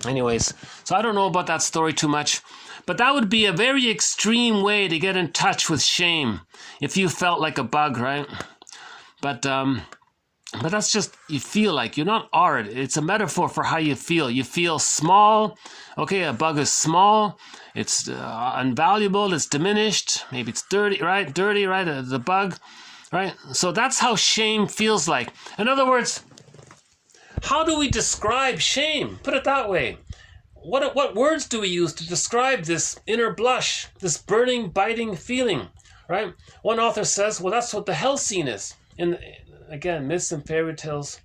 anyways, so I don't know about that story too much. But that would be a very extreme way to get in touch with shame if you felt like a bug, right? But that's just, you feel like, you're not art. It's a metaphor for how you feel. You feel small. Okay, a bug is small. It's invaluable. It's diminished. Maybe it's dirty, right? Dirty, right? The bug, right? So that's how shame feels like. In other words, how do we describe shame? Put it that way. What words do we use to describe this inner blush, this burning, biting feeling, right? One author says, well, that's what the hell scene is. And again, myths and fairy tales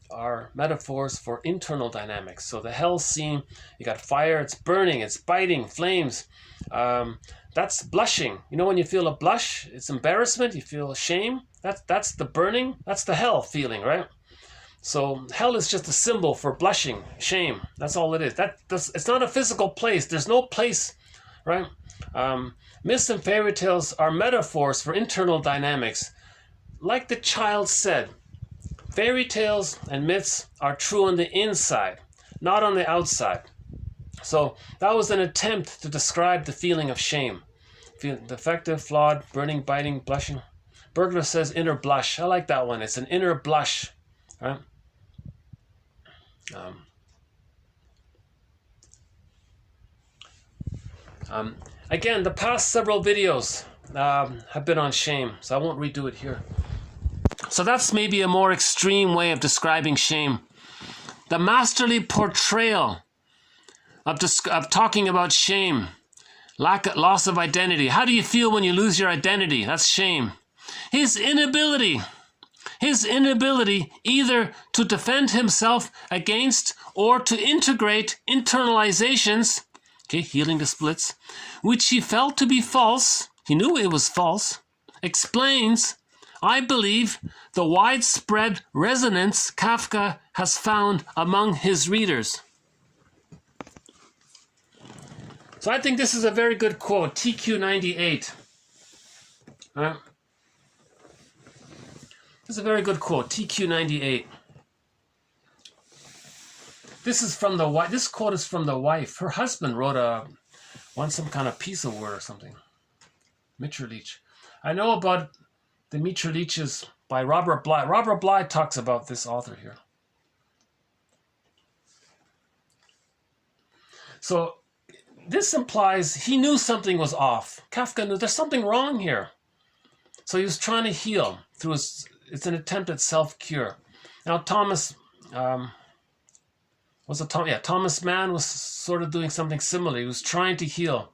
are metaphors for internal dynamics. So the hell scene, you got fire, it's burning, it's biting, flames. That's blushing. When you feel a blush, it's embarrassment, you feel shame. That's the burning, that's the hell feeling, right? So hell is just a symbol for blushing, shame. That's all it is. It's not a physical place. There's no place, right? Myths and fairy tales are metaphors for internal dynamics. Like the child said, fairy tales and myths are true on the inside, not on the outside. So that was an attempt to describe the feeling of shame. Defective, flawed, burning, biting, blushing. Bergler says inner blush. I like that one. It's an inner blush, right? Again, the past several videos have been on shame, so I won't redo it here. So that's maybe a more extreme way of describing shame. The masterly portrayal of talking about shame, loss of identity. How do you feel when you lose your identity? That's shame. His inability either to defend himself against or to integrate internalizations, okay, healing the splits, which he felt to be false, he knew it was false, explains, I believe, the widespread resonance Kafka has found among his readers. So I think this is a very good quote, TQ98. This is a very good quote, TQ98. This quote is from the wife. Her husband wrote some kind of piece of work or something. Mitcherleach. I know about Dimitri Leach's by Robert Bly. Robert Bly talks about this author here. So this implies he knew something was off. Kafka knew there's something wrong here. So he was trying to heal through his, it's an attempt at self-cure. Now Thomas, Thomas Mann was sort of doing something similar. He was trying to heal.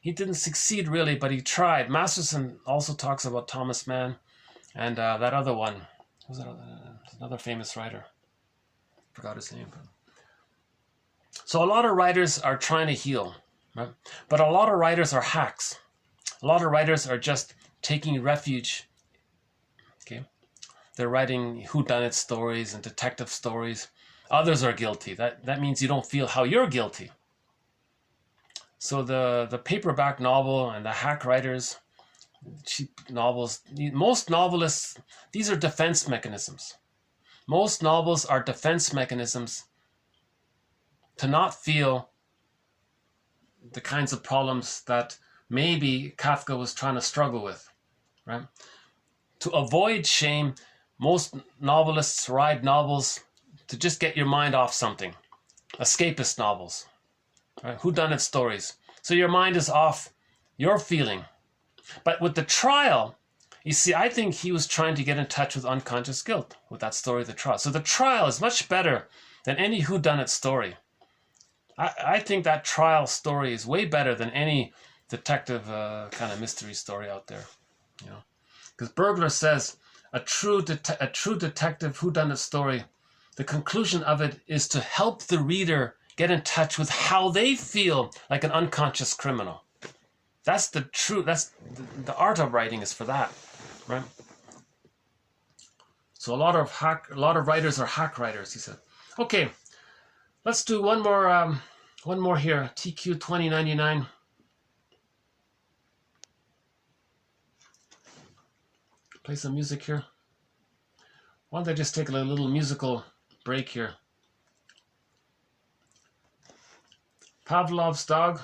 He didn't succeed really, but he tried. Masterson also talks about Thomas Mann and that other one. Who's that? Another famous writer. Forgot his name. So a lot of writers are trying to heal, right? But a lot of writers are hacks. A lot of writers are just taking refuge. Okay, they're writing whodunit stories and detective stories. Others are guilty. That means you don't feel how you're guilty. So the paperback novel and the hack writers, cheap novels, most novelists, these are defense mechanisms. Most novels are defense mechanisms to not feel the kinds of problems that maybe Kafka was trying to struggle with, right? To avoid shame, most novelists write novels to just get your mind off something. Escapist novels, right? Whodunit stories. So your mind is off your feeling. But with the trial, you see, I think he was trying to get in touch with unconscious guilt with that story of the trial. So the trial is much better than any whodunit story. I think that trial story is way better than any detective kind of mystery story out there, you know. Because Burglar says a true detective whodunit story, the conclusion of it is to help the reader get in touch with how they feel like an unconscious criminal. That's the art of writing is for that, right? So a lot of writers are hack writers, he said. Okay, let's do one more here. TQ 2099. Play some music here. Why don't I just take a little musical break here? Pavlov's Dog.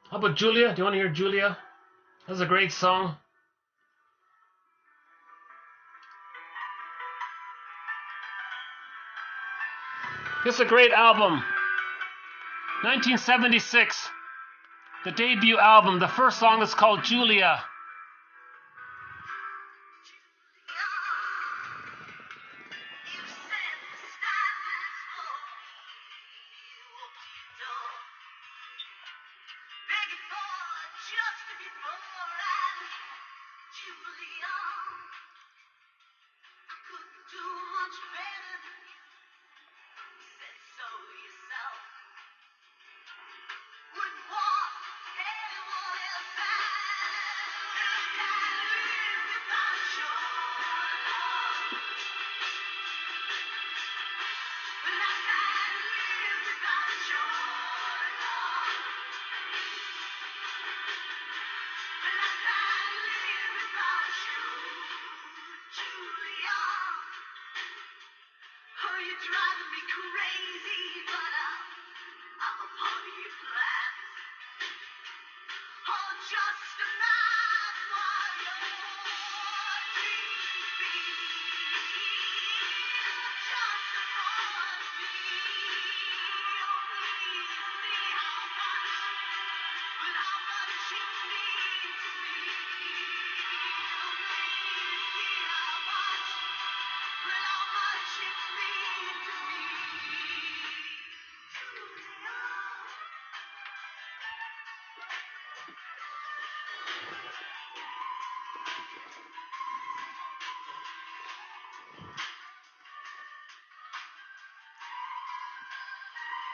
How about Julia? Do you want to hear Julia? That's a great song. This is a great album. 1976. The debut album. The first song is called Julia.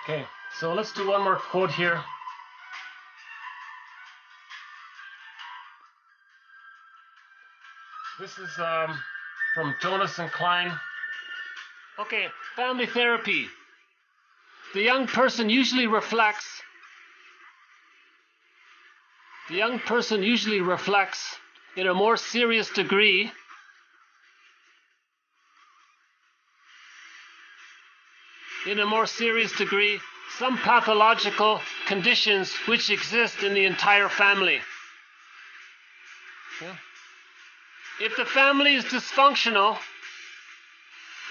Okay, so let's do one more quote here. This is from Jonas and Klein. Okay, family therapy. The young person usually reflects in a more serious degree some pathological conditions which exist in the entire family. Yeah. If the family is dysfunctional,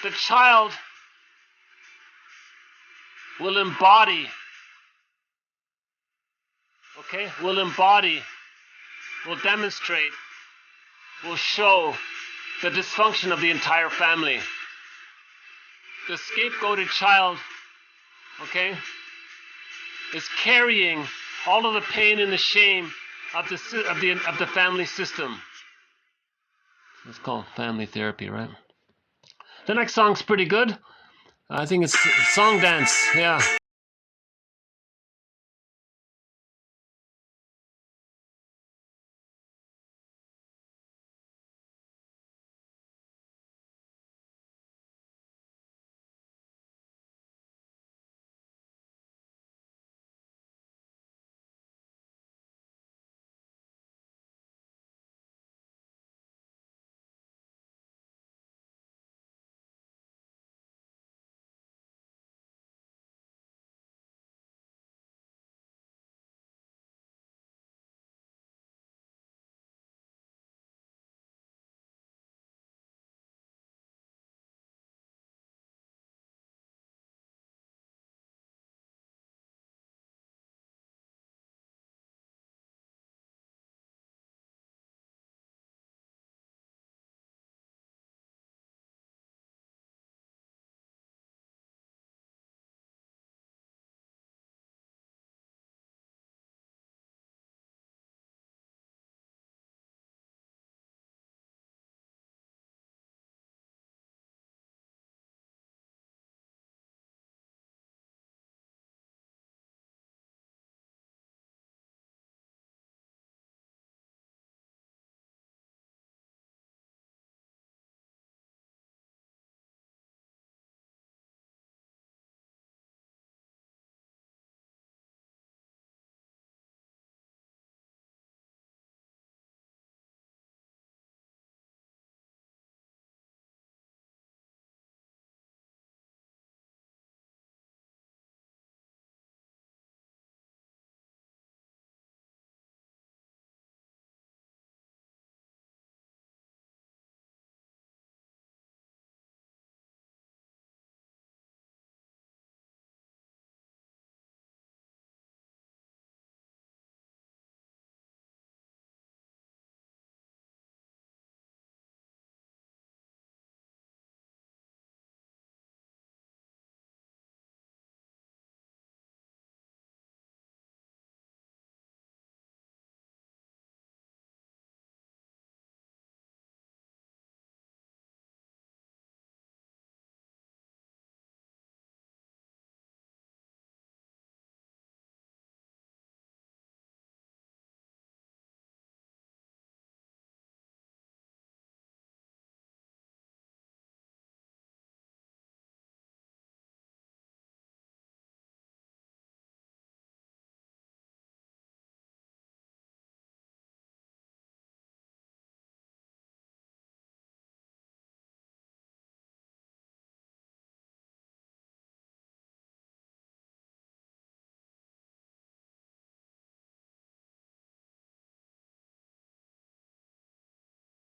the child will embody, will demonstrate, will show the dysfunction of the entire family. The scapegoated child, is carrying all of the pain and the shame of the family system. It's called family therapy, right? The next song's pretty good. I think it's Song Dance, yeah.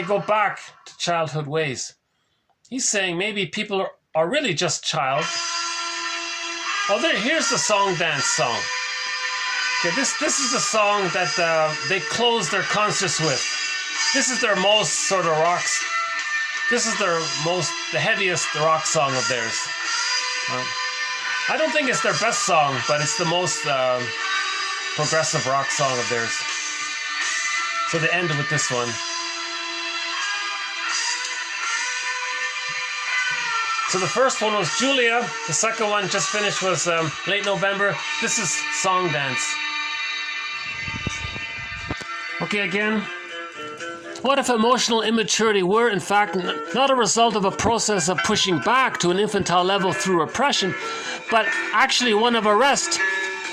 Go back to childhood ways. He's saying maybe people are really just child. Oh, here's the Song Dance song. Okay, this is the song that they close their concerts with. This is their most sort of rocks. This is the heaviest rock song of theirs. I don't think it's their best song, but it's the most progressive rock song of theirs. So they end with this one. So the first one was Julia. The second one just finished was Late November. This is Song Dance. Okay, again. What if emotional immaturity were, in fact, not a result of a process of pushing back to an infantile level through repression, but actually one of arrest?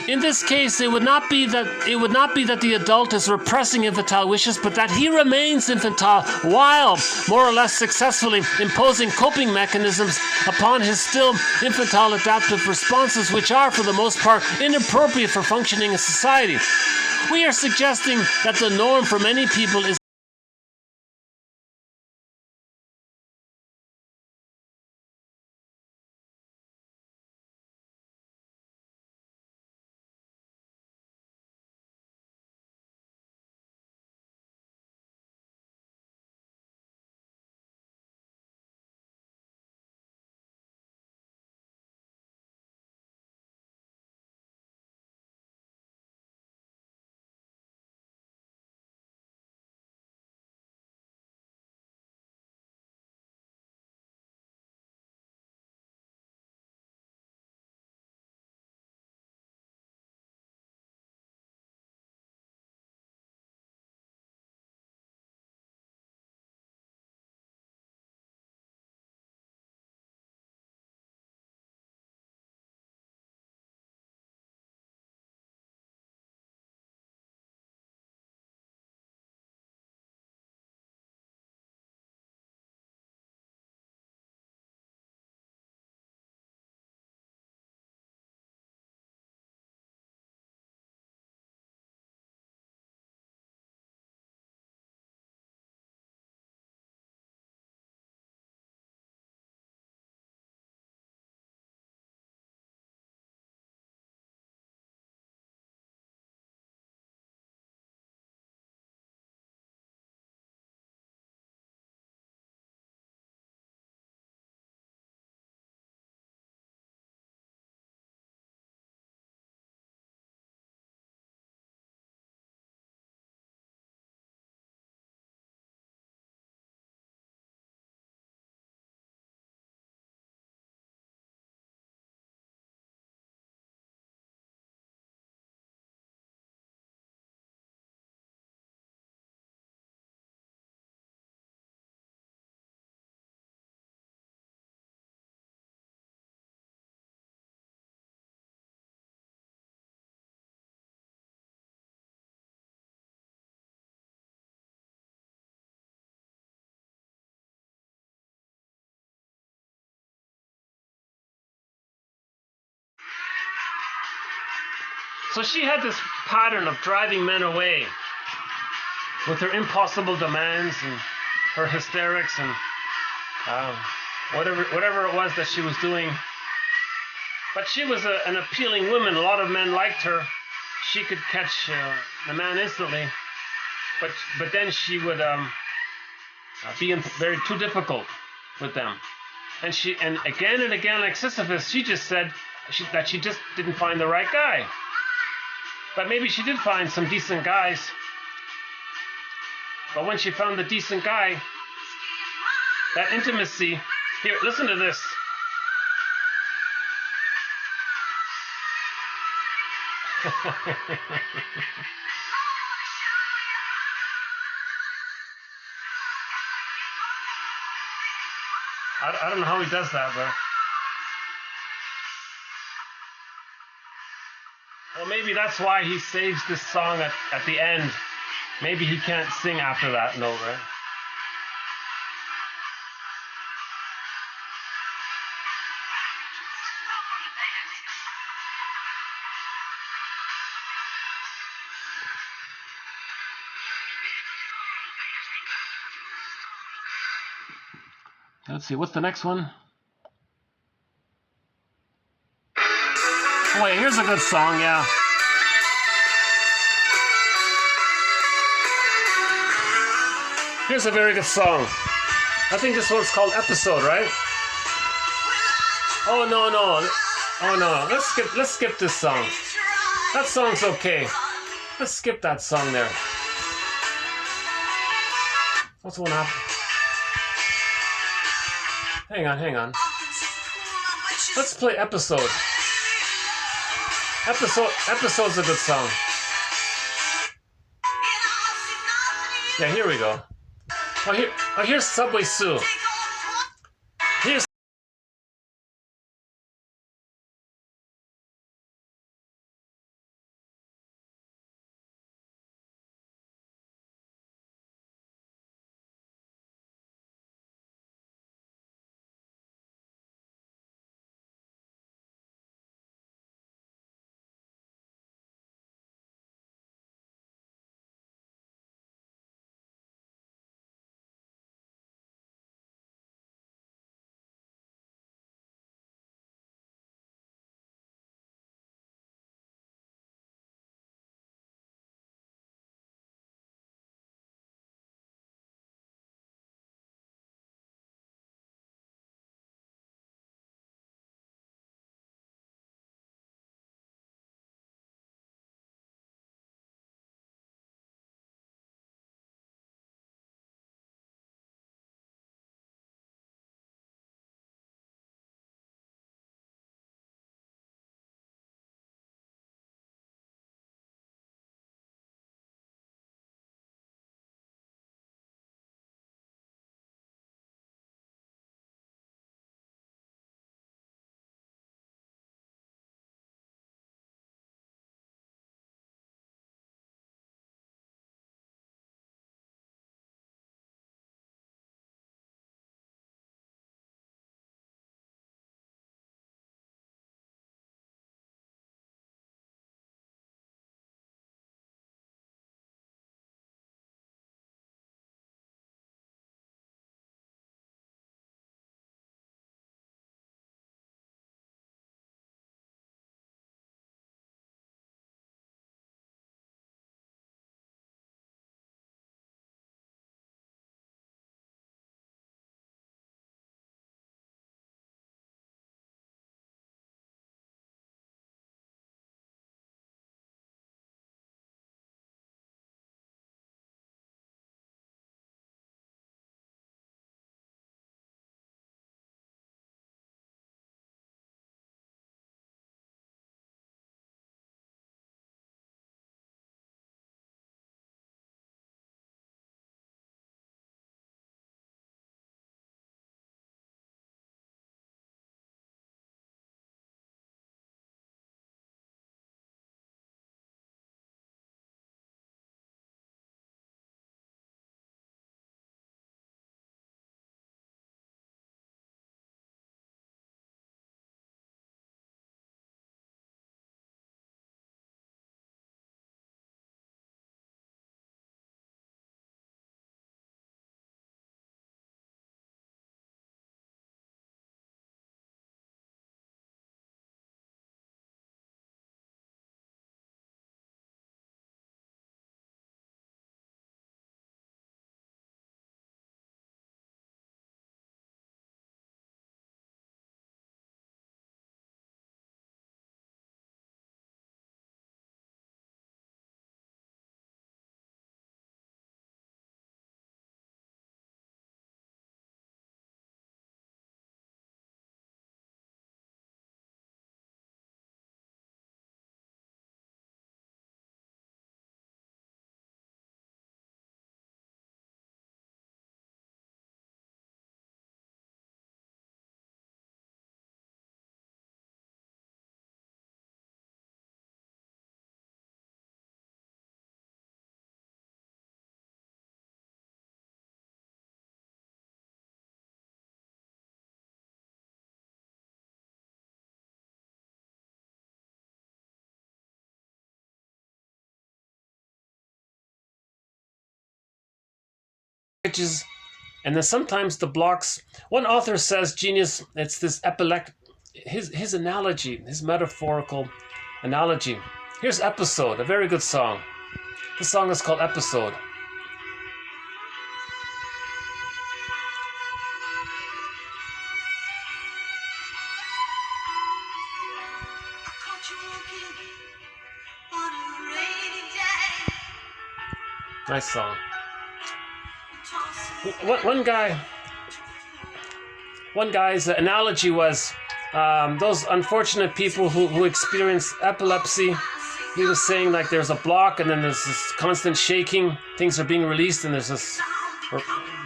In this case, it would not be that the adult is repressing infantile wishes, but that he remains infantile while, more or less successfully, imposing coping mechanisms upon his still infantile adaptive responses, which are, for the most part, inappropriate for functioning in society. We are suggesting that the norm for many people is So she had this pattern of driving men away with her impossible demands and her hysterics and whatever it was that she was doing. But she was an appealing woman. A lot of men liked her. She could catch the man instantly. But then she would be very too difficult with them. And again, like Sisyphus, she just said that she just didn't find the right guy. But maybe she did find some decent guys. But when she found the decent guy, that intimacy, here, listen to this. I don't know how he does that, but... Well, maybe that's why he saves this song at the end. Maybe he can't sing after that note, right? Let's see, what's the next one? Oh, wait, here's a good song, yeah. Here's a very good song. I think this one's called Episode, right? Oh, no. Oh, no. Let's skip this song. That song's okay. Let's skip that song there. What's the one happening? Hang on. Let's play Episode. Episode's a good song. Yeah, here we go. Here's Subway Sue. Here's blockages, and then sometimes the blocks. One author says genius, it's this epileptic, his analogy, his metaphorical analogy. Here's Episode, a very good song. This song is called Episode. Nice song. One guy's analogy was those unfortunate people who experience epilepsy. He was saying like there's a block and then there's this constant shaking. Things are being released and there's this,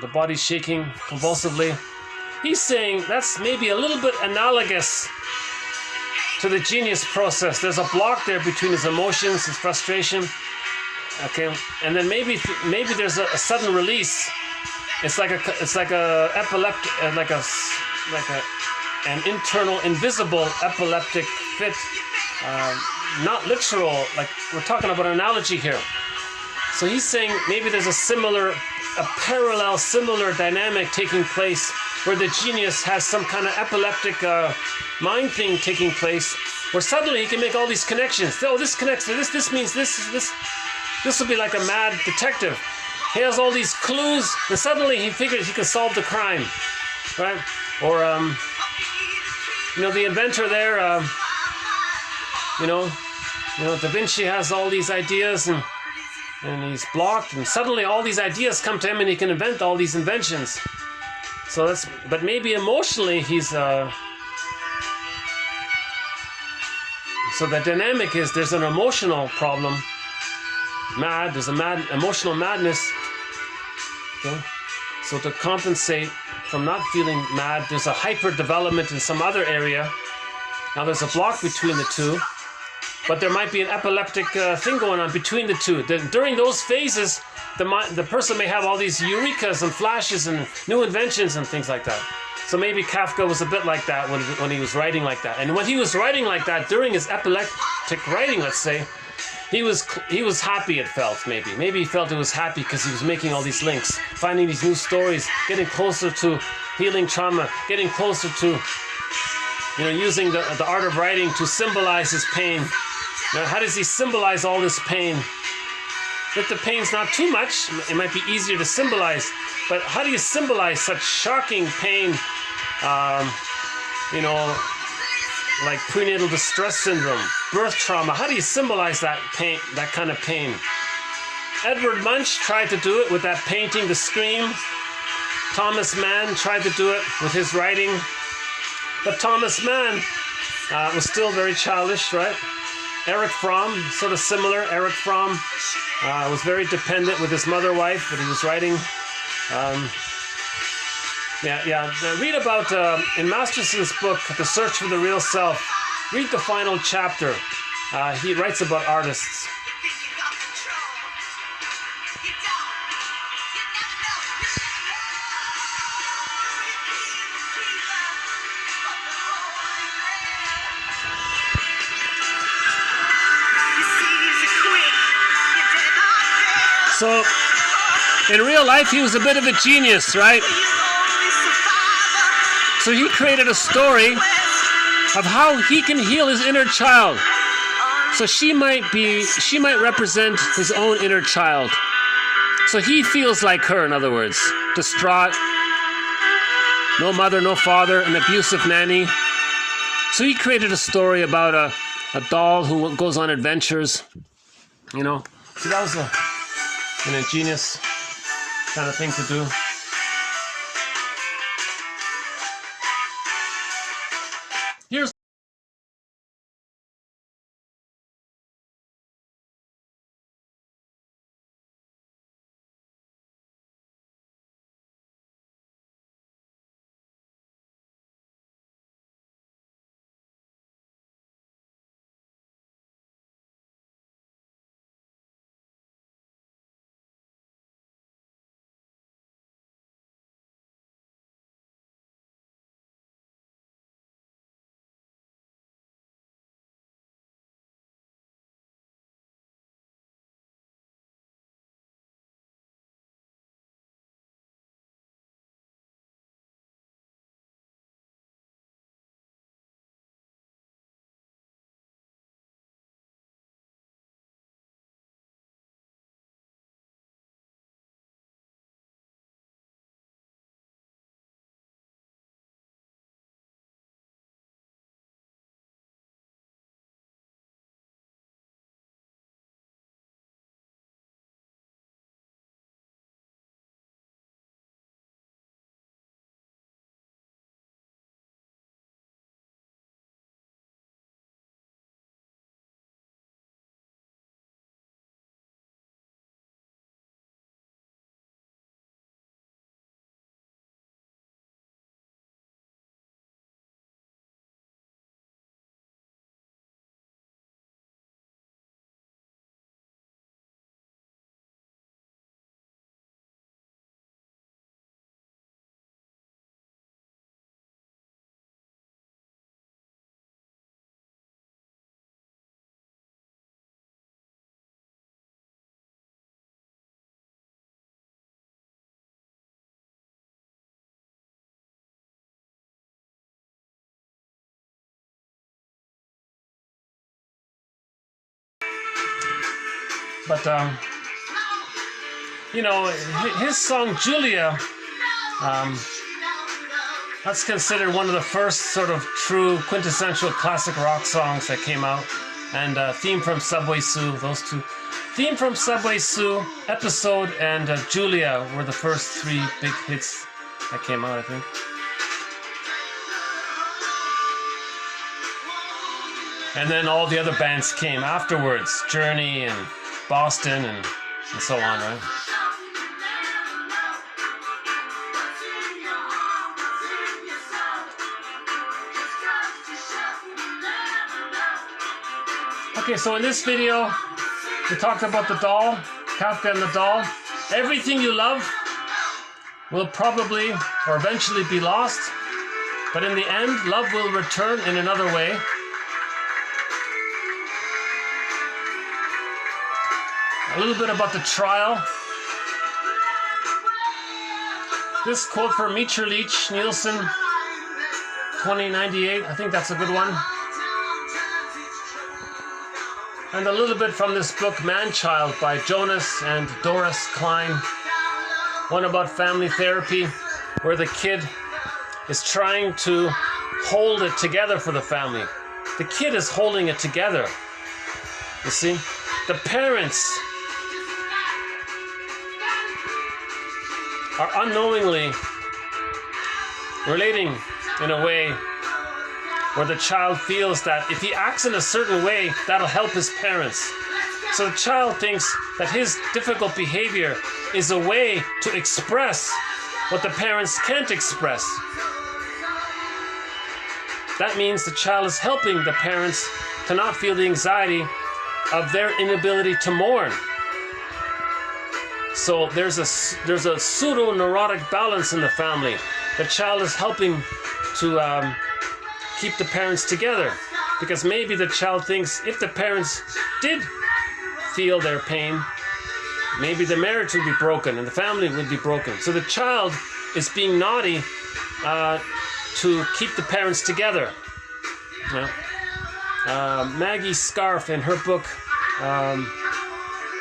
the body's shaking convulsively. He's saying that's maybe a little bit analogous to the genius process. There's a block there between his emotions, his frustration. Okay, and then maybe there's a sudden release. It's like a epileptic, an internal invisible epileptic fit, not literal. Like we're talking about an analogy here. So he's saying maybe there's a parallel, similar dynamic taking place where the genius has some kind of epileptic mind thing taking place, where suddenly he can make all these connections. Oh, this connects to this. This means this. This will be like a mad detective. He has all these clues, and suddenly he figures he can solve the crime, right? Or, the inventor there, Da Vinci has all these ideas, and he's blocked, and suddenly all these ideas come to him, and he can invent all these inventions. So but maybe emotionally he's, so the dynamic is there's an emotional problem. There's a emotional madness. Okay, so to compensate from not feeling mad, there's a hyper development in some other area. Now there's a block between the two, but there might be an epileptic thing going on between the two. During those phases, the person may have all these eurekas and flashes and new inventions and things like that. So maybe Kafka was a bit like that when he was writing like that. And when he was writing like that during his epileptic writing, let's say, he was happy, it felt, maybe. Maybe he felt it was happy because he was making all these links, finding these new stories, getting closer to healing trauma, getting closer to, using the art of writing to symbolize his pain. Now, how does he symbolize all this pain? If the pain's not too much, it might be easier to symbolize. But how do you symbolize such shocking pain, like prenatal distress syndrome, birth trauma? How do you symbolize that pain, that kind of pain? Edward Munch tried to do it with that painting, The Scream. Thomas Mann tried to do it with his writing. But Thomas Mann was still very childish, right? Eric Fromm, sort of similar. Eric Fromm was very dependent with his mother wife, but he was writing. Read about, in Masterson's book, The Search for the Real Self, read the final chapter. He writes about artists. So, in real life, he was a bit of a genius, right? So he created a story of how he can heal his inner child. So she might represent his own inner child. So he feels like her, in other words, distraught, no mother, no father, an abusive nanny. So he created a story about a doll who goes on adventures, So that was an ingenious kind of thing to do. Here's But you know, his song Julia, that's considered one of the first sort of true quintessential classic rock songs that came out. And Theme from Subway Sue, those two. Theme from Subway Sue, Episode, and Julia were the first three big hits that came out, I think. And then all the other bands came afterwards, Journey and Boston and so on, right? Okay, so in this video, we talked about the doll, Kafka and the doll. Everything you love will probably or eventually be lost, but in the end, love will return in another way. A little bit about the trial. This quote from Mitscherlich, Nielsen, 2098, I think that's a good one. And a little bit from this book, Man-Child, by Jonas and Doris Klein. One about family therapy, where the kid is trying to hold it together for the family. The kid is holding it together. You see? The parents are unknowingly relating in a way where the child feels that if he acts in a certain way, that'll help his parents. So the child thinks that his difficult behavior is a way to express what the parents can't express. That means the child is helping the parents to not feel the anxiety of their inability to mourn. So there's a pseudo-neurotic balance in the family. The child is helping to keep the parents together, because maybe the child thinks if the parents did feel their pain, maybe the marriage would be broken and the family would be broken. So the child is being naughty to keep the parents together. Maggie Scarf, in her book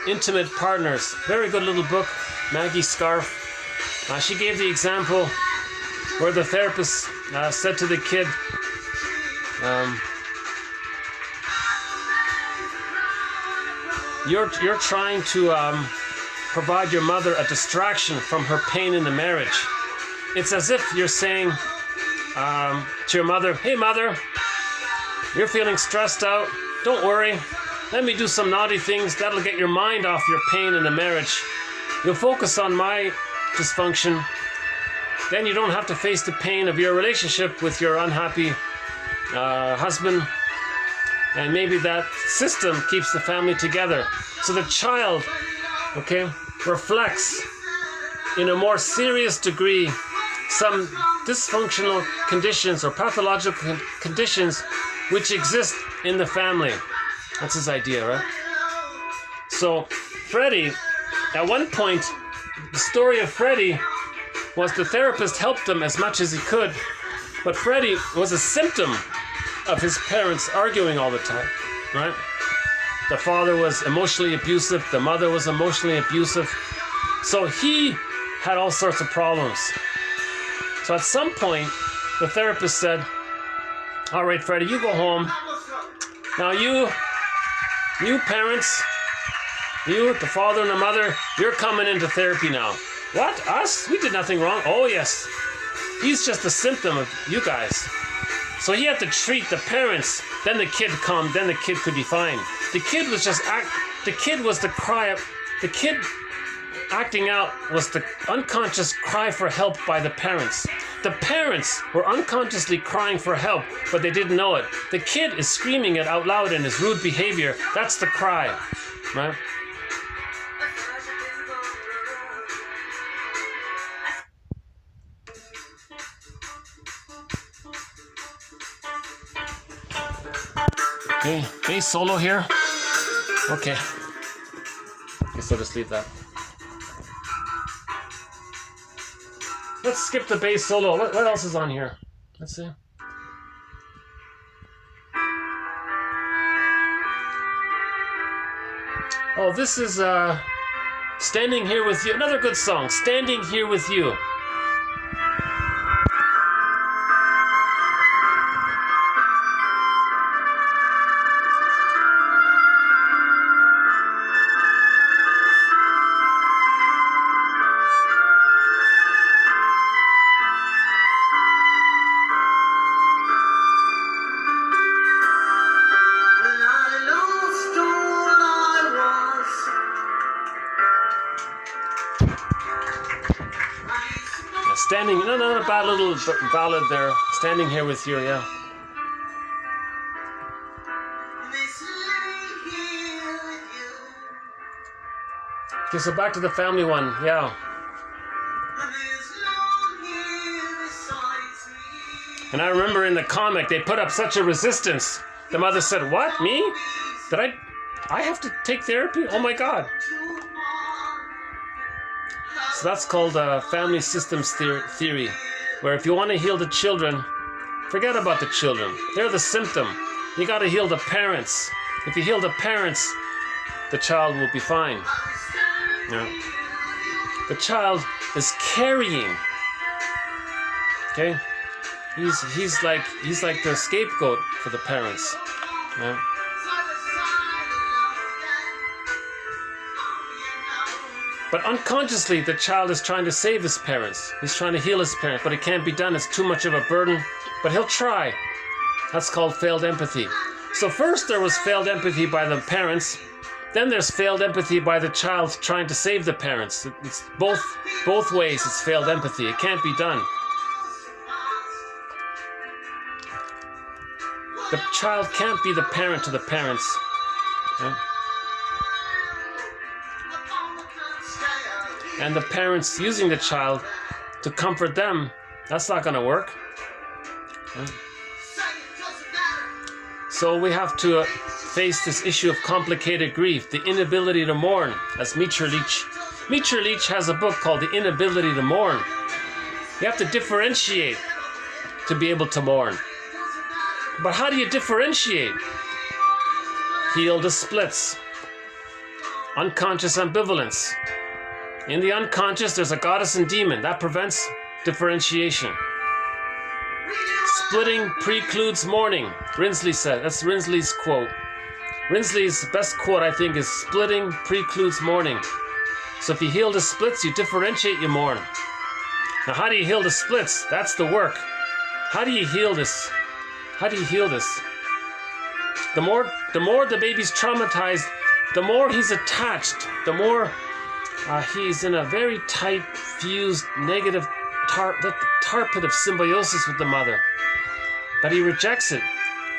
Intimate Partners, very good little book, Maggie Scarf. She gave the example where the therapist said to the kid, you're trying to provide your mother a distraction from her pain in the marriage. It's as if you're saying to your mother, hey mother, you're feeling stressed out, don't worry, let me do some naughty things that'll get your mind off your pain in the marriage. You'll focus on my dysfunction, then you don't have to face the pain of your relationship with your unhappy husband, and maybe that system keeps the family together. So the child, okay, reflects in a more serious degree some dysfunctional conditions or pathological conditions which exist in the family. That's his idea, right? So Freddie, at one point, the story of Freddie was the therapist helped him as much as he could, but Freddie was a symptom of his parents arguing all the time, right? The father was emotionally abusive, the mother was emotionally abusive, so he had all sorts of problems. So at some point, the therapist said, all right, Freddie, you go home. Now you parents, you, the father and the mother, you're coming into therapy now. What? Us? We did nothing wrong. Oh, yes. He's just a symptom of you guys. So he had to treat the parents, then the kid calmed, then the kid could be fine. The kid was just the kid was the cry, the kid acting out was the unconscious cry for help by the parents. The parents were unconsciously crying for help, but they didn't know it. The kid is screaming it out loud in his rude behavior. That's the cry, right? Okay, bass solo here. Okay. Guess I'll just leave that. Let's skip the bass solo. What else is on here? Let's see. Oh, this is Standing Here With You. Another good song, Standing Here With You. Standing, no, not a bad little ballad there. Standing Here With You, yeah. Okay, so back to the family one, yeah. And I remember in the comic, they put up such a resistance. The mother said, "What, me? Did I have to take therapy? Oh my God." So that's called family systems theory, where if you want to heal the children, forget about the children. They're the symptom. You got to heal the parents. If you heal the parents, the child will be fine. Yeah. The child is carrying. Okay, he's like the scapegoat for the parents. Yeah. But unconsciously, the child is trying to save his parents. He's trying to heal his parents, but it can't be done. It's too much of a burden. But he'll try. That's called failed empathy. So first there was failed empathy by the parents. Then there's failed empathy by the child trying to save the parents. It's both ways. It's failed empathy. It can't be done. The child can't be the parent to the parents. Okay? And the parents using the child to comfort them, that's not going to work. Okay? So we have to face this issue of complicated grief, the inability to mourn, as Mitscher-Leach has a book called The Inability to Mourn. You have to differentiate to be able to mourn. But how do you differentiate? Heal the splits. Unconscious ambivalence. In the unconscious, there's a goddess and demon. That prevents differentiation. Splitting precludes mourning, Rinsley said. That's Rinsley's quote. Rinsley's best quote, I think, is splitting precludes mourning. So if you heal the splits, you differentiate, you mourn. Now, how do you heal the splits? That's the work. How do you heal this? How do you heal this? The more the baby's traumatized, the more he's attached, the more he's in a very tight, fused, negative tar pit of symbiosis with the mother. But he rejects it.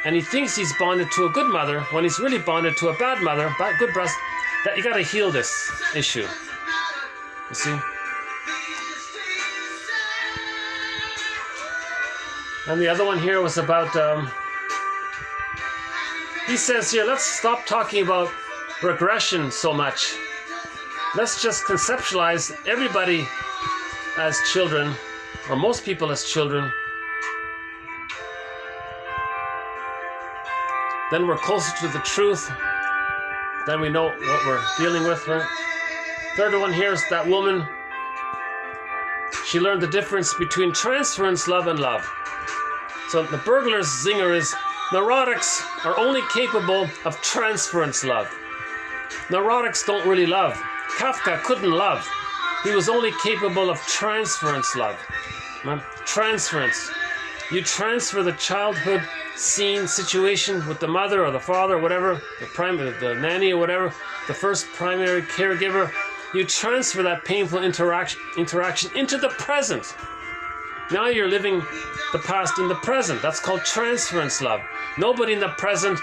And he thinks he's bonded to a good mother when he's really bonded to a bad mother, good breast. That you got to heal this issue. You see? And the other one here was about, he says here, let's stop talking about regression so much. Let's just conceptualize everybody as children, or most people as children. Then we're closer to the truth. Then we know what we're dealing with, right? Third one here is that woman. She learned the difference between transference, love, and love. So the burglar's zinger is neurotics are only capable of transference love. Neurotics don't really love. Kafka couldn't love. He was only capable of transference love. Transference. You transfer the childhood scene, situation with the mother or the father or whatever, the nanny or whatever, the first primary caregiver. You transfer that painful interaction into the present. Now you're living the past in the present. That's called transference love. Nobody in the present,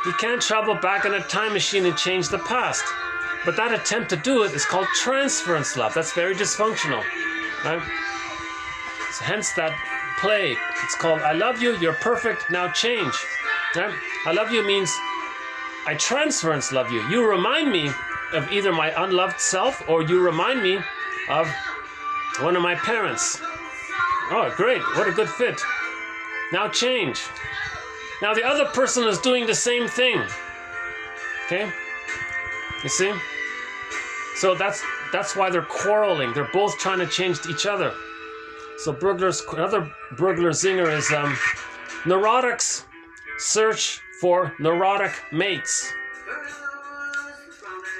you can't travel back in a time machine and change the past. But that attempt to do it is called transference love. That's very dysfunctional. Right? So hence that play. It's called I love you, you're perfect, now change. Right? I love you means I transference love you. You remind me of either my unloved self or you remind me of one of my parents. Oh, great. What a good fit. Now change. Now the other person is doing the same thing. Okay? You see? So that's why they're quarreling. They're both trying to change each other. So another burglar zinger is neurotics search for neurotic mates,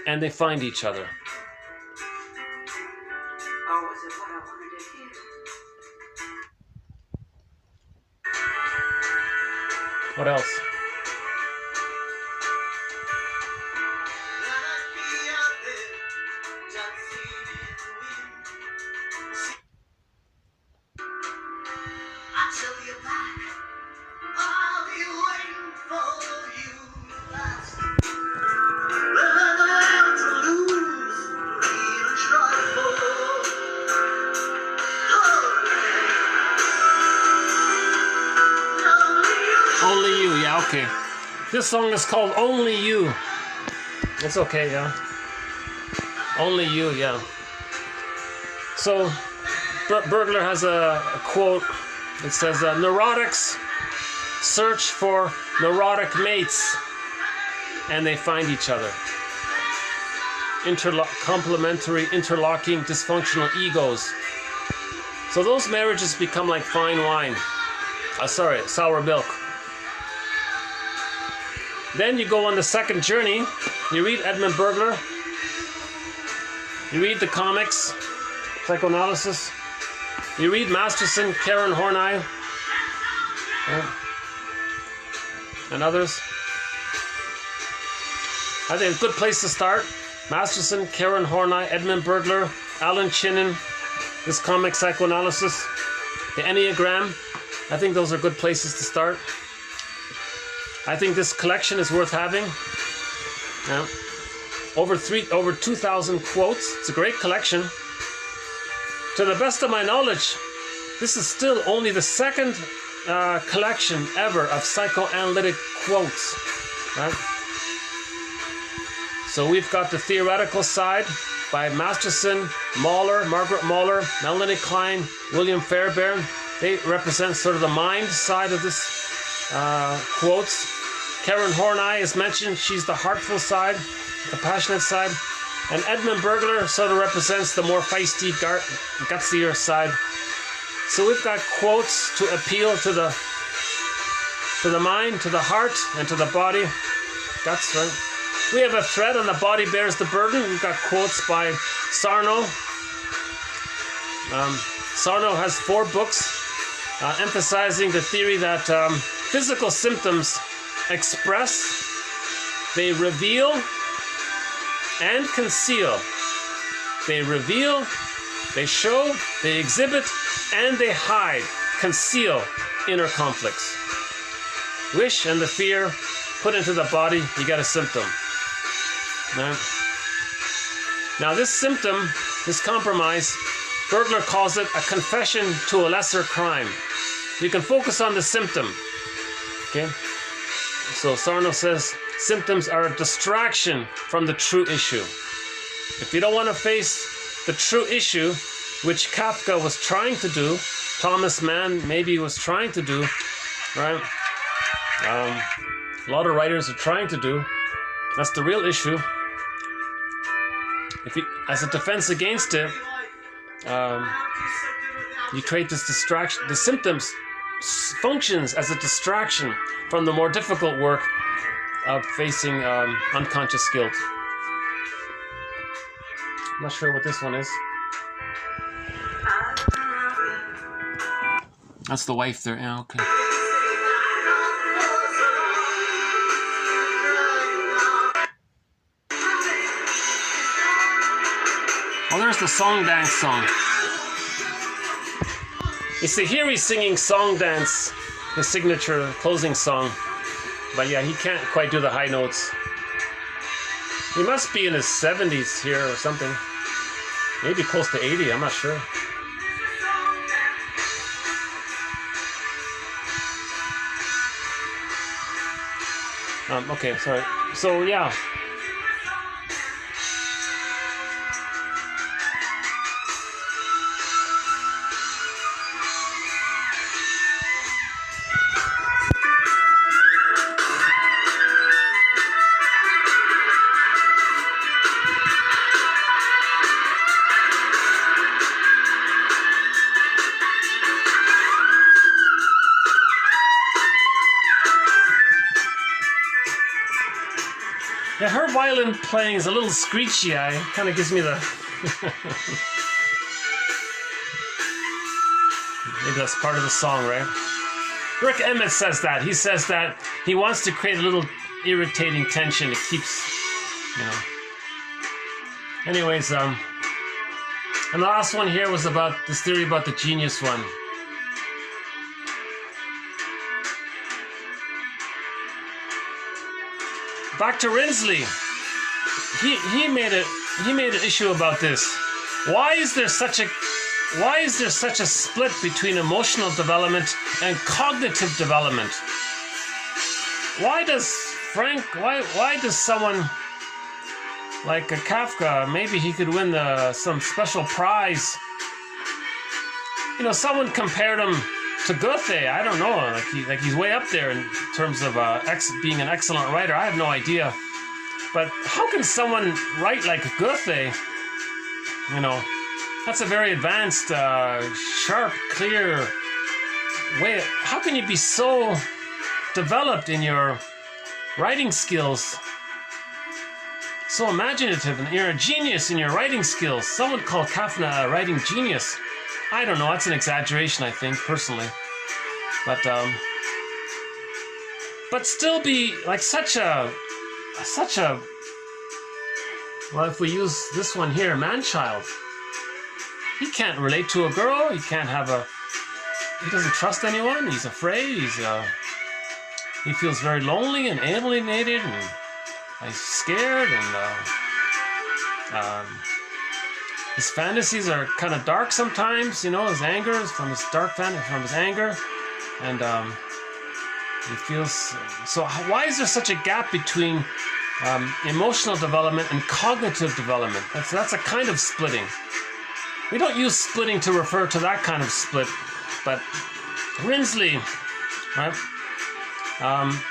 and they find each other. What else? Only You, yeah, okay. This song is called Only You. It's okay, yeah. Only You, yeah. So, Burglar has a quote. It says, neurotics search for neurotic mates, and they find each other. Complementary, interlocking, dysfunctional egos. So those marriages become like fine wine. Sour milk. Then you go on the second journey. You read Edmund Burglar. You read the comics, psychoanalysis. You read Masterson, Karen Horney, and others. I think a good place to start. Masterson, Karen Horney, Edmund Burglar, Alan Chinin, this comic psychoanalysis, the Enneagram. I think those are good places to start. I think this collection is worth having. Yeah. Over 2,000 quotes. It's a great collection. To the best of my knowledge, this is still only the second collection ever of psychoanalytic quotes. Right? So we've got the theoretical side by Masterson, Mahler, Margaret Mahler, Melanie Klein, William Fairbairn. They represent sort of the mind side of this quotes. Karen Horney is mentioned. She's the heartful side, the passionate side. And Edmund Burglar sort of represents the more feisty, gutsier side. So we've got quotes to appeal to the mind, to the heart, and to the body. Guts, right? We have a thread on The Body Bears the Burden. We've got quotes by Sarno. Sarno has 4 books emphasizing the theory that physical symptoms express, they reveal, and conceal. They reveal, they show, they exhibit, and they hide, conceal inner conflicts. Wish and the fear put into the body, you get a symptom. Now this symptom, this compromise, Burglar calls it a confession to a lesser crime. You can focus on the symptom. Okay? So Sarno says symptoms are a distraction from the true issue. If you don't want to face the true issue, which Kafka was trying to do, Thomas Mann maybe was trying to do, right? A lot of writers are trying to do. That's the real issue. If you, as a defense against it, you create this distraction. The symptoms functions as a distraction from the more difficult work of facing unconscious guilt. I'm not sure what this one is. That's the wife there. Yeah, okay. Oh, there's the song dance song. You see, here he's singing song dance, his signature closing song. But yeah, he can't quite do the high notes. He must be in his 70s here or something. Maybe close to 80, I'm not sure. Okay, sorry. So yeah. violin playing is a little screechy. It kind of gives me the... Maybe that's part of the song, right? Rick Emmett says that. He says that he wants to create a little irritating tension. It keeps, you know. Anyways, and the last one here was about this theory about the genius one. Back to Rinsley. He made an issue about this. Why is there such a split between emotional development and cognitive development? Why does someone like a Kafka, maybe he could win some special prize? You know, someone compared him to Goethe. I don't know, like he's way up there in terms of being an excellent writer. I have no idea. But how can someone write like Goethe? You know, that's a very advanced, sharp, clear way. How can you be so developed in your writing skills? So imaginative, and you're a genius in your writing skills. Someone called Kafka a writing genius. I don't know, that's an exaggeration, I think, personally. But still be like such a, well, if we use this one here, man-child. He can't relate to a girl. He doesn't trust anyone. He's afraid. He feels very lonely and alienated, and he's scared, and his fantasies are kind of dark sometimes. You know, his anger is from his anger, and he feels so. Why is there such a gap between emotional development and cognitive development? That's a kind of splitting. We don't use splitting to refer to that kind of split, but Rinsley, right?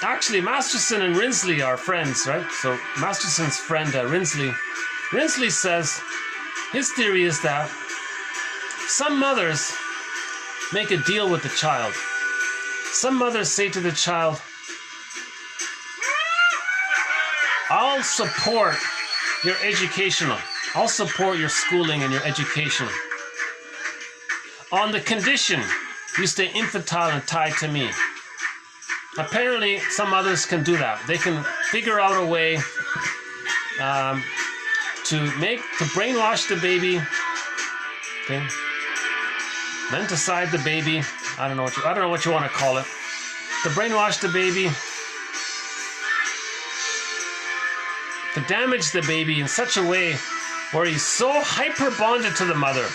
Actually, Masterson and Rinsley are friends, right? So Masterson's friend Rinsley says his theory is that some mothers make a deal with the child. Some mothers say to the child, I'll support your educational. I'll support your schooling and your education on the condition you stay infantile and tied to me. Apparently, some mothers can do that. They can figure out a way to brainwash the baby, okay? Menticize the baby. I don't know what you want to call it. To brainwash the baby, to damage the baby in such a way where he's so hyper bonded to the mother.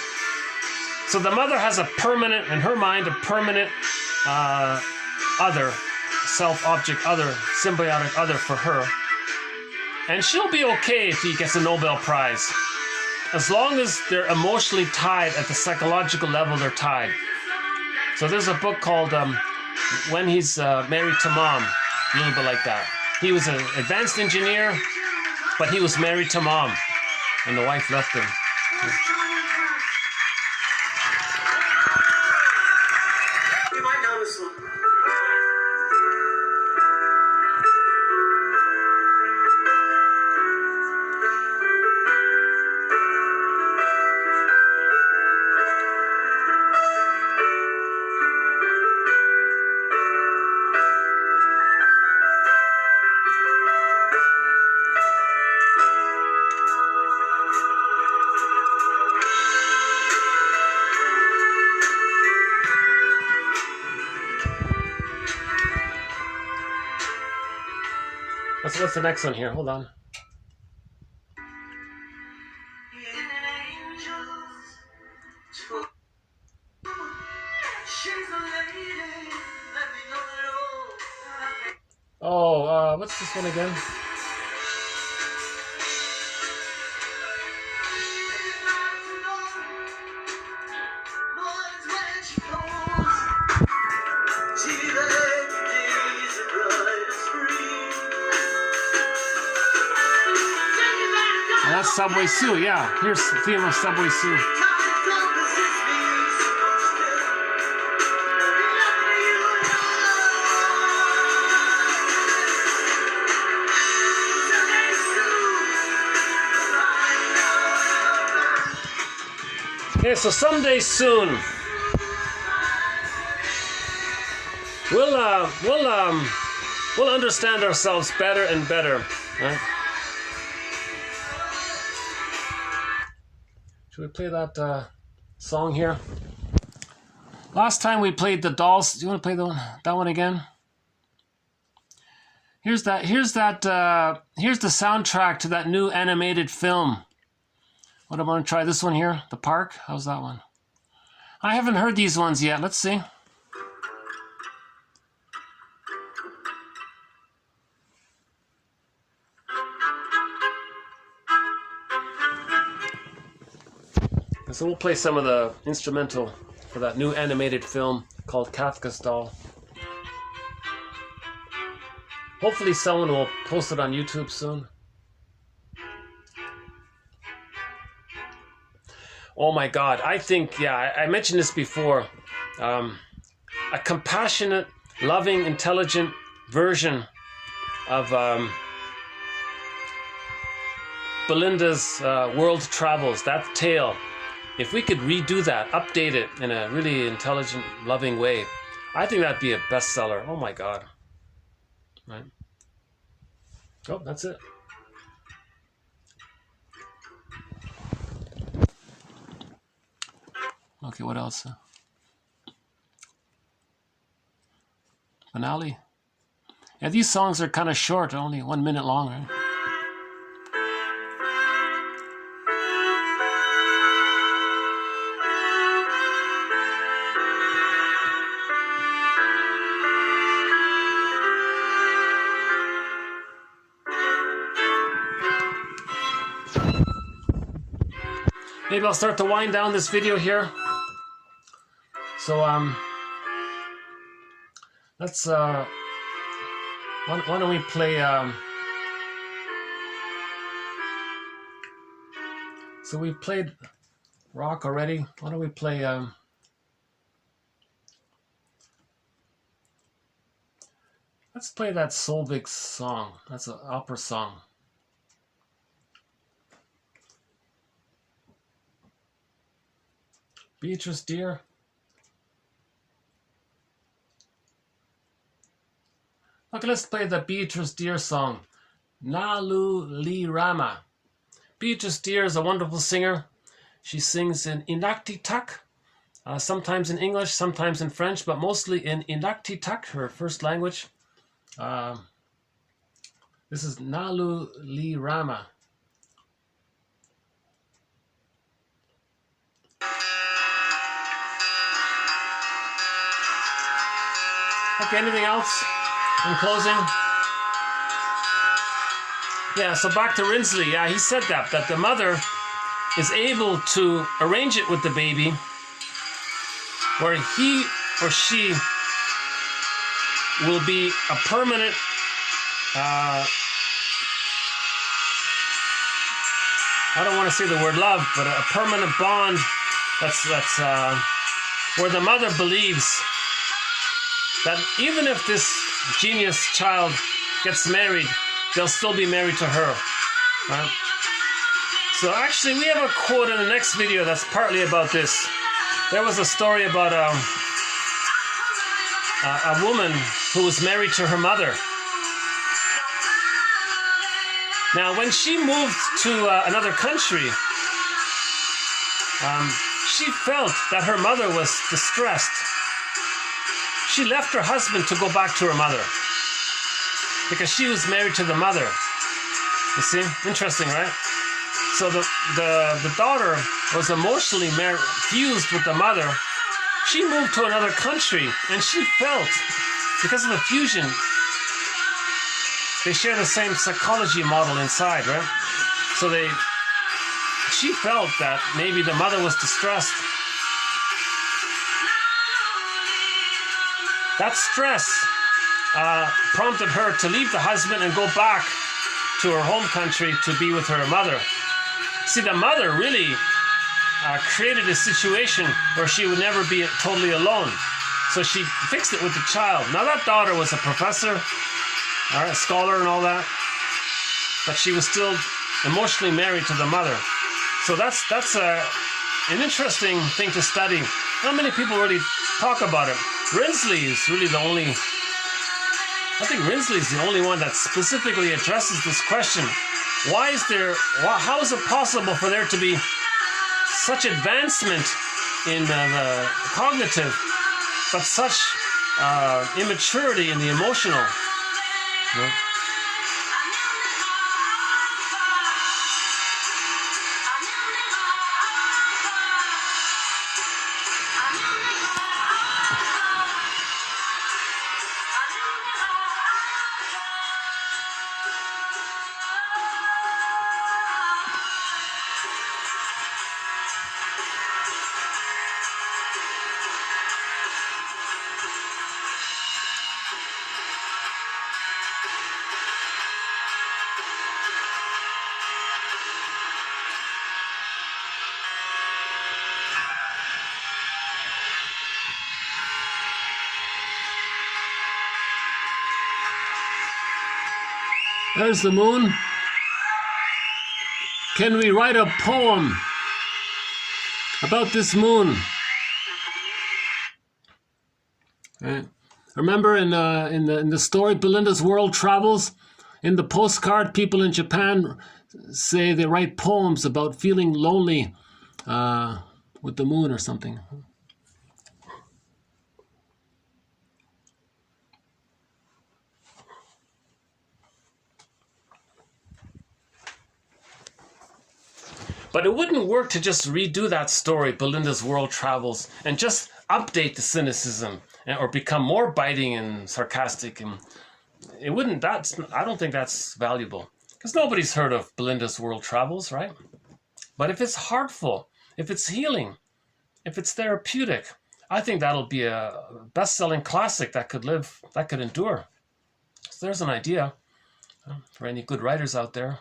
So the mother has in her mind, a permanent other, self-object other, symbiotic other for her. And she'll be okay if he gets a Nobel Prize. As long as they're emotionally tied at the psychological level, they're tied. So there's a book called When He's Married to Mom, a little bit like that. He was an advanced engineer, but he was married to mom, and the wife left him. You might know this one. What's the next one here? Hold on. Oh, what's this one again? That's Subway Sue, yeah. Here's the theme of Subway Sue. Okay, so someday soon we'll understand ourselves better and better, right? Should we play that song here? Last time we played the Dolls. Do you want to play that one again? Here's the soundtrack to that new animated film. What, I'm going to try this one here, The Park. How's that one? I haven't heard these ones yet. Let's see. So we'll play some of the instrumental for that new animated film called Kafka's Doll. Hopefully someone will post it on YouTube soon. Oh my God, I think, yeah, I mentioned this before. A compassionate, loving, intelligent version of Belinda's World Travels, that tale. If we could redo that, update it in a really intelligent, loving way, I think that'd be a bestseller. Oh my God. Right. Oh, that's it. Okay, what else? Finale. Yeah, these songs are kind of short, only 1 minute long, right? Maybe I'll start to wind down this video here. So let's why don't we play so we played rock already. Why don't we play let's play that Solveig song. That's an opera song. Beatrice, dear. Okay, let's play the Beatrice Deer song, Nalu Li Rama. Beatrice Deer is a wonderful singer. She sings in Inuktitut, sometimes in English, sometimes in French, but mostly in Inuktitut, her first language. This is Nalu Li Rama. Okay, anything else in closing? Yeah, so back to Rinsley. Yeah, he said that the mother is able to arrange it with the baby where he or she will be a permanent I don't want to say the word love, but a permanent bond that's where the mother believes that even if this genius child gets married, they'll still be married to her. Right? So actually, we have a quote in the next video that's partly about this. There was a story about a woman who was married to her mother. Now, when she moved to another country, she felt that her mother was distressed. She left her husband to go back to her mother because she was married to the mother. You see? Interesting, right? So the daughter was emotionally fused with the mother. She moved to another country and she felt, because of the fusion, they share the same psychology model inside, right? So she felt that maybe the mother was distressed. That stress prompted her to leave the husband and go back to her home country to be with her mother. See, the mother really created a situation where she would never be totally alone. So she fixed it with the child. Now that daughter was a professor, a scholar and all that, but she was still emotionally married to the mother. So that's an interesting thing to study. Not many people really talk about it. Rinsley is really the only, I think Rinsley is the only one that specifically addresses this question. Why is there, how is it possible for there to be such advancement in the cognitive, but such immaturity in the emotional? You know? There's the moon. Can we write a poem about this moon? Right. Remember in the story Belinda's World Travels, in the postcard, people in Japan say they write poems about feeling lonely with the moon or something. But it wouldn't work to just redo that story, Belinda's World Travels, and just update the cynicism or become more biting and sarcastic. And it wouldn't, I don't think that's valuable. Because nobody's heard of Belinda's World Travels, right? But if it's heartful, if it's healing, if it's therapeutic, I think that'll be a best-selling classic that could live, that could endure. So there's an idea for any good writers out there.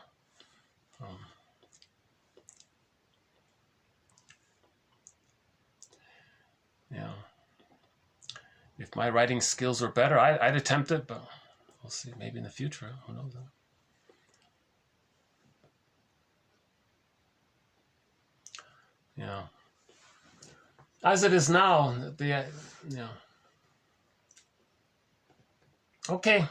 Yeah. If my writing skills were better, I'd attempt it, but we'll see. Maybe in the future. Who knows? Yeah. As it is now, yeah. Okay.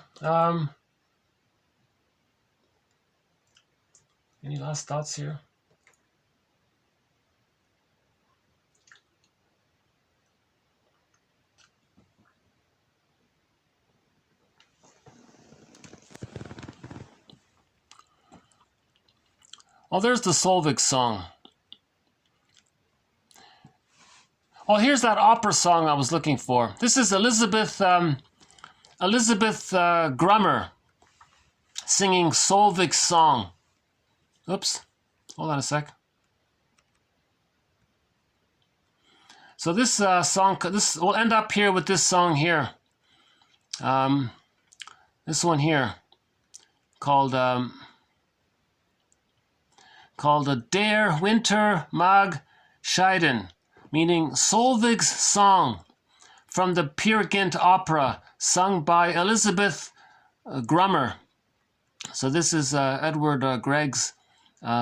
Any last thoughts here? Oh, there's the Solvik song. Oh, here's that opera song I was looking for. This is Elizabeth Grummer singing Solvik's song. Oops, hold on a sec. So this song, this we'll end up here with this song here. This one here, called Der Winter mag Scheiden, meaning Solvig's song, from the Peer Gynt opera, sung by Elizabeth Grummer. So this is Edward Gregg's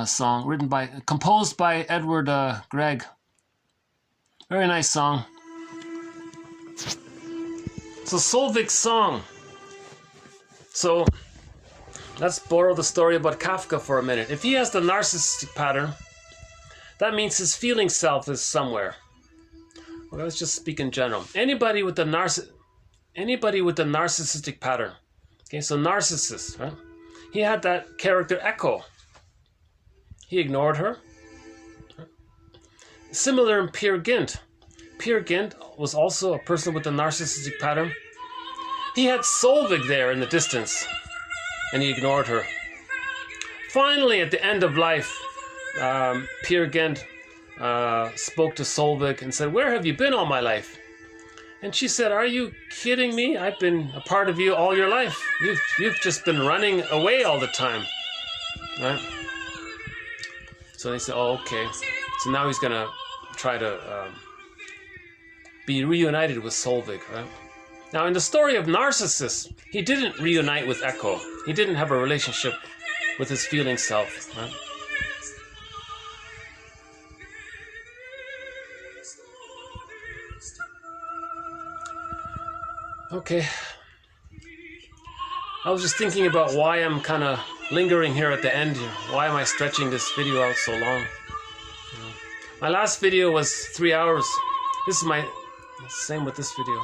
song, composed by Edward Gregg. Very nice song. So Solvig's song. So let's borrow the story about Kafka for a minute. If he has the narcissistic pattern, that means his feeling self is somewhere. Well, let's just speak in general. Anybody with the narcissistic pattern. Okay, so narcissist, right? He had that character Echo. He ignored her. Similar in Peer Gynt. Peer Gynt was also a person with a narcissistic pattern. He had Solvig there in the distance, and he ignored her. Finally, at the end of life, Peer Gynt spoke to Solvig and said, "Where have you been all my life?" And she said, "Are you kidding me? I've been a part of you all your life. You've just been running away all the time." Right? So they said, "Oh, okay." So now he's gonna try to be reunited with Solvig, right? Now, in the story of Narcissus, he didn't reunite with Echo. He didn't have a relationship with his feeling self, right? Okay. I was just thinking about why I'm kind of lingering here at the end here. Why am I stretching this video out so long? My last video was 3 hours. This is my... Same with this video.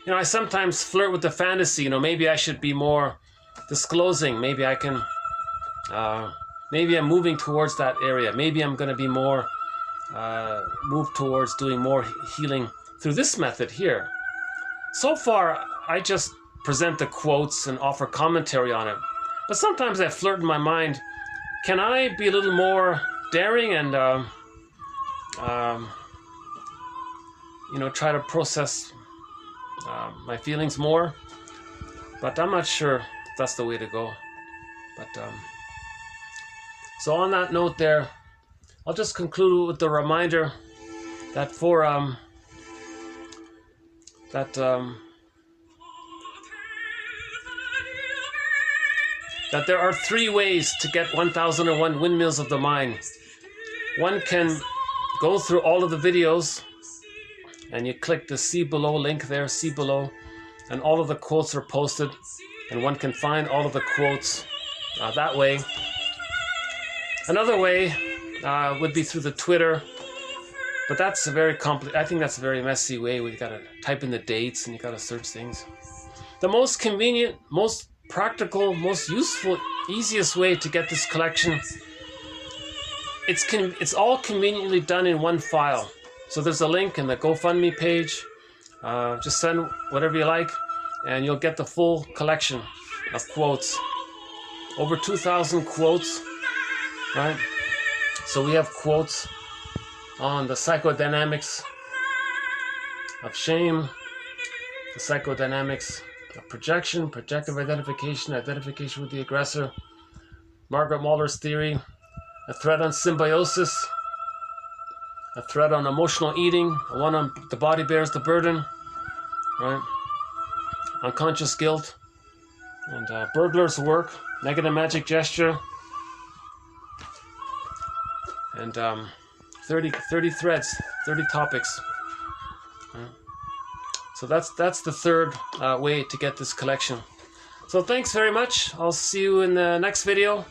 You know, I sometimes flirt with the fantasy. You know, maybe I should be more disclosing. Maybe I can... maybe I'm moving towards that area. Maybe I'm going to be more... move towards doing more healing through this method here. So far, I just present the quotes and offer commentary on it. But sometimes I flirt in my mind. Can I be a little more daring and, you know, try to process my feelings more? But I'm not sure if that's the way to go. But so on that note there, I'll just conclude with the reminder that for that there are 3 ways to get 1001 Windmills of the Mind. One can go through all of the videos, and you click the see below link there, see below, and all of the quotes are posted, and one can find all of the quotes that way. Another way would be through the Twitter, but that's a very I think that's a very messy way. We've got to type in the dates and you got to search things. The most convenient, most practical, most useful, easiest way to get this collection, it's all conveniently done in one file. So there's a link in the GoFundMe page. Just send whatever you like, and you'll get the full collection of quotes. Over 2,000 quotes, right? So we have quotes on the psychodynamics of shame, the psychodynamics of projection, projective identification, identification with the aggressor, Margaret Muller's theory, a thread on symbiosis, a thread on emotional eating, one on the body bears the burden, right? Unconscious guilt, and burglar's work, negative magic gesture, and 30 threads, 30 topics. So that's the third way to get this collection. So thanks very much. I'll see you in the next video.